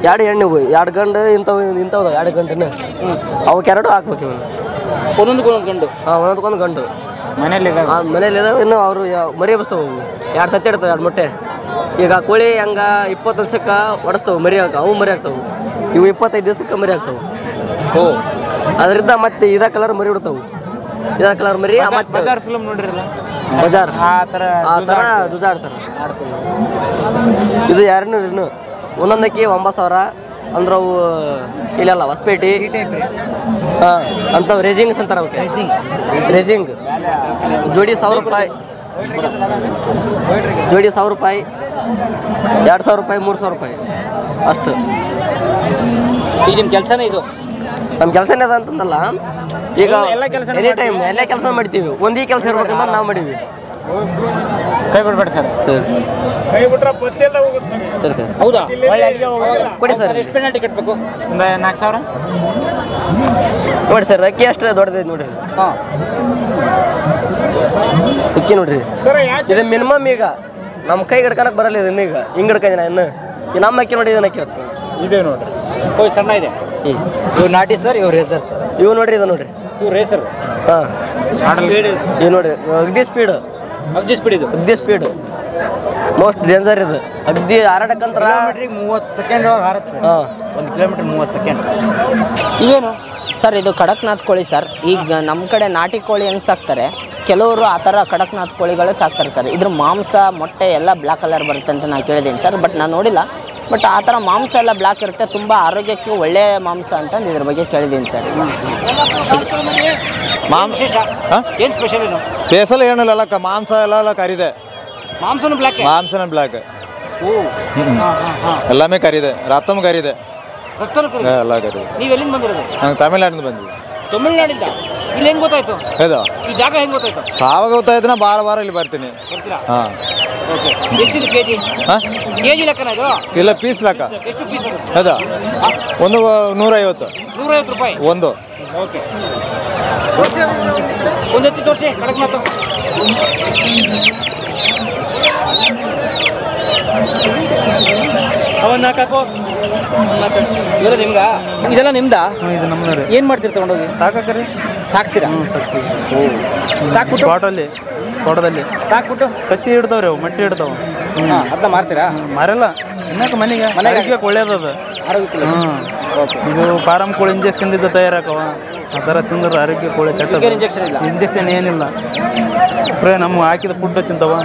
2 ಹೆಣ್ಣು, 2 ಗಂಡು ಇಂಥವು 2 ಗಂಟೆನ ಅವಕ್ಕೆ 2 ಹಾಕ್ಬೇಕು. ಇವಾಗ ಒಂದೊಂದಕ್ಕೊಂದು ಗಂಡು. ಹಾಂ, ಒಂದೊಂದಕ್ಕೊಂದು ಗಂಡು ಮನೇಲಿ ಇದಾವೆ. ಇನ್ನು ಅವರು ಮರಿ ಬಸ್ತಾವು. 2 ತತ್ತೆ ಇಡ್ತಾವೆ, 2 ಮೊಟ್ಟೆ. ಈಗ ಕೋಳಿ ಹಂಗ 20 ದಿವಸಕ್ಕೆ ಹೊಡೆಸ್ತಾವೆ ಮರಿ ಅವು ಮರಿ ಆಗ್ತಾವೆ. ಇವು 25 ದಿವಸಕ್ಕೆ ಮರಿ ಆಗ್ತಾವೆ. ಅದರಿಂದ ಮತ್ತೆ ಇದ ಕಲರ್ ಮರಿ ಬಿಡ್ತಾವು. ಇದ ಕಲರ್ ಮರಿ. ಬಜಾರ್ ಫಿಲ್ಮ್ ನೋಡಿರಲ್ಲ, ಬಜಾರ್ ಆ ಥರ ಜುಜಾಡ್ತಾರೆ. ಇದು 200 ಒಂದೊಂದಕ್ಕೆ 9000. ಅಂದ್ರೆ ಅವು ಇಲ್ಲೆಲ್ಲ ಹೊಸಪೇಟೆ ಹಾಂ ಅಂಥವು ರೇಜಿಂಗ್ಸ್ ಅಂತಾರೆ. ಅವಕ್ಕೆ ರೇಜಿಂಗ್ ಜೋಡಿ 1000 ರೂಪಾಯಿ. ಜೋಡಿ 1000 ರೂಪಾಯಿ, 2000 ರೂಪಾಯಿ, 3000 ರೂಪಾಯಿ ಅಷ್ಟು. ಈಗ ನಿಮ್ಮ ಕೆಲಸನೇ ಇದು? ನಮ್ಮ ಕೆಲಸನೇ ಅದ ಅಂತಂದಲ್ಲ. ಈಗ ಎನಿ ಟೈಮ್ ಎಲ್ಲ ಕೆಲಸ ಮಾಡ್ತೀವಿ. ಒಂದೇ ಕೆಲಸ ಇರ್ಬೇಕಂತ ನಾವು ಮಾಡೀವಿ. ಕೈ ಬಿಡ್ಬೇಡಿ ಸರ್. ಸರಿ, ಕೈ ಬಿಟ್ರೆ ಪತ್ತೆಲ್ಲ ಹೋಗುತ್ತೆ. ಸರಿ. ಹೌದಾ? ಕೊಡಿ ಸರ್. ಎಷ್ಟು ಪೆನಾಲ್ಟಿ ಕಟ್ಟಬೇಕು? ಒಂದು 4000. ನೋಡಿ ಸರ್, ಅಕ್ಕಿ ಅಷ್ಟು ದೊಡ್ಡದೈತೆ ನೋಡ್ರಿ. ಹಾಂ, ಅಕ್ಕಿ ನೋಡ್ರಿ. ಇದು ಮಿನಿಮಮ್ ಈಗ ನಮ್ಮ ಕೈ ಹಿಡ್ಕೊಳಕ್ ಬರಲ್ಲ. ಇದನ್ನ ಈಗ ಹಿಂಗೆ ಹಿಡ್ಕೊಂಡಿನ ಇನ್ನು ನಮ್ಮ ಅಕ್ಕಿ ನೋಡಿ. ಇದನ್ನ ಅಕ್ಕಿ ಹೊತ್ತು ಇದೆ ನೋಡ್ರಿ. ಓಯ್ ಸಣ್ಣ ಇದೆ. ಇವು ನಾಟಿ ಸರ್, ಇವು ರೇಸರ್ ಸರ್. ಇವು ನೋಡ್ರಿ, ಇದು ನೋಡ್ರಿ. ಇವು ರೇಸರ್. ಹಾಂ, ಇವು ನೋಡ್ರಿ. ಅಗ್ದಿ ಸ್ಪೀಡ್. ಅಗ್ದಿ ಸ್ಪೀಡು. ಮೋಸ್ಟ್ ಡೇಂಜರ್ ಇದು. ಅಗ್ದಿ ಹಾರಾಟಕ್ಕಂತ 30 ಸೆಕೆಂಡ್ ಒಳಗೆ ಹಾರತ್ತೆ. ಹಾಂ, 1 ಕಿಲೋಮೀಟರ್ 30 ಸೆಕೆಂಡ್. ಇವೇನು ಸರ್? ಇದು ಕಡಕ್ನಾಥ್ ಕೋಳಿ ಸರ್. ಈಗ ನಮ್ಮ ಕಡೆ ನಾಟಿ ಕೋಳಿ ಹೆಂಗೆ ಸಾಕ್ತಾರೆ, ಕೆಲವರು ಆ ಥರ ಕಡಕ್ನಾಥ್ ಕೋಳಿಗಳೇ ಸಾಕ್ತಾರೆ ಸರ್. ಇದ್ರ ಮಾಂಸ ಮೊಟ್ಟೆ ಎಲ್ಲ ಬ್ಲ್ಯಾಕ್ ಕಲರ್ ಬರುತ್ತೆ ಅಂತ ನಾನು ಕೇಳಿದ್ದೀನಿ ಸರ್, ಬಟ್ ನಾನು ನೋಡಿಲ್ಲ. ಬಟ್ ಆ ಥರ ಮಾಂಸ ಎಲ್ಲ ಬ್ಲ್ಯಾಕ್ ಇರುತ್ತೆ, ತುಂಬ ಆರೋಗ್ಯಕ್ಕೆ ಒಳ್ಳೆಯ ಮಾಂಸ ಅಂತಂದು ಇದ್ರ ಬಗ್ಗೆ ಕೇಳಿದ್ದೀನಿ ಸರ್. ವಿಶೇಷ ಏನು ಸ್ಪೆಷಲ್? ಏನು ಸ್ಪೆಷಲ್ ಏನಿಲ್ಲ, ಮಾಂಸ ಎಲ್ಲ ಕರಿದೆ. ಮಾಂಸನೂ ಬ್ಲ್ಯಾಕ್? ಮಾಂಸನ ಬ್ಲ್ಯಾಕ್. ಎಲ್ಲಾಮೇ ಕರಿದೆ, ರತ್ತಮ್ ಕರಿದೆ, ಎಲ್ಲ ಕರಿದೆ. ನೀವು ಎಲ್ಲಿಂದ ಬಂದಿರೋದು? ನಂಗೆ ತಮಿಳ್ನಾಡಿಂದ ಬಂದಿದ್ದೆ. ತಮಿಳ್ನಾಡಿಂದ? ಇಲ್ಲಿ ಹೆಂಗ್ ಗೊತ್ತಾಯ್ತು ಇದು ಈ ಜಾಗ ಹೆಂಗ್ ಗೊತ್ತಾಯ್ತು? ಸಾವಾಗ ಗೊತ್ತಾಯ್ತು ನಾ ಬಾರ ಇಲ್ಲಿ ಬರ್ತೀನಿ. ಬರ್ತೀರಾ? ಹಾಂ. ಓಕೆ. ಎಷ್ಟಿದೆ ಕೆಜಿ? ಹಾಂ, ಕೆಜಿ ಲೆಕ್ಕನ ಇದು? ಇಲ್ಲ ಪೀಸ್ ಲೆಕ್ಕ. ಎಷ್ಟು ಪೀಸ್ ಅದು? ಅದು ಒಂದು 150. 150 ರೂಪಾಯಿ ಒಂದು. ಓಕೆ. ಒಂದು ಎತ್ತಿ ತೋರಿಸಿ ಕಡಕ್ನಾಥ್. ಅವನ್ನ ಹಾಕೋ. ಇವೆಲ್ಲ ನಿಮ್ಗ? ಇದೆಲ್ಲ ನಿಮ್ದಾ? ಇದು ನಮ್ಮದು. ಏನು ಮಾಡ್ತೀರಿ ತಗೊಂಡೋಗಿ? ಸಾಕಾಕ್ರಿ. ಸಾಕ್ತೀರಾ? ಸಾಕ್ತೀವಿ. ಸಾಕ್ಬಿಟ್ಟು ತೋಟದಲ್ಲಿ ಸಾಕ್ಬಿಟ್ಟು ಕತ್ತಿ ಹಿಡ್ತಾವ್ರಿ ಅವು, ಮಟ್ಟಿ ಹಿಡ್ತಾವ. ಅದನ್ನ ಮಾರ್ತೀರಾ? ಮಾರಲ್ಲ, ಇನ್ನಕ್ಕೆ ಮನೆಗೆ ಆರೋಗ್ಯಕ್ಕೆ ಒಳ್ಳೇದದ. ಆರೋಗ್ಯಕ್ಕೆ ಇದು ಫಾರಂ ಕೋಳಿ ಇಂಜೆಕ್ಷನ್ ಇದ್ದು ತಯಾರಾಕವ, ಆ ಥರ ತಿಂದ್ರೆ ಆರೋಗ್ಯ ಕೋಳಿ ಕೆಟ್ಟ. ಇಂಜೆಕ್ಷನ್ ಇಲ್ಲ? ಇಂಜೆಕ್ಷನ್ ಏನಿಲ್ಲ, ನಮ್ಮ ಹಾಕಿದ ಫುಡ್ ತಿಂತವ.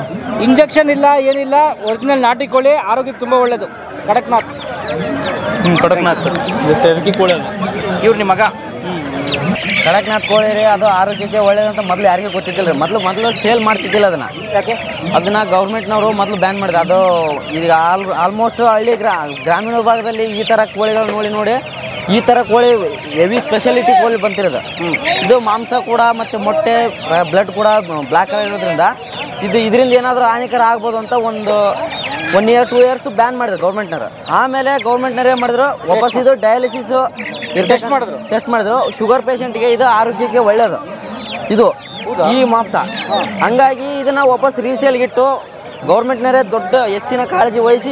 ಇಂಜೆಕ್ಷನ್ ಇಲ್ಲ, ಏನಿಲ್ಲ, ಒರಿಜಿನಲ್ ನಾಟಿ ಕೋಳಿ, ಆರೋಗ್ಯಕ್ಕೆ ತುಂಬ ಒಳ್ಳೇದು. ಕಡಕ್ನಾಥ್. ಕಡಕ್ನಾಥ್ ಟರ್ಕಿ ಕೋಳಿ ಅದು. ಇವ್ರು ನಿಮ್ಮ ಮಗ? ಕಡಕ್ನಾಥ್ ಕೋಳಿ ರೀ, ಅದು ಆರೋಗ್ಯಕ್ಕೆ ಒಳ್ಳೇದಂತ ಮೊದಲು ಯಾರಿಗೂ ಗೊತ್ತಿದ್ದಿಲ್ಲ ರೀ. ಮೊದಲು ಸೇಲ್ ಮಾಡ್ತಿದ್ದಿಲ್ಲ ಅದನ್ನ. ಯಾಕೆ? ಅದನ್ನ ಗೌರ್ಮೆಂಟ್ನವರು ಮೊದಲು ಬ್ಯಾನ್ ಮಾಡಿದ್ರು. ಅದು ಈಗ ಆಲ್ಮೋಸ್ಟ್ ಹಳ್ಳಿ ಗ್ರಾಮೀಣ ಭಾಗದಲ್ಲಿ ಈ ಥರ ಕೋಳಿಗಳು ನೋಡಿ ಈ ಥರ ಕೋಳಿ ಹೆವಿ ಸ್ಪೆಷಾಲಿಟಿ ಕೋಳಿ ಬಂತಿರೋದು. ಇದು ಮಾಂಸ ಕೂಡ ಮತ್ತು ಮೊಟ್ಟೆ ಬ್ಲಡ್ ಕೂಡ ಬ್ಲ್ಯಾಕ್ ಆಗಿರೋದ್ರಿಂದ ಇದರಿಂದ ಏನಾದರೂ ಹಾನಿಕರ ಆಗ್ಬೋದು ಅಂತ ಒಂದು 1 year 2 years ಬ್ಯಾನ್ ಮಾಡಿದ್ರು ಗೌರ್ಮೆಂಟ್ನವರು. ಆಮೇಲೆ ಗೌರ್ಮೆಂಟ್ನವ್ರು ಏನು ಮಾಡಿದ್ರು, ವಾಪಸ್ ಇದು ಡಯಾಲಿಸಿಸ್ ಟೆಸ್ಟ್ ಮಾಡಿದ್ರು. ಶುಗರ್ ಪೇಷಂಟ್ಗೆ ಇದು ಆರೋಗ್ಯಕ್ಕೆ ಒಳ್ಳೆಯದು ಇದು ಈ ಮಾಂಸ. ಹಂಗಾಗಿ ಇದನ್ನು ವಾಪಸ್ ರೀಸೇಲ್ಗಿಟ್ಟು ಗೌರ್ಮೆಂಟ್ನವರೇ ದೊಡ್ಡ ಹೆಚ್ಚಿನ ಕಾಳಜಿ ವಹಿಸಿ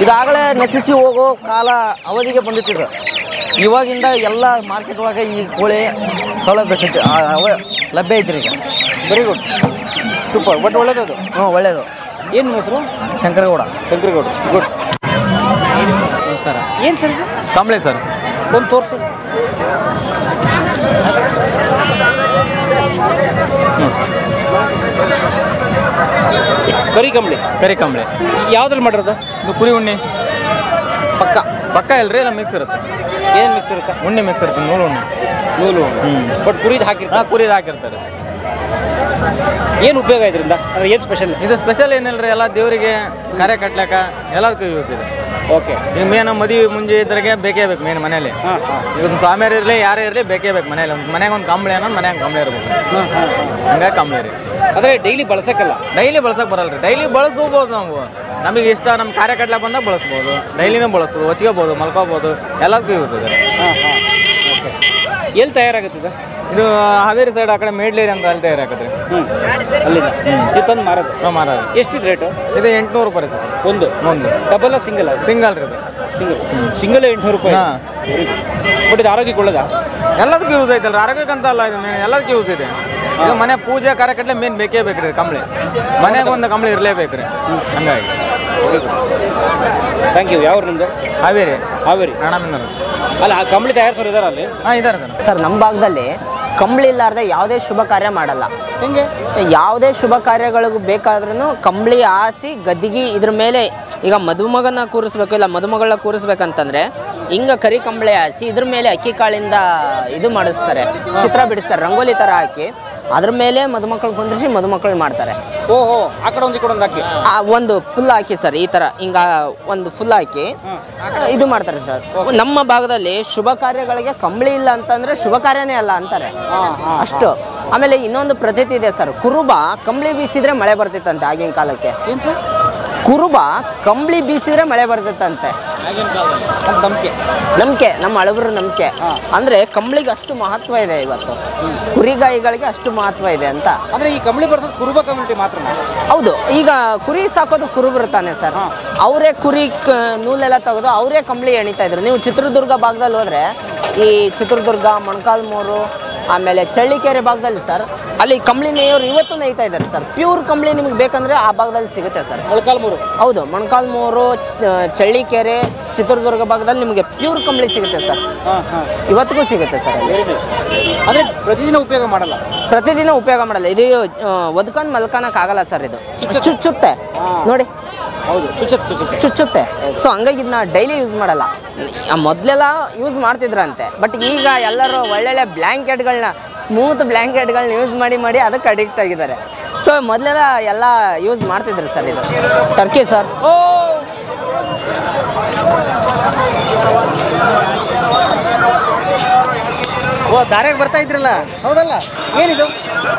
ಇದಾಗಲೇ ನಶಿಸಿ ಹೋಗೋ ಕಾಲ ಅವಧಿಗೆ ಬಂದಿತ್ತು. ಇವಾಗಿಂದ ಎಲ್ಲ ಮಾರ್ಕೆಟ್ ಒಳಗೆ ಈ ಕೋಳಿ ಸೌಲಭ್ಯ ಲಭ್ಯ ಐತ್ರಿ ಈಗ. ವೆರಿ ಗುಡ್, ಸೂಪರ್, ಬಟ್ ಒಳ್ಳೇದು. ಹ್ಞೂ ಒಳ್ಳೇದು. ಏನು ಹೆಸರು? ಶಂಕರಗೌಡ. ಗುಡ್. ಸರ್ ಏನು ಸರ್? ಕಂಬಳಿ ಸರ್. ಒಂದು ತೋರಿಸು. ಕರಿ ಕಂಬಳಿ ಯಾವ್ದ್ರಲ್ಲಿ ಮಾಡಿರೋದು? ಇದು ಕುರಿ ಉಣ್ಣೆ. ಪಕ್ಕ ಇಲ್ರಿ, ಎಲ್ಲ ಮಿಕ್ಸ್ ಇರುತ್ತೆ. ಏನು ಮಿಕ್ಸ್ ಇರುತ್ತೆ? ಉಣ್ಣೆ ಮಿಕ್ಸ್ ಇರುತ್ತೆ, ನೂಲು ಉಣ್ಣೆ. ಬಟ್ ಕುರಿದು ಹಾಕಿರ್ತಾರೆ. ಕುರಿದು ಹಾಕಿರ್ತಾರೆ. ಏನು ಉಪಯೋಗ ಇದರಿಂದ? ಅಂದ್ರೆ ಏನು ಸ್ಪೆಷಲ್? ಇದು ಸ್ಪೆಷಲ್ ಏನಿಲ್ಲ, ಎಲ್ಲ ದೇವರಿಗೆ ಕಾರ್ಯ ಕಟ್ಲಾಕ ಎಲ್ಲದಕ್ಕೂ ಯೂಸ್ ಇದೆ. ಓಕೆ. ಈಗ ಮೇನ್ ಮದುವೆ ಮುಂಜೆ ಇದ್ರಾಗೆ ಬೇಕೇ ಬೇಕು ಮೇನ್ ಮನೇಲಿ. ಇದೊಂದು ಸ್ವಾಮಿಯರು ಇರಲಿ ಯಾರೇ ಇರಲಿ ಬೇಕೇ ಬೇಕು ಮನೇಲಿ. ಒಂದು ಮನೆಗೆ ಒಂದು ಕಂಬಳಿ ಅನ್ನೋದು ಮನ್ಯಾಗ ಕಂಬಳಿ ಇರ್ಬೇಕು. ಹಂಗಾಗಿ ಕಂಬಳಿ ರೀ. ಅಂದರೆ ಡೈಲಿ ಬಳಸಕ್ಕಲ್ಲ? ಡೈಲಿ ಬಳಸಕ್ಕೆ ಬರಲ್ಲ ರೀ. ಡೈಲಿ ಬಳಸ್ಕೋಬೋದು ನಾವು, ನಮಗೆ ಇಷ್ಟ ನಮ್ಮ ಕಾರ್ಯ ಕಟ್ಲಾಕ ಬಂದಾಗ ಬಳಸ್ಬೋದು. ಡೈಲಿನೂ ಬಳಸ್ಬೋದು, ಹೊಚ್ಕೋಬೋದು, ಮಲ್ಕೋಬೋದು, ಎಲ್ಲದಕ್ಕೂ ಯೂಸ್ ಇದೆ. ಓಕೆ. ಎಲ್ಲಿ ತಯಾರಾಗುತ್ತೆ ಇದು? ಇದು ಹಾವೇರಿ ಸೈಡ್ ಆ ಕಡೆ ಮೇಡ್ಲೇರಿ ಅಂತ ಅಲ್ಲಿ ತಯಾರಾಕತ್ರಿ. ಅಲ್ಲಿಂದ ಇದು ತಂದು ಮಾರೋದು? ಮಾರೋದು. ಎಷ್ಟಿದೆ ರೇಟು? ಇದು 800 ರೂಪಾಯಿ ಸರ್. ಒಂದು ಡಬಲ್ ಸಿಂಗಲ್? ಸಿಂಗಲ್ ರೀ. ಇದು ಸಿಂಗಲ್ 800 ರೂಪಾಯಿ. ಬಟ್ ಇದು ಆರೋಗ್ಯಕ್ಕೆ ಒಳ್ಳೇದಾ? ಎಲ್ಲದಕ್ಕೂ ಯೂಸ್ ಐತಲ್ರಿ, ಆರೋಗ್ಯಕ್ಕಂತ ಅಲ್ಲ ಇದು ಮೇನ್, ಎಲ್ಲದಕ್ಕೂ ಯೂಸ್ ಇದೆ. ಇದು ಮನೆ ಪೂಜೆ ಕಾರ್ಯಕಟ್ಲೆ ಮೇನ್ ಬೇಕೇ ಬೇಕ್ರಿ ಕಂಬಳಿ. ಮನೆಗೆ ಒಂದು ಕಂಬಳಿ ಇರಲೇಬೇಕ್ರಿ. ಹಂಗಾಗಿ ಥ್ಯಾಂಕ್ ಯು. ಯಾವ ನಿಮ್ದು? ಹಾವೇರಿ. ರಾಣಮಿನ್ನರು. ಅಲ್ಲ, ಆ ಕಂಬಳಿ ತಯಾರಿಸೋರು ಇದಾರೆ ಅಲ್ಲಿ? ಹಾಂ ಇದ್ದಾರೆ ಸರ್. ಸರ್, ನಮ್ಮ ಭಾಗದಲ್ಲಿ ಕಂಬಳಿ ಇಲ್ಲಾರ್ದೆ ಯಾವುದೇ ಶುಭ ಕಾರ್ಯ ಮಾಡಲ್ಲ. ಹೆಂಗೆ? ಯಾವುದೇ ಶುಭ ಕಾರ್ಯಗಳಿಗೂ ಬೇಕಾದ್ರೂ ಕಂಬಳಿ ಹಾಸಿ ಗದ್ದಿಗೆ ಇದ್ರ ಮೇಲೆ, ಈಗ ಮದುಮಗನ ಕೂರಿಸ್ಬೇಕು ಇಲ್ಲ ಮದುಮಗಳನ್ನ ಕೂರಿಸ್ಬೇಕಂತಂದ್ರೆ ಹಿಂಗೆ ಕರಿ ಕಂಬಳಿ ಹಾಸಿ ಇದ್ರ ಮೇಲೆ ಅಕ್ಕಿ ಕಾಳಿಂದ ಇದು ಮಾಡಿಸ್ತಾರೆ, ಚಿತ್ರ ಬಿಡಿಸ್ತಾರೆ, ರಂಗೋಲಿ ಥರ ಹಾಕಿ ಅದ್ರ ಮೇಲೆ ಮದುಮಕ್ಕಳು ಕುಂದ್ರಿಸಿ ಮದುಮಕ್ಕಳು ಮಾಡ್ತಾರೆ. ಓಹೋ, ಆ ಕಡೆ ಒಂದು ಈ ಕಡೆ ಒಂದು ಹಾಕಿ ಒಂದು ಫುಲ್ ಹಾಕಿ ಸರ್, ಈ ಥರ ಹಿಂಗ ಒಂದು ಫುಲ್ ಹಾಕಿ ಇದು ಮಾಡ್ತಾರೆ ಸರ್. ನಮ್ಮ ಭಾಗದಲ್ಲಿ ಶುಭ ಕಾರ್ಯಗಳಿಗೆ ಕಂಬಳಿ ಇಲ್ಲ ಅಂತಂದ್ರೆ ಶುಭ ಕಾರ್ಯನೇ ಅಲ್ಲ ಅಂತಾರೆ ಅಷ್ಟು. ಆಮೇಲೆ ಇನ್ನೊಂದು ಪ್ರತೀತಿ ಇದೆ ಸರ್, ಕುರುಬ ಕಂಬಳಿ ಬೀಸಿದ್ರೆ ಮಳೆ ಬರ್ತಿತ್ತಂತೆ ಆಗಿನ ಕಾಲಕ್ಕೆ. ಕುರುಬ ಕಂಬಳಿ ಬೀಸಿದ್ರೆ ಮಳೆ ಬರ್ತಿತ್ತಂತೆ. ನಂಬಿಕೆ, ನಮ್ಮ ಹಳಬರ ನಂಬಿಕೆ. ಅಂದ್ರೆ ಕಂಬಳಿಗೆ ಅಷ್ಟು ಮಹತ್ವ ಇದೆ ಇವತ್ತು, ಕುರಿಗಾಯಿಗಳಿಗೆ ಅಷ್ಟು ಮಹತ್ವ ಇದೆ ಅಂತ. ಅಂದ್ರೆ ಈ ಕಂಬಳಿ ಬರ್ಸೋದು ಕುರುಬ ಕಮ್ಯುನಿಟಿ ಮಾತ್ರ? ಹೌದು. ಈಗ ಕುರಿ ಸಾಕೋದು ಕುರುಬರು ತಾನೆ ಸರ್, ಅವರೇ ಕುರಿ ನೂಲೆಲ್ಲ ತೆಗೆದು ಅವರೇ ಕಂಬಳಿ ಎಣಿತಾ ಇದ್ರು. ನೀವು ಚಿತ್ರದುರ್ಗ ಭಾಗದಲ್ಲಿ ಹೋದ್ರೆ, ಈ ಚಿತ್ರದುರ್ಗ, ಮೊಣಕಾಲ್ಮೂರು, ಆಮೇಲೆ ಚಳ್ಳಿಕೆರೆ ಭಾಗದಲ್ಲಿ ಸರ್, ಅಲ್ಲಿ ಕಂಬಳಿ ನೇಯೋರು ಇವತ್ತು ನೇಯ್ತಾ ಇದ್ದಾರೆ ಸರ್. ಪ್ಯೂರ್ ಕಂಬಳಿ ನಿಮ್ಗೆ ಬೇಕಂದ್ರೆ ಆ ಭಾಗದಲ್ಲಿ ಸಿಗುತ್ತೆ ಸರ್. ಮೊಣಕಾಲ್ಮೂರು? ಹೌದು, ಮೊಣಕಾಲ್ಮೂರು, ಚಳ್ಳಿಕೆರೆ, ಚಿತ್ರದುರ್ಗ ಭಾಗದಲ್ಲಿ ನಿಮಗೆ ಪ್ಯೂರ್ ಕಂಬಳಿ ಸಿಗುತ್ತೆ ಸರ್. ಇವತ್ತಿಗೂ ಸಿಗುತ್ತೆ ಸರ್ ಅಲ್ಲಿ. ಅಂದ್ರೆ ಪ್ರತಿದಿನ ಉಪಯೋಗ ಮಾಡಲ್ಲ? ಪ್ರತಿದಿನ ಉಪಯೋಗ ಮಾಡಲ್ಲ. ಇದು ಒದ್ಕೊಂಡು ಮಲ್ಕೊಳಕ್ಕಾಗಲ್ಲ ಸರ್. ಇದು ಚುಚ್ಚುತ್ತೆ ನೋಡಿ. ಹೌದು, ಚುಚ್ಚುತ್ತೆ. ಸೊ ಹಂಗಾಗಿ ಇದನ್ನ ಡೈಲಿ ಯೂಸ್ ಮಾಡಲ್ಲ. ಮೊದಲೆಲ್ಲ ಯೂಸ್ ಮಾಡ್ತಿದ್ರಂತೆ, ಬಟ್ ಈಗ ಎಲ್ಲರೂ ಒಳ್ಳೊಳ್ಳೆ ಬ್ಲ್ಯಾಂಕೆಟ್ಗಳನ್ನ, ಸ್ಮೂತ್ ಬ್ಲ್ಯಾಂಕೆಟ್ಗಳನ್ನ ಯೂಸ್ ಮಾಡಿ ಅದಕ್ಕೆ ಅಡಿಕ್ಟ್ ಆಗಿದ್ದಾರೆ. ಸೊ ಮೊದಲೆಲ್ಲ ಎಲ್ಲ ಯೂಸ್ ಮಾಡ್ತಿದ್ರು ಸರ್. ಇದು ಟರ್ಕಿ ಸರ್. ಓ ದಾರ್ಯಾಗ ಬರ್ತಾ ಇದ್ರಲ್ಲ ಹೌದಲ್ಲ ಏನಿದು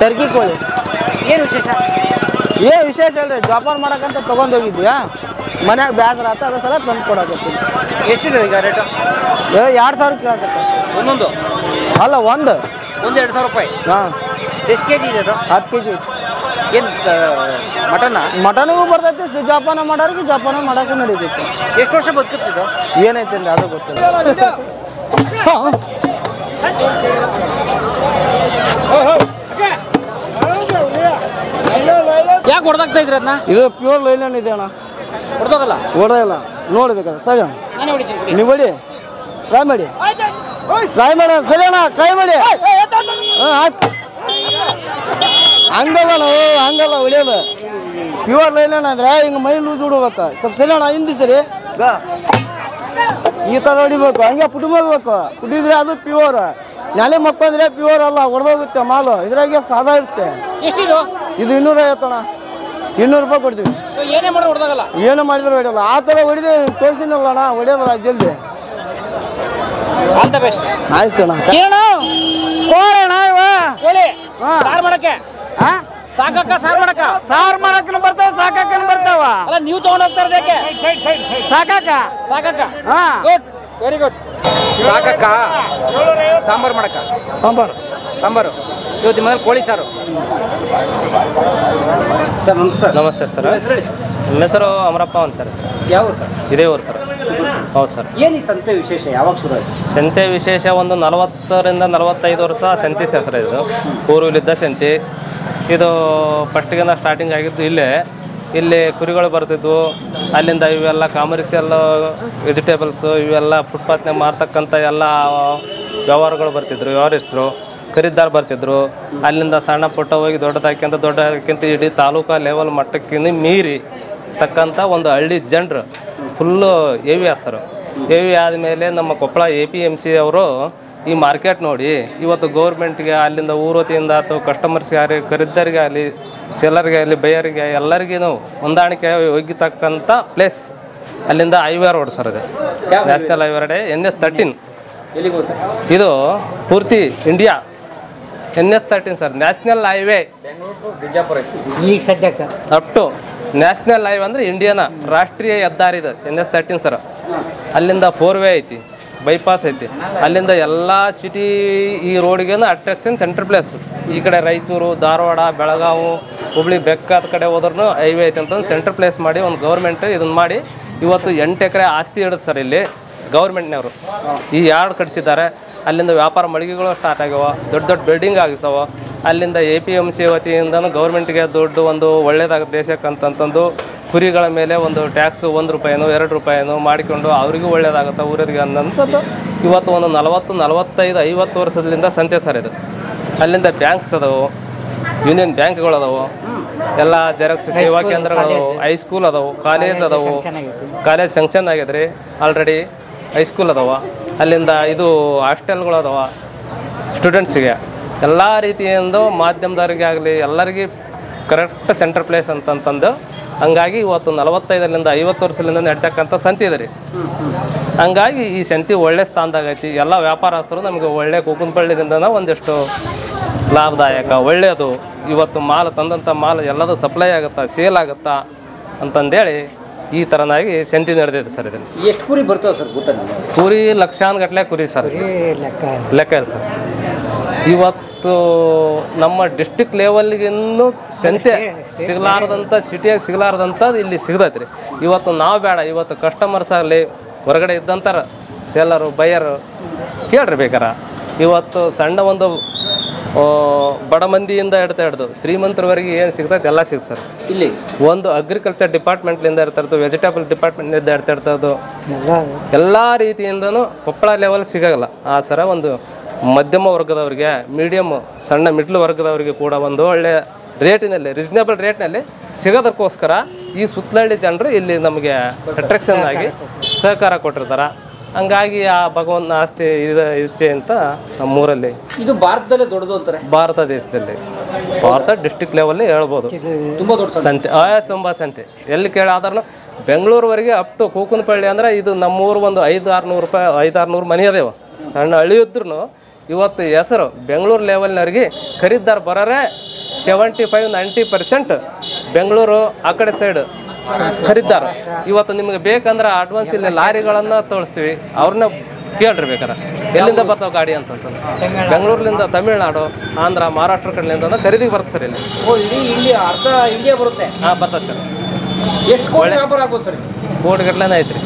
ಟರ್ಕಿ ಕೋಳಿ. ಏನು ವಿಶೇಷ? ಏನು ವಿಶೇಷ ಅಲ್ರಿ, ಜೋಪಾನ ಮಾಡಕ್ಕಂತ ತೊಗೊಂಡು ಹೋಗಿದ್ವಿ, ಮನ್ಯಾಗ ಬೇಸರ ಆತ ಅದ್ರ ಸಲ ತಂದು ಕೊಡಕತ್ತೀನಿ. ಎಷ್ಟಿದೆ ಈಗ ರೇಟು? 2,000 ಕೇಳಕತ್ತ. ಒಂದೊಂದು ಅಲ್ಲ ಒಂದು 2,000 ರೂಪಾಯಿ. ಹಾಂ. ಎಷ್ಟು ಕೆ ಜಿ ಇದೆ ಅದು? 10 kg. ಏನು ಮಟನ್ನ? ಮಟನಿಗೂ ಬರ್ತೈತಿ, ಜೋಪಾನ ಮಾಡೋರಿಗೆ ಜೋಪಾನ ಮಾಡೋಕ್ಕೂ ನಡೀತೈತಿ. ಎಷ್ಟು ವರ್ಷ ಬದುಕುತ್ತಿದ್ದು? ಏನೈತಿ ಅಂದ್ರೆ ಅದು ಗೊತ್ತಿಲ್ಲ. ಯಾಕೆ ಹೊಡೆದಾಗ್ತಾ ಇದ್ರಿ ಅದನ್ನ? ಇದು ಪ್ಯೂರ್ ಲೈಲ್ಯಾಂಡ್ ಇದೆ ಅಣ್ಣ. ಹೊಡೆದೋಗಲ್ಲ? ಹೊಡೆಯಲ್ಲ, ನೋಡ್ಬೇಕಾದ್ರೆ ಸರಿ ಅಣ್ಣ. ನಾನು ಹೊಡಿತೀನಿ. ನೀವು ಹೊಡಿ, ಟ್ರೈ ಮಾಡಿ, ಟ್ರೈ ಮಾಡಿ. ಸರಿ ಅಣ್ಣ, ಟ್ರೈ ಮಾಡಿ. ಹಾಂ ಆಯ್ತು. ಹಂಗಲ್ಲ ನಾವು ಹಂಗಲ್ಲ ಹೊಡಿಯೋದು. ಪ್ಯೂರ್ ಲೈಲ್ಯಾಂಡ್ ಅಂದ್ರೆ ಹಿಂಗೆ ಮೈ ಲೂಸ್ ಹೊಡ್ಬೇಕು. ಸ್ವಲ್ಪ ಸರಿ ಅಣ್ಣ, ಹಿಂದಿ ಸರಿ ಈ ಥರ ಹೊಡಿಬೇಕು. ಹಂಗೆ ಪುಟ್ಬೇಕು, ಪುಟ್ಟಿದ್ರೆ ಅದು ಪ್ಯೂರ್. ನೆಲೆ ಮಕ್ಕಂದ್ರೆ ಪ್ಯೂರ್ ಅಲ್ಲ, ಹೊಡೆದೋಗುತ್ತೆ ಮಾಲು. ಇದ್ರಾಗೆ ಸಾದಾ ಇರುತ್ತೆ. ಎಷ್ಟಿದು? ಇದು 250 ಅಣ್ಣ. 200 ರೂಪಾಯಿ ಕೊಡ್ತೀವಿ. ಏನೇ ಮಾಡಿ ಹೊಡೆದಾಗಲ್ಲ? ಏನು ಮಾಡಿದ್ರೆ ಹೊಡಿಯಲ್ಲ. ಆ ಥರ ಹೊಡಿದೆ ತೋರಿಸಿನಲ್ಲ ಅಣ್ಣ, ಹೊಡಿಯೋದಲ್ಲ ಜಲ್ದಿ. All the best. ಆಯ್ತು ಅಣ್ಣ. ಕೋರಣ ಇವ ಕೋಳಿ ಸಾರು ಮಾಡಕ್ಕೆ ಸಾಕಕ್ಕ ಸಾರು ಮಾಡಕ್ಕ ಸಾರು ಮಾಡಕ್ಕೂ ಬರ್ತಾವ, ಸಾಕಕ್ಕೂ ಬರ್ತಾವ. ಅಲ್ಲ ನೀವು ತಗೊಂಡು ಹೋಗ್ತಾ ಇರೋದಕ್ಕೆ ಸಾಕಕ್ಕ ಸಾಕಕ್ಕ. ಹಾ, ಗುಡ್, ವೆರಿ ಗುಡ್. ಸಾಕಕ್ಕ ಸಾಂಬಾರು ಮಾಡಕ್ಕ. ಸಾಂಬಾರು ಇವತ್ತು ಮನೇಲಿ ಕೋಳಿ ಸಾರು. ಸರ್ ನಮಸ್ತೆ. ನಮಸ್ತೆ ಸರ್. ನಮ್ಮ ಹೆಸರು ಅಮರಪ್ಪ ಅಂತಾರೆ. ಯಾವ ಸರ್? ಇದೇ ಊರು ಸರ್. ಹೌದು ಸರ್. ಏನು ಈ ಸಂತೆ ವಿಶೇಷ? ಯಾವಾಗ ಶುರು ಆಯ್ತು? ಸಂತೆ ವಿಶೇಷ ಒಂದು 40ರಿಂದ 45 ವರ್ಷ ಸಂತೆ ಹೆಸರು. ಇದು ಪೂರ್ವಲಿದ್ದ ಸಂತೆ. ಇದು ಫಸ್ಟಿಗೆ ಸ್ಟಾರ್ಟಿಂಗ್ ಆಗಿದ್ದು ಇಲ್ಲಿ ಕುರಿಗಳು ಬರ್ತಿದ್ವು. ಅಲ್ಲಿಂದ ಇವೆಲ್ಲ ಕಾಮರ್ಷಿಯಲ್ ವೆಜಿಟೇಬಲ್ಸು ಇವೆಲ್ಲ ಫುಟ್ಪಾತ್ನಾಗ ಮಾರ್ತಕ್ಕಂಥ ಎಲ್ಲ ವ್ಯವಹಾರಗಳು ಬರ್ತಿದ್ರು, ವ್ಯವಹರಿಸಿದ್ರು, ಖರೀದಾರ್ ಬರ್ತಿದ್ರು. ಅಲ್ಲಿಂದ ಸಣ್ಣ ಪುಟ್ಟ ಹೋಗಿ ದೊಡ್ಡದಕ್ಕಿಂತ ಇಡೀ ತಾಲೂಕಾ ಲೆವೆಲ್ ಮಟ್ಟಕ್ಕಿಂತ ಮೀರಿ ತಕ್ಕಂಥ ಒಂದು ಹಳ್ಳಿ ಜನರು ಫುಲ್ಲು ಹೆವಿ ಸರ್. ಹೆವಿ ಆದಮೇಲೆ ನಮ್ಮ ಕೊಪ್ಪಳ APMC ಅವರು ಈ ಮಾರ್ಕೆಟ್ ನೋಡಿ ಇವತ್ತು ಗೌರ್ಮೆಂಟ್ಗೆ ಅಲ್ಲಿಂದ ಊರತಿಯಿಂದ ಅಥವಾ ಕಸ್ಟಮರ್ಸ್ಗೆ ಆಗಲಿ, ಖರೀದಾರಿಗೆ ಆಗಲಿ, ಸೆಲ್ಲರ್ಗೆ ಆಗಲಿ, ಬೈಯರಿಗೆ ಎಲ್ಲರಿಗೂ ಹೊಂದಾಣಿಕೆ ಒಗ್ಗಿತಕ್ಕಂಥ ಪ್ಲೇಸ್. ಅಲ್ಲಿಂದ ಹೈವೇ ರೋಡ್ ಸರ್. ಅದು ನ್ಯಾಷನಲ್ ಹೈವೇ ರೋಡ್ NS13. ಇದು ಪೂರ್ತಿ India NS13 sir, national highway. ಈಗ ಸದ್ಯಕ್ಕೆ ಅಪ್ ಟು ನ್ಯಾಷನಲ್ ಹೈವೇ ಅಂದರೆ ಇಂಡಿಯಾನ ರಾಷ್ಟ್ರೀಯ ಹೆದ್ದಾರಿ ಇದು NS13 ಸರ್. ಅಲ್ಲಿಂದ 4 ವೇ ಐತಿ, ಬೈಪಾಸ್ ಐತಿ. ಅಲ್ಲಿಂದ ಎಲ್ಲ ಸಿಟಿ ಈ ರೋಡಿಗೆ ಅಟ್ರಾಕ್ಷನ್ ಸೆಂಟ್ರ್ ಪ್ಲೇಸ್. ಈ ಕಡೆ ರಾಯಚೂರು, ಧಾರವಾಡ, ಬೆಳಗಾವಿ, ಹುಬ್ಳಿ, ಬೆಕ್ಕಾದ ಕಡೆ ಹೋದ್ರೂ ಹೈವೇ ಐತಿ ಅಂತ ಸೆಂಟ್ರ್ ಪ್ಲೇಸ್ ಮಾಡಿ ಒಂದು ಗೌರ್ಮೆಂಟ್ ಇದನ್ನು ಮಾಡಿ ಇವತ್ತು 8 ಎಕರೆ ಆಸ್ತಿ ಇಡುತ್ತೆ ಸರ್. ಇಲ್ಲಿ ಗೌರ್ಮೆಂಟ್ನವರು ಈ ಯಾರ್ಡ್ ಕಟ್ಸಿದ್ದಾರೆ. ಅಲ್ಲಿಂದ ವ್ಯಾಪಾರ ಮಳಿಗೆಗಳು ಸ್ಟಾರ್ಟ್ ಆಗ್ಯಾವ, ದೊಡ್ಡ ದೊಡ್ಡ ಬಿಲ್ಡಿಂಗ್ ಆಗಿಸಾವ. ಅಲ್ಲಿಂದ APMC ವತಿಯಿಂದನೂ ಗೌರ್ಮೆಂಟ್ಗೆ ದೊಡ್ಡ ಒಂದು ಒಳ್ಳೇದಾಗುತ್ತೆ ದೇಶಕ್ಕಂತಂದು ಕುರಿಗಳ ಮೇಲೆ ಒಂದು ಟ್ಯಾಕ್ಸು 1 ರೂಪಾಯಿನೋ 2 ರೂಪಾಯಿನೋ ಮಾಡಿಕೊಂಡು ಅವರಿಗೂ ಒಳ್ಳೇದಾಗುತ್ತೆ, ಊರಿಗೆ ಅನ್ನೋಂಥದ್ದು. ಇವತ್ತು ಒಂದು 40, 45, 50 ವರ್ಷದಿಂದ ಸಂತೆ ಸರ್ ಇದು. ಅಲ್ಲಿಂದ ಬ್ಯಾಂಕ್ಸ್ ಅದಾವು, ಯೂನಿಯನ್ ಬ್ಯಾಂಕ್ಗಳು ಅದಾವು, ಎಲ್ಲ ಜೆರಾಕ್ಸ್ ಸೇವಾ ಕೇಂದ್ರಗಳು, ಹೈಸ್ಕೂಲ್ ಅದಾವು, ಕಾಲೇಜ್ ಅದಾವು. ಕಾಲೇಜ್ ಸ್ಯಾಂಕ್ಷನ್ ಆಗ್ಯದ್ರಿ ಆಲ್ರೆಡಿ, ಹೈಸ್ಕೂಲ್ ಅದಾವ. ಅಲ್ಲಿಂದ ಇದು ಹಾಸ್ಟೆಲ್ಗಳು ಅದಾವ ಸ್ಟೂಡೆಂಟ್ಸಿಗೆ. ಎಲ್ಲ ರೀತಿಯಿಂದ ಮಾಧ್ಯಮದವ್ರಿಗೆ ಆಗಲಿ ಎಲ್ಲರಿಗೆ ಕರೆಕ್ಟ್ ಸೆಂಟ್ರ್ ಪ್ಲೇಸ್ ಅಂತಂದು ಹಂಗಾಗಿ ಇವತ್ತು 45ರಿಂದ 50 ವರ್ಷದಿಂದ ನಡ್ತಕ್ಕಂಥ ಸಂತೆ ಇದೆ ರೀ. ಹಂಗಾಗಿ ಈ ಸಂತೆ ಒಳ್ಳೆ ಸ್ಥಾನದಾಗೈತಿ. ಎಲ್ಲ ವ್ಯಾಪಾರಸ್ಥರು ನಮಗೆ ಒಳ್ಳೆ ಕೂಕನಪಳ್ಳಿದಿಂದ ಒಂದಿಷ್ಟು ಲಾಭದಾಯಕ ಒಳ್ಳೆಯದು. ಇವತ್ತು ಮಾಲ್ ತಂದಂಥ ಮಾಲ್ ಎಲ್ಲದೂ ಸಪ್ಲೈ ಆಗುತ್ತಾ, ಸೇಲ್ ಆಗುತ್ತಾ ಅಂತಂದೇಳಿ ಈ ಥರನಾಗಿ ಸಂತೆ ನಡೆದಿದೆ ಸರ್. ಇದನ್ನು ಎಷ್ಟು ಕುರಿ ಬರ್ತಾವೆ ಸರ್ ಗೊತ್ತಾ? ಕುರಿ ಲಕ್ಷಾನುಗಟ್ಟಲೆ ಕುರಿ ಸರ್, ಲೆಕ್ಕ ಇಲ್ಲ ಸರ್. ಇವತ್ತು ನಮ್ಮ ಡಿಸ್ಟಿಕ್ ಲೆವೆಲ್ಗಿನ್ನೂ ಸಂತೆ ಸಿಗಲಾರ್ದಂಥ, ಸಿಟಿಯಾಗಿ ಸಿಗಲಾರ್ದಂಥದ್ದು ಇಲ್ಲಿ ಸಿಗ್ತೈತೆ ರೀ. ಇವತ್ತು ನಾವು ಬೇಡ, ಇವತ್ತು ಕಸ್ಟಮರ್ಸ್ ಆಗಲಿ, ಹೊರಗಡೆ ಇದ್ದಂಥರ ಸೆಲ್ಲರು, ಬೈಯರು ಕೇಳ್ರಿ ಬೇಕಾರ. ಇವತ್ತು ಸಣ್ಣ ಒಂದು ಬಡ ಮಂದಿಯಿಂದ ಹಿಡಿದು ಶ್ರೀಮಂತರವರೆಗೆ ಏನು ಸಿಗ್ತೈತೆ ಎಲ್ಲ ಸಿಗುತ್ತೆ ಸರ್ ಇಲ್ಲಿ. ಒಂದು ಅಗ್ರಿಕಲ್ಚರ್ ಡಿಪಾರ್ಟ್ಮೆಂಟ್ಲಿಂದ ಇರ್ತಿರ್ತದೆ, ವೆಜಿಟೇಬಲ್ ಡಿಪಾರ್ಟ್ಮೆಂಟ್ನಿಂದ ಇರ್ತಿರ್ತದ್ದು, ಎಲ್ಲ ರೀತಿಯಿಂದನೂ ಕೊಪ್ಪಳ ಲೆವೆಲ್ ಸಿಗೋಲ್ಲ. ಆ ಸರ ಒಂದು ಮಧ್ಯಮ ವರ್ಗದವರಿಗೆ, ಮೀಡಿಯಮ್ ಸಣ್ಣ ಮಿಡ್ಲ್ ವರ್ಗದವರಿಗೆ ಕೂಡ ಒಂದು ಒಳ್ಳೆ ರೇಟಿನಲ್ಲಿ, ರೀಸನೇಬಲ್ ರೇಟ್ನಲ್ಲಿ ಸಿಗೋದಕ್ಕೋಸ್ಕರ ಈ ಸುತ್ತಲಹಳ್ಳಿ ಜನರು ಇಲ್ಲಿ ನಮಗೆ ಅಟ್ರಾಕ್ಷನ್ ಆಗಿ ಸಹಕಾರ ಕೊಟ್ಟಿರ್ತಾರೆ. ಹಂಗಾಗಿ ಆ ಭಗವಂತನ ಆಸ್ತಿ ಇಚ್ಛೆ ಅಂತ ನಮ್ಮೂರಲ್ಲಿ. ಇದು ಭಾರತದಲ್ಲೇ ದೊಡ್ಡದು ಅಂತಾರೆ. ಭಾರತ ದೇಶದಲ್ಲಿ, ಭಾರತ ಡಿಸ್ಟಿಕ್ ಲೆವೆಲ್ ಹೇಳ್ಬೋದು. ತುಂಬ ದೊಡ್ಡ ಸಂತೆ, ತುಂಬ ಸಂತೆ ಎಲ್ಲಿ ಕೇಳಾದ್ರೂ ಬೆಂಗಳೂರುವರೆಗೆ ಅಪ್ ಟು ಕೂಕನಪಳ್ಳಿ ಅಂದರೆ ಇದು ನಮ್ಮೂರು ಒಂದು 500-600 ರೂಪಾಯಿ, 500-600 ಮನೆ ಅದೇವ. ಸಣ್ಣ ಹಳ್ಳಿ ಇದ್ರೂ ಇವತ್ತು ಹೆಸರು ಬೆಂಗಳೂರು ಲೆವೆಲ್ನವ್ರಿಗೆ ಖರೀದಾರ ಬರೋರೆ 75-90% ಬೆಂಗಳೂರು ಆ ಕಡೆ ಸೈಡ್ ಖರೀದಾರ. ಇವತ್ತು ನಿಮಗೆ ಬೇಕಂದ್ರೆ ಅಡ್ವಾನ್ಸ್ ಇಲ್ಲಿ ಲಾರಿಗಳನ್ನು ತೋರಿಸ್ತೀವಿ, ಅವ್ರನ್ನ ಕೇಳ್ರಿ ಬೇಕಾರೆ ಎಲ್ಲಿಂದ ಬರ್ತಾವೆ ಗಾಡಿ ಅಂತಂದ್ರೆ ಬೆಂಗಳೂರಿನಿಂದ ತಮಿಳ್ನಾಡು, ಆಂಧ್ರ, ಮಹಾರಾಷ್ಟ್ರ ಕಡೆಯಿಂದ ಖರೀದಿಗೆ ಬರುತ್ತೆ ಸರ್ ಇಲ್ಲಿ. ಇಲ್ಲಿ ಅರ್ಧ ಇಂಡಿಯಾ ಬರುತ್ತೆ. ಹಾಂ ಬರ್ತದೆ ಸರ್. ಎಷ್ಟು ಕೋಟಿ ವ್ಯಾಪಾರ ಆಗ್ಬೋದು ಸರ್? ಕೋಟಿಗಟ್ಟಲೆ ಐತ್ರಿ,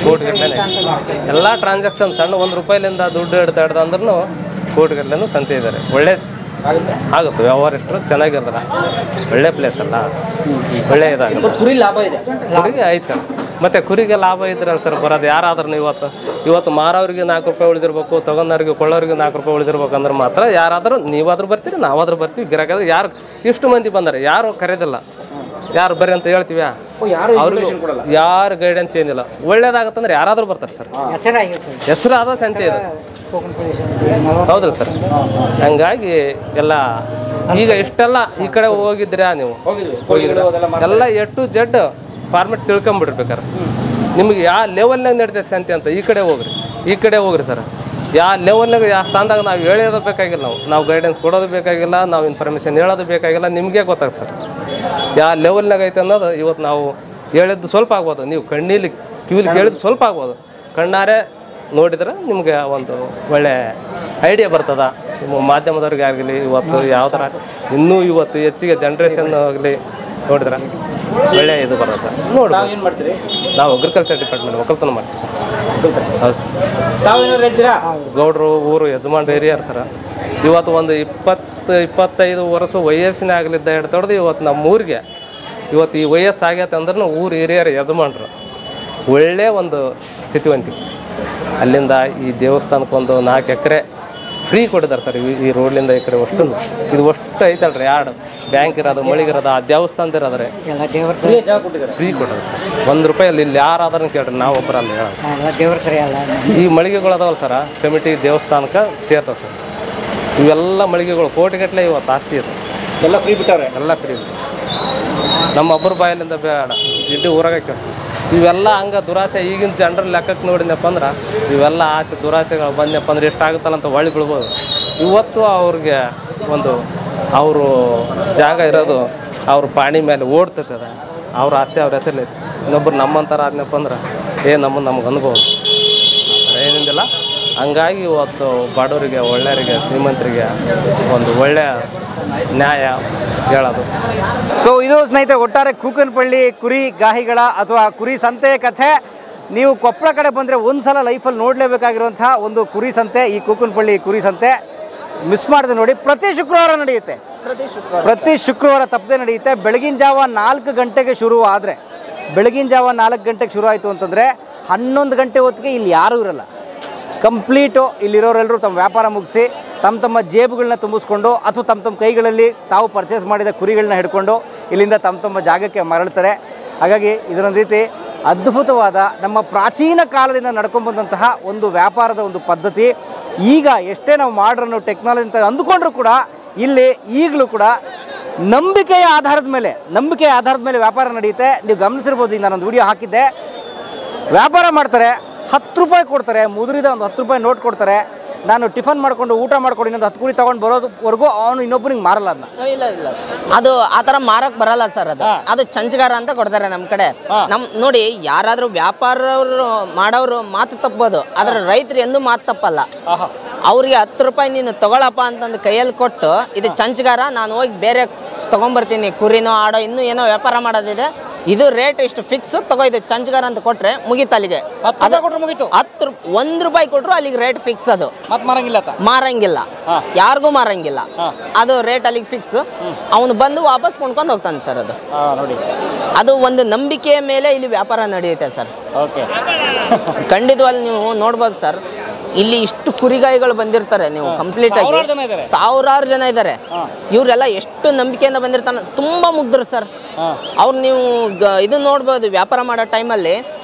ಕೋಟಿಗಟ್ಟಲೆ ಐತಿ. ಎಲ್ಲ ಟ್ರಾನ್ಸಾಕ್ಷನ್ ಸಣ್ಣ 1 ರೂಪಾಯಿಲಿಂದ ದುಡ್ಡು ಹಿಡ್ದು ಅಂದ್ರೂ ಕೋಟಿಗಟ್ಟಲೆನೂ ಸಂತೆ ಇದ್ದಾರೆ. ಒಳ್ಳೆ ಆಗುತ್ತೆ ವ್ಯವಹಾರ ಇಟ್ಟರು ಚೆನ್ನಾಗಿರ್ತಾರ. ಒಳ್ಳೆ ಪ್ಲೇಸ್ ಅಲ್ಲ, ಒಳ್ಳೆ ಇದಾಗುತ್ತೆ. ಕುರಿ ಲಾಭ ಇದೆ, ಕುರಿಗೆ ಐತೆ ಸರ್. ಮತ್ತು ಕುರಿಗೆ ಲಾಭ ಇದ್ರಲ್ಲ ಸರ್ ಬರೋದು. ಯಾರಾದ್ರೂ ಇವತ್ತು ಮಾರೋರಿಗೆ 4 ರೂಪಾಯಿ ಉಳಿದಿರ್ಬೇಕು, ತಗೊಂಡವ್ರಿಗೆ ಕೊಳ್ಳೋರಿಗೆ 4 ರೂಪಾಯಿ ಉಳಿದಿರ್ಬೇಕು ಅಂದ್ರೆ ಮಾತ್ರ ಯಾರಾದರೂ ನೀವಾದ್ರೂ ಬರ್ತೀರಿ, ನಾವಾದ್ರೂ ಬರ್ತೀವಿ. ಗಿರಾಕಾದ್ರೆ ಯಾರು ಇಷ್ಟು ಮಂದಿ ಬಂದರೆ ಯಾರು ಕರೆಯೋದಿಲ್ಲ, ಯಾರು ಬರ್ರಿ ಅಂತ ಹೇಳ್ತೀವಿ, ಅವ್ರಿಗೆ ಯಾರು ಗೈಡೆನ್ಸ್ ಏನಿಲ್ಲ. ಒಳ್ಳೇದಾಗತ್ತಂದ್ರೆ ಯಾರಾದರೂ ಬರ್ತಾರೆ ಸರ್. ಹೆಸರು ಆದ ಸಂತೆ ಇದೆ, ಹೌದಲ್ಲ ಸರ್. ಹಂಗಾಗಿ ಎಲ್ಲ ಈಗ ಇಷ್ಟೆಲ್ಲ ಈ ಕಡೆ ಹೋಗಿದ್ರೆ ನೀವು ಎಲ್ಲ A to Z ಫಾರ್ಮೆಟ್ ತಿಳ್ಕೊಂಬಿಡ್ಬೇಕಾರೆ ನಿಮಗೆ ಯಾವ ಲೆವೆಲ್ನಾಗ ನಡೀತೈತೆ ಸಂತೆ ಅಂತ ಈ ಕಡೆ ಹೋಗ್ರಿ ಸರ್. ಯಾವ ಲೆವೆಲ್ನಾಗ ಯಾವ ಸ್ಥಾನದಾಗ ನಾವು ಹೇಳೋದು ಬೇಕಾಗಿಲ್ಲ, ನಾವು ಗೈಡೆನ್ಸ್ ಕೊಡೋದು ಬೇಕಾಗಿಲ್ಲ, ನಾವು ಇನ್ಫಾರ್ಮೇಷನ್ ಹೇಳೋದು ಬೇಕಾಗಿಲ್ಲ. ನಿಮಗೆ ಗೊತ್ತಾಗುತ್ತೆ ಸರ್ ಯಾವ ಲೆವೆಲ್ನಾಗ ಐತೆ ಅನ್ನೋದು. ಇವತ್ತು ನಾವು ಹೇಳಿದ್ದು ಸ್ವಲ್ಪ ಆಗ್ಬೋದು, ನೀವು ಕಿವಿಲಿ ಕೇಳಿದ್ದು ಸ್ವಲ್ಪ ಆಗ್ಬೋದು, ಕಣ್ಣಾರೆ ನೋಡಿದ್ರೆ ನಿಮಗೆ ಒಂದು ಒಳ್ಳೆ ಐಡಿಯಾ ಬರ್ತದ. ನಿಮ್ಮ ಮಾಧ್ಯಮದವ್ರಿಗೆ ಆಗಲಿ ಇವತ್ತು ಯಾವ ಥರ ಇನ್ನೂ ಇವತ್ತು ಹೆಚ್ಚಿಗೆ ಜನ್ರೇಷನ್ ಆಗಲಿ ನೋಡಿದ್ರೆ ಒಳ್ಳೆ ಇದು ಬರುತ್ತೆ ನೋಡಿ. ಏನು ಮಾಡ್ತೀರಿ? ನಾವು ಅಗ್ರಿಕಲ್ಚರ್ ಡಿಪಾರ್ಟ್ಮೆಂಟ್ ಒಕ್ಕಲ್ತನ ಮಾಡ್ತೀವಿ. ಹೌದು ತಾವೇನಾರು ಹೇಳ್ತೀರಾ? ಗೌಡ್ರು ಊರು ಯಜಮಾನ್ರು ಏರಿಯಾರ ಸರ್. ಇವತ್ತು ಒಂದು 20-25 ವರ್ಷ ವಯಸ್ಸಿನ ಆಗಲಿದ್ದ ಹಿಡ್ತೊಡ್ದು ಇವತ್ತು ನಮ್ಮ ಊರಿಗೆ ಇವತ್ತು ಈ ವಯಸ್ಸು ಆಗೈತೆ ಅಂದ್ರೆ ಊರು ಹಿರಿಯರ ಯಜಮಾನ್ರು ಒಳ್ಳೆ ಒಂದು ಸ್ಥಿತಿವಂತಿಕೆ. ಅಲ್ಲಿಂದ ಈ ದೇವಸ್ಥಾನಕ್ಕೆ ಒಂದು 4 ಎಕರೆ ಫ್ರೀ ಕೊಟ್ಟಿದ್ದಾರೆ ಸರ್. ಈ ರೋಡ್ಲಿಂದ ಈ ಕಡೆ ಅಷ್ಟು ಇದು ಅಷ್ಟು ಐತಲ್ರಿ, ಯಾರ್ಡು ಬ್ಯಾಂಕ್ ಇರೋದು, ಮಳಿಗಿರೋದು, ಆ ದೇವಸ್ಥಾನದ ಇರೋದ್ರೆ ಫ್ರೀ ಕೊಟ್ಟಿದ್ದಾರೆ ಸರ್. 1 ರೂಪಾಯಿ ಅಲ್ಲಿ ಇಲ್ಲಿ ಯಾರಾದ್ರೂ ಕೇಳ್ರಿ, ನಾವು ಒಬ್ಬರಲ್ಲಿ ಹೇಳೋದು. ಈ ಮಳಿಗೆಗಳು ಅದಾವಲ್ಲ ಸರ, ಕಮಿಟಿ ದೇವಸ್ಥಾನಕ್ಕೆ ಸೇರ್ತಾವೆ ಸರ್. ಇವೆಲ್ಲ ಮಳಿಗೆಗಳು ಕೋಟಿಗಟ್ಟಲೆ ಇವತ್ತು ಆಸ್ತಿ ಇದೆ, ಎಲ್ಲ ಫ್ರೀ ಬಿಟ್ಟವ್ರೆ, ಎಲ್ಲ ಫ್ರೀ. ನಮ್ಮ ಒಬ್ಬರು ಬಾಯಲ್ಲಿಂದ ಬೇಡ ಇಡೀ ಊರಾಗ ಕೆಲಸ. ಇವೆಲ್ಲ ಹಂಗೆ ದುರಾಸೆ ಈಗಿನ ಜನರ ಲೆಕ್ಕಕ್ಕೆ ನೋಡಿದ್ನಪ್ಪ ಅಂದ್ರೆ ಇವೆಲ್ಲ ಆಸೆ ದುರಾಸೆಗಳು ಬಂದಪ್ಪ ಅಂದ್ರೆ ಎಷ್ಟಾಗುತ್ತಲ್ಲ ಅಂತ ಹೊಳ್ಳಿ ಬಿಡ್ಬೋದು. ಇವತ್ತು ಅವ್ರಿಗೆ ಒಂದು ಅವರು ಜಾಗ ಇರೋದು ಅವ್ರ ಪಾಣಿ ಮೇಲೆ ಓಡ್ತದೆ, ಅವ್ರ ಆಸ್ತಿ ಅವ್ರ ಹೆಸರಲ್ಲಿ. ಇನ್ನೊಬ್ರು ನಮ್ಮಂಥರ ಆದ್ನಪ್ಪ ಅಂದ್ರೆ ನಮಗೆ ಅನ್ಬೋದು ಏನಿಲ್ಲ. ಹಂಗಾಗಿ ಇವತ್ತು ಬಡವರಿಗೆ, ಒಳ್ಳೆಯವರಿಗೆ, ಶ್ರೀಮಂತರಿಗೆ ಒಂದು ಒಳ್ಳೆಯ ನ್ಯಾಯ ಹೇಳೋದು. ಸೊ ಇದು ಸ್ನೇಹಿತರೆ ಒಟ್ಟಾರೆ ಕೂಕನಪಳ್ಳಿ ಕುರಿ ಗಾಹಿಗಳ ಅಥವಾ ಕುರಿ ಸಂತೆಯ ಕಥೆ. ನೀವು ಕೊಪ್ಪಳ ಕಡೆ ಬಂದರೆ ಒಂದು ಸಲ ಲೈಫಲ್ಲಿ ನೋಡಲೇಬೇಕಾಗಿರುವಂಥ ಒಂದು ಕುರಿ ಸಂತೆ ಈ ಕೂಕನಪಳ್ಳಿ ಕುರಿ ಸಂತೆ. ಮಿಸ್ ಮಾಡಿದೆ ನೋಡಿ. ಪ್ರತಿ ಶುಕ್ರವಾರ ನಡೆಯುತ್ತೆ, ಪ್ರತಿ ಶುಕ್ರವಾರ ತಪ್ಪದೆ ನಡೆಯುತ್ತೆ. ಬೆಳಗಿನ ಜಾವ 4 ಗಂಟೆಗೆ ಶುರು ಆದರೆ, ಬೆಳಗಿನ ಜಾವ 4 ಗಂಟೆಗೆ ಶುರು ಆಯಿತು ಅಂತಂದರೆ 11 ಗಂಟೆ ಹೊತ್ತಿಗೆ ಇಲ್ಲಿ ಯಾರೂ ಇರಲ್ಲ. ಕಂಪ್ಲೀಟು ಇಲ್ಲಿರೋರೆಲ್ಲರೂ ತಮ್ಮ ವ್ಯಾಪಾರ ಮುಗಿಸಿ ತಮ್ಮ ಜೇಬುಗಳನ್ನ ತುಂಬಿಸ್ಕೊಂಡು ಅಥವಾ ತಮ್ಮ ಕೈಗಳಲ್ಲಿ ತಾವು ಪರ್ಚೇಸ್ ಮಾಡಿದ ಕುರಿಗಳನ್ನ ಹಿಡ್ಕೊಂಡು ಇಲ್ಲಿಂದ ತಮ್ಮ ಜಾಗಕ್ಕೆ ಮರಳ್ತಾರೆ. ಹಾಗಾಗಿ ಇದರೊಂದು ರೀತಿ ಅದ್ಭುತವಾದ ನಮ್ಮ ಪ್ರಾಚೀನ ಕಾಲದಿಂದ ನಡ್ಕೊಂಡ್ಬಂದಂತಹ ಒಂದು ವ್ಯಾಪಾರದ ಒಂದು ಪದ್ಧತಿ. ಈಗ ಎಷ್ಟೇ ನಾವು ಮಾಡ್ರನ್ನು ಟೆಕ್ನಾಲಜಿ ಅಂತ ಅಂದುಕೊಂಡ್ರೂ ಕೂಡ ಇಲ್ಲಿ ಈಗಲೂ ಕೂಡ ನಂಬಿಕೆಯ ಆಧಾರದ ಮೇಲೆ ವ್ಯಾಪಾರ ನಡೆಯುತ್ತೆ. ನೀವು ಗಮನಿಸಿರ್ಬೋದು, ಈಗ ನಾನೊಂದು ವಿಡಿಯೋ ಹಾಕಿದ್ದೆ. ವ್ಯಾಪಾರ ಮಾಡ್ತಾರೆ, 10 ರೂಪಾಯಿ ಕೊಡ್ತಾರೆ, ಮುದುರಿದ ಒಂದು 10 ರೂಪಾಯಿ ನೋಟ್ ಕೊಡ್ತಾರೆ. ನಾನು ಟಿಫನ್ ಮಾಡ್ಕೊಂಡು ಊಟ ಮಾಡ್ಕೊಂಡು ಇನ್ನೊಂದು 10 ಕುರಿ ತಗೊಂಡು ಬರೋದುವರೆಗೂ ಅವನು ಇನ್ನೊಬ್ಬನಿಗೆ ಮಾರಲ್ಲ ಅದನ್ನ. ಇಲ್ಲ ಅದು ಆ ಥರ ಮಾರಕ್ ಬರಲ್ಲ ಸರ್. ಅದು ಚಂಚಗಾರ ಅಂತ ಕೊಡ್ತಾರೆ ನಮ್ಮ ಕಡೆ. ನೋಡಿ, ಯಾರಾದ್ರೂ ವ್ಯಾಪಾರವ್ರು ಮಾಡೋರು ಮಾತು ತಪ್ಪಬೋದು, ಆದ್ರೆ ರೈತರು ಎಂದೂ ಮಾತು ತಪ್ಪಲ್ಲ. ಅವ್ರಿಗೆ 10 ರೂಪಾಯಿ ನೀನು ತಗೊಳಪ್ಪ ಅಂತಂದು ಕೈಯಲ್ಲಿ ಕೊಟ್ಟು ಇದು ಚಂಚಗಾರ, ನಾನು ಹೋಗಿ ಬೇರೆ ತೊಗೊಂಬರ್ತೀನಿ, ಕುರಿನೋ ಆಡೋ ಇನ್ನೂ ಏನೋ ವ್ಯಾಪಾರ ಮಾಡೋದಿದೆ, ಇದು ರೇಟ್ ಇಷ್ಟು ಫಿಕ್ಸ್ ತಗೋ, ಇದು ಚಂಚಗಾರ ಅಂತ ಕೊಟ್ರೆ ಮುಗೀತು ಅಲ್ಲಿಗೆ. 1 ರೂಪಾಯಿ ಕೊಟ್ರು ಅಲ್ಲಿಗೆ ರೇಟ್ ಫಿಕ್ಸ್. ಅದು ಮಾರಂಗಿಲ್ಲ, ಯಾರಿಗೂ ಮಾರಂಗಿಲ್ಲ. ಅದು ರೇಟ್ ಅಲ್ಲಿಗೆ ಫಿಕ್ಸ್. ಅವನು ಬಂದು ವಾಪಸ್ ಕೊಂಡ್ಕೊಂಡು ಹೋಗ್ತಾನೆ ಸರ್. ಅದು ಒಂದು ನಂಬಿಕೆಯ ಮೇಲೆ ಇಲ್ಲಿ ವ್ಯಾಪಾರ ನಡೆಯುತ್ತೆ ಸರ್. ಖಂಡಿತವಾಗಿ ನೀವು ನೋಡ್ಬೋದು ಸರ್, ಇಲ್ಲಿ ಇಷ್ಟು ಕುರಿಗಾಯಿಗಳು ಬಂದಿರ್ತಾರೆ. ನೀವು ಕಂಪ್ಲೀಟ್ ಆಗಿ 1000 ಜನ ಇದ್ದಾರೆ. ಇವರೆಲ್ಲ ಎಷ್ಟು ನಂಬಿಕೆಯಿಂದ ಬಂದಿರ್ತಾನೆ, ತುಂಬಾ ಮುಗ್ಧರು ಸರ್. ಅವ್ರು ನೀವು ಇದು ನೋಡ್ಬೋದು, ವ್ಯಾಪಾರ ಮಾಡೋ ಟೈಮಲ್ಲಿ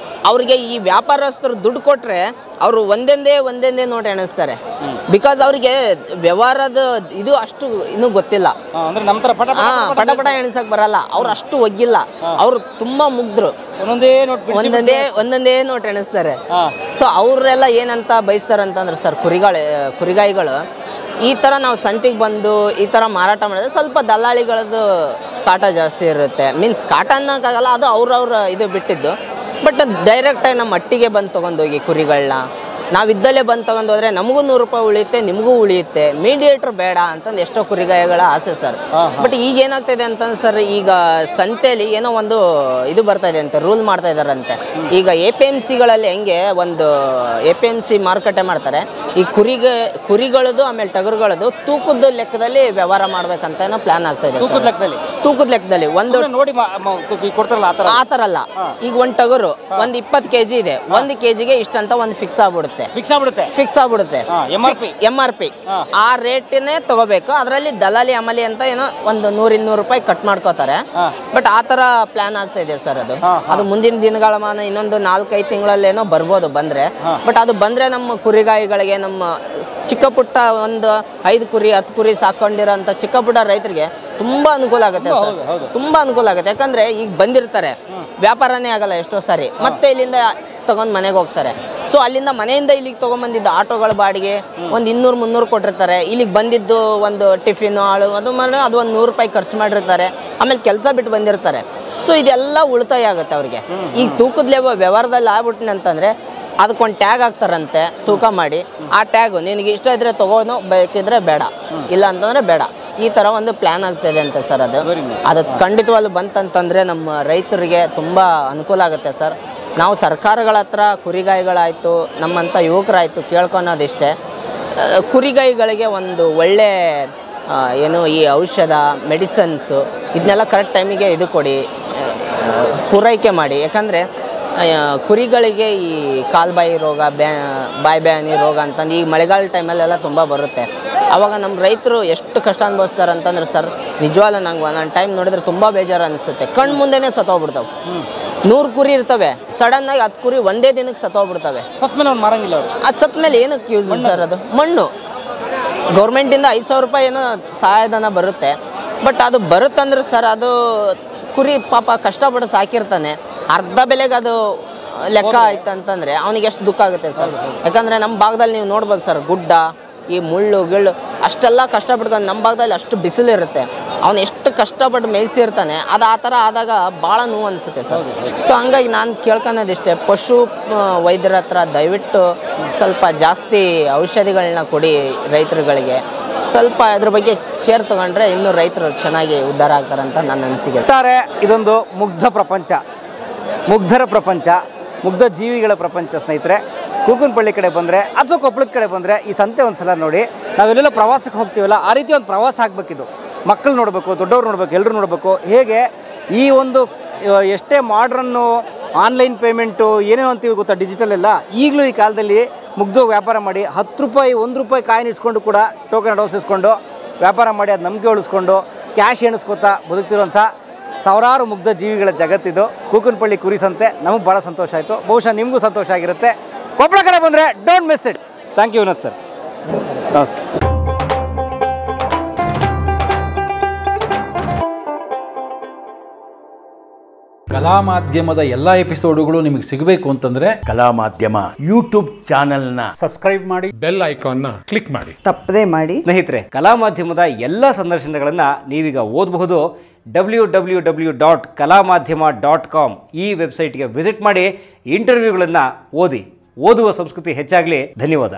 ಅವ್ರಿಗೆ ಈ ವ್ಯಾಪಾರಸ್ಥರು ದುಡ್ಡು ಕೊಟ್ರೆ ಅವರು ಒಂದೊಂದೇ ನೋಟ್ ಎಣಿಸ್ತಾರೆ. ಬಿಕಾಸ್ ಅವರಿಗೆ ವ್ಯವಹಾರದ ಇದು ಅಷ್ಟು ಇನ್ನೂ ಗೊತ್ತಿಲ್ಲ, ಪಟ ಎಣಿಸಕ್ ಬರಲ್ಲ. ಅವ್ರು ಅಷ್ಟು ಒಗ್ಗಿಲ್ಲ, ಅವ್ರು ತುಂಬಾ ಮುಗ್ಧರು, ಒಂದೊಂದೇ ನೋಟ್ ಎಣಿಸ್ತಾರೆ. ಸೊ ಅವರೆಲ್ಲ ಏನಂತ ಬಯಸ್ತಾರೆ ಅಂತಂದ್ರೆ ಸರ್, ಕುರಿಗಾಯಿಗಳು ಈ ಥರ ನಾವು ಸಂತಿಗೆ ಬಂದು ಈ ಥರ ಮಾರಾಟ ಮಾಡಿದ್ರೆ ಸ್ವಲ್ಪ ದಲ್ಲಾಳಿಗಳದ್ದು ಕಾಟ ಜಾಸ್ತಿ ಇರುತ್ತೆ. ಮೀನ್ಸ್ ಕಾಟ ಅನ್ನೋಕ್ಕಾಗಲ್ಲ, ಅದು ಅವ್ರವ್ರ ಇದು ಬಿಟ್ಟಿದ್ದು. ಬಟ್ ಡೈರೆಕ್ಟಾಗಿ ನಮ್ಮ ಹಟ್ಟಿಗೆ ಬಂದು ತೊಗೊಂಡೋಗಿ ಕುರಿಗಳನ್ನ ನಾವಿದ್ದಲ್ಲೇ ಬಂದು ತೊಗೊಂಡು ಹೋದರೆ ನಮಗೂ ₹100 ಉಳಿಯುತ್ತೆ, ನಿಮಗೂ ಉಳಿಯುತ್ತೆ. ಮೀಡಿಯೇಟ್ರ್ ಬೇಡ ಅಂತಂದು ಎಷ್ಟೋ ಕುರಿಗಾಯಿಗಳ ಆಸೆ ಸರ್. ಬಟ್ ಈಗ ಏನಾಗ್ತಾಯಿದೆ ಅಂತಂದ್ರೆ ಸರ್, ಈಗ ಸಂತೆಯಲ್ಲಿ ಏನೋ ಒಂದು ಇದು ಬರ್ತಾ ಇದೆ ಅಂತೆ, ರೂಲ್ ಮಾಡ್ತಾ ಇದ್ದಾರಂತೆ. ಈಗ APMCಗಳಲ್ಲಿ ಹೆಂಗೆ ಒಂದು APMC ಮಾರುಕಟ್ಟೆ ಮಾಡ್ತಾರೆ, ಈ ಕುರಿಗಳದ್ದು ಆಮೇಲೆ ಟಗರುಗಳದ್ದು ತೂಕದ ಲೆಕ್ಕದಲ್ಲಿ ವ್ಯವಹಾರ ಮಾಡ್ಬೇಕಂತ ಏನೋ ಪ್ಲಾನ್ ಆಗ್ತಾ ಇದೆ. ತೂಕದ ಲೆಕ್ಕದಲ್ಲಿ ಒಂದು ನೋಡಿ ಕೊಡ್ತಾರಲ್ಲ ಆ ಥರ ಅಲ್ಲ. ಈಗ ಒಂದು ಟಗರು ಒಂದು 20 kg ಇದೆ, 1 kgಗೆ ಇಷ್ಟಂತ ಒಂದು ಫಿಕ್ಸ್ ಆಗ್ಬಿಡುತ್ತೆ. ಫಿಕ್ಸ್ ಆಗ್ಬಿಡುತ್ತೆ MRP. ಆ ರೇಟ್ನೇ ತಗೋಬೇಕು. ಅದರಲ್ಲಿ ದಲಾಲಿ ಅಮಲಿ ಅಂತ ಏನೋ ಒಂದು ₹100-200 ಕಟ್ ಮಾಡ್ಕೋತಾರೆ. ಬಟ್ ಆ ಥರ ಪ್ಲಾನ್ ಆಗ್ತಾ ಇದೆ ಸರ್. ಅದು ಮುಂದಿನ ದಿನಗಳ ಮಾನ ಇನ್ನೊಂದು 4-5 ತಿಂಗಳಲ್ಲೇನೋ ಬರ್ಬೋದು ಬಂದ್ರೆ. ಬಟ್ ಅದು ಬಂದ್ರೆ ನಮ್ಮ ಕುರಿಗಾಯಿಗಳಿಗೆ, ನಮ್ಮ ಚಿಕ್ಕ ಪುಟ್ಟ ಒಂದು 5 ಕುರಿ 10 ಕುರಿ ಸಾಕೊಂಡಿರೋಂಥ ಚಿಕ್ಕ ಪುಟ್ಟ ರೈತರಿಗೆ ತುಂಬಾ ಅನುಕೂಲ ಆಗುತ್ತೆ ಸರ್. ತುಂಬಾ ಅನುಕೂಲ ಆಗುತ್ತೆ. ಯಾಕಂದ್ರೆ ಈಗ ಬಂದಿರ್ತಾರೆ, ವ್ಯಾಪಾರನೇ ಆಗಲ್ಲ ಎಷ್ಟೋ ಸಾರಿ, ಮತ್ತೆ ಇಲ್ಲಿಂದ ತಗೊಂಡು ಮನೆಗೆ ಹೋಗ್ತಾರೆ. ಸೊ ಅಲ್ಲಿಂದ ಮನೆಯಿಂದ ಇಲ್ಲಿಗೆ ತೊಗೊಂಬಂದಿದ್ದು ಆಟೋಗಳ ಬಾಡಿಗೆ ಒಂದು 200-300 ಕೊಟ್ಟಿರ್ತಾರೆ. ಇಲ್ಲಿಗೆ ಬಂದಿದ್ದು ಒಂದು ಟಿಫಿನ್ ಆಳು ಅದು ಒಂದು ₹100 ಖರ್ಚು ಮಾಡಿರ್ತಾರೆ. ಆಮೇಲೆ ಕೆಲಸ ಬಿಟ್ಟು ಬಂದಿರ್ತಾರೆ. ಸೊ ಇದೆಲ್ಲ ಉಳಿತಾಯ ಆಗುತ್ತೆ ಅವ್ರಿಗೆ. ಈಗ ತೂಕದ ವ್ಯವಹಾರದಲ್ಲಿ ಆಗ್ಬಿಟ್ಟಿನ ಅಂತಂದರೆ ಅದಕ್ಕೊಂದು ಟ್ಯಾಗ್ ಹಾಕ್ತಾರಂತೆ ತೂಕ ಮಾಡಿ. ಆ ಟ್ಯಾಗು ನಿನಗೆ ಇಷ್ಟ ಇದ್ದರೆ ತೊಗೊಂಡು, ಬೇಕಿದ್ರೆ ಬೇಡ, ಇಲ್ಲ ಅಂತಂದರೆ ಬೇಡ. ಈ ಥರ ಒಂದು ಪ್ಲ್ಯಾನ್ ಆಗ್ತಾಯಿದೆ ಅಂತೆ ಸರ್. ಅದು ಖಂಡಿತವಾಗ್ಲೂ ಬಂತಂತಂದರೆ ನಮ್ಮ ರೈತರಿಗೆ ತುಂಬ ಅನುಕೂಲ ಆಗುತ್ತೆ ಸರ್. ನಾವು ಸರ್ಕಾರಗಳ ಹತ್ರ ಕುರಿಗಾಯಿಗಳಾಯಿತು, ನಮ್ಮಂಥ ಯುವಕರಾಯಿತು ಕೇಳ್ಕೊಳೋದಿಷ್ಟೇ, ಕುರಿಗಾಯಿಗಳಿಗೆ ಒಂದು ಒಳ್ಳೆ ಏನು ಈ ಔಷಧ ಮೆಡಿಸನ್ಸು ಇದನ್ನೆಲ್ಲ ಕರೆಕ್ಟ್ ಟೈಮಿಗೆ ಇದು ಕೊಡಿ, ಪೂರೈಕೆ ಮಾಡಿ. ಯಾಕಂದರೆ ಕುರಿಗಳಿಗೆ ಈ ಕಾಲ್ಬಾಯಿ ರೋಗ, ಬಾಯಿ ಬ್ಯಾನಿ ರೋಗ ಅಂತಂದು ಈ ಮಳೆಗಾಲ ಟೈಮಲ್ಲೆಲ್ಲ ತುಂಬ ಬರುತ್ತೆ. ಆವಾಗ ನಮ್ಮ ರೈತರು ಎಷ್ಟು ಕಷ್ಟ ಅನುಭವಿಸ್ತಾರೆ ಅಂತಂದ್ರೆ ಸರ್, ನಿಜವಾಗ್ಲೂ ನಂಗೆ ಒಂದೊಂದು ಟೈಮ್ ನೋಡಿದ್ರೆ ತುಂಬ ಬೇಜಾರು ಅನಿಸುತ್ತೆ. ಕಣ್ಣು ಮುಂದೆನೇ ಸತ್ತೋಗ್ಬಿಡ್ತಾವೆ. 100 ಕುರಿ ಇರ್ತವೆ, ಸಡನ್ನಾಗಿ 10 ಕುರಿ ಒಂದೇ ದಿನಕ್ಕೆ ಸತ್ತೋಗ್ಬಿಡ್ತವೆ. ಸತ್ಮೇಲೆ ಅವ್ನು ಮಾರಂಗಿಲ್ಲ ಅವರು. ಅದು ಸತ್ಮೇಲೆ ಏನಕ್ಕೆ ಯೂಸ್ ಸರ್? ಅದು ಮಣ್ಣು. ಗೌರ್ಮೆಂಟಿಂದ ₹5,000 ಏನೋ ಸಹಾಯಧನ ಬರುತ್ತೆ. ಬಟ್ ಅದು ಬರುತ್ತಂದ್ರೆ ಸರ್, ಅದು ಕುರಿ ಪಾಪ ಕಷ್ಟಪಟ್ಟು ಸಾಕಿರ್ತಾನೆ, ಅರ್ಧ ಬೆಲೆಗೆ ಅದು ಲೆಕ್ಕ ಆಯ್ತು ಅಂತಂದರೆ ಅವನಿಗೆ ಎಷ್ಟು ದುಃಖ ಆಗುತ್ತೆ ಸರ್. ಯಾಕಂದರೆ ನಮ್ಮ ಭಾಗದಲ್ಲಿ ನೀವು ನೋಡ್ಬೋದು ಸರ್, ಗುಡ್ಡ, ಈ ಮುಳ್ಳು ಗಿಳ್ಳು ಅಷ್ಟೆಲ್ಲ ಕಷ್ಟಪಡ್ಕೊಂಡು, ನಮ್ಮ ಭಾಗದಲ್ಲಿ ಅಷ್ಟು ಬಿಸಿಲಿರುತ್ತೆ, ಅವನು ಎಷ್ಟು ಕಷ್ಟಪಟ್ಟು ಮೇಯಿಸಿರ್ತಾನೆ. ಅದು ಆ ಥರ ಆದಾಗ ಭಾಳ ನೋವು ಅನಿಸುತ್ತೆ ಸರ್. ಸೊ ಹಂಗಾಗಿ ನಾನು ಕೇಳ್ಕೊಳೋದಿಷ್ಟೇ, ಪಶು ವೈದ್ಯರ ಹತ್ರ ದಯವಿಟ್ಟು ಸ್ವಲ್ಪ ಜಾಸ್ತಿ ಔಷಧಿಗಳನ್ನ ಕೊಡಿ ರೈತರುಗಳಿಗೆ. ಸ್ವಲ್ಪ ಅದ್ರ ಬಗ್ಗೆ ಕೇರ್ ತಗೊಂಡ್ರೆ ಇನ್ನೂ ರೈತರು ಚೆನ್ನಾಗಿ ಉದ್ಧಾರ ಆಗ್ತಾರೆ ಅಂತ ನನ್ನ ಅನಿಸಿಕೆ. ಇದೊಂದು ಮುಗ್ಧ ಪ್ರಪಂಚ, ಮುಗ್ಧರ ಪ್ರಪಂಚ, ಮುಗ್ಧ ಜೀವಿಗಳ ಪ್ರಪಂಚ ಸ್ನೇಹಿತರೆ. ಕೂಕನಪಳ್ಳಿ ಕಡೆ ಬಂದರೆ ಅಥವಾ ಕೊಪ್ಪಳದ ಕಡೆ ಬಂದರೆ ಈ ಸಂತೆ ಒಂದು ಸಲ ನೋಡಿ. ನಾವೆಲ್ಲೆಲ್ಲ ಪ್ರವಾಸಕ್ಕೆ ಹೋಗ್ತೀವಲ್ಲ, ಆ ರೀತಿ ಒಂದು ಪ್ರವಾಸ ಆಗಬೇಕಿದು. ಮಕ್ಕಳು ನೋಡಬೇಕು, ದೊಡ್ಡವ್ರು ನೋಡಬೇಕು, ಎಲ್ಲರೂ ನೋಡಬೇಕು. ಹೇಗೆ ಈ ಒಂದು ಎಷ್ಟೇ ಮಾಡ್ರನ್ನು ಆನ್ಲೈನ್ ಪೇಮೆಂಟು ಏನೇನೋ ಅಂತೀವಿ ಗೊತ್ತಾ, ಡಿಜಿಟಲ್ ಎಲ್ಲ, ಈಗಲೂ ಈ ಕಾಲದಲ್ಲಿ ಮುಗ್ಧ ವ್ಯಾಪಾರ ಮಾಡಿ ₹10 ₹1 ಕಾಯಿನ್ ಇಸ್ಕೊಂಡು ಕೂಡ ಟೋಕನ್ ಅಡೋಸಿಸ್ಕೊಂಡು ವ್ಯಾಪಾರ ಮಾಡಿ ಅದು ನಂಬಿಕೆ ಉಳಿಸ್ಕೊಂಡು ಕ್ಯಾಶ್ ಎಣಿಸ್ಕೊತಾ ಬದುಕ್ತಿರೋಂಥ ಸಾವಿರಾರು ಮುಗ್ಧ ಜೀವಿಗಳ ಜಗತ್ತಿದು ಕೂಕನಪಳ್ಳಿ ಕುರಿ ಸಂತೆ. ನಮಗೆ ಭಾಳ ಸಂತೋಷ ಆಯಿತು, ಬಹುಶಃ ನಿಮಗೂ ಸಂತೋಷ ಆಗಿರುತ್ತೆ. ಕೊಪ್ಪಳ ಕಡೆ ಬಂದರೆ don't miss it. Thank you Vinod sir. ನಮಸ್ತೆ. ಕಲಾ ಮಾಧ್ಯಮದ ಎಲ್ಲಾ ಎಪಿಸೋಡುಗಳು ನಿಮಗೆ ಸಿಗಬೇಕು ಅಂತಂದ್ರೆ ಕಲಾ ಮಾಧ್ಯಮ ಯೂಟ್ಯೂಬ್ ಚಾನೆಲ್ನ ಸಬ್ಸ್ಕ್ರೈಬ್ ಮಾಡಿ, ಬೆಲ್ ಐಕಾನ್ನ ಕ್ಲಿಕ್ ಮಾಡಿ, ತಪ್ಪದೇ ಮಾಡಿ. ಸ್ನೇಹಿತರೆ, ಕಲಾ ಮಾಧ್ಯಮದ ಎಲ್ಲ ಸಂದರ್ಶನಗಳನ್ನು ನೀವೀಗ ಓದಬಹುದು. www.kalamadhyama.com ಈ ವೆಬ್ಸೈಟ್ಗೆ ವಿಸಿಟ್ ಮಾಡಿ ಇಂಟರ್ವ್ಯೂಗಳನ್ನು ಓದಿ. ಓದುವ ಸಂಸ್ಕೃತಿ ಹೆಚ್ಚಾಗಲಿ. ಧನ್ಯವಾದ.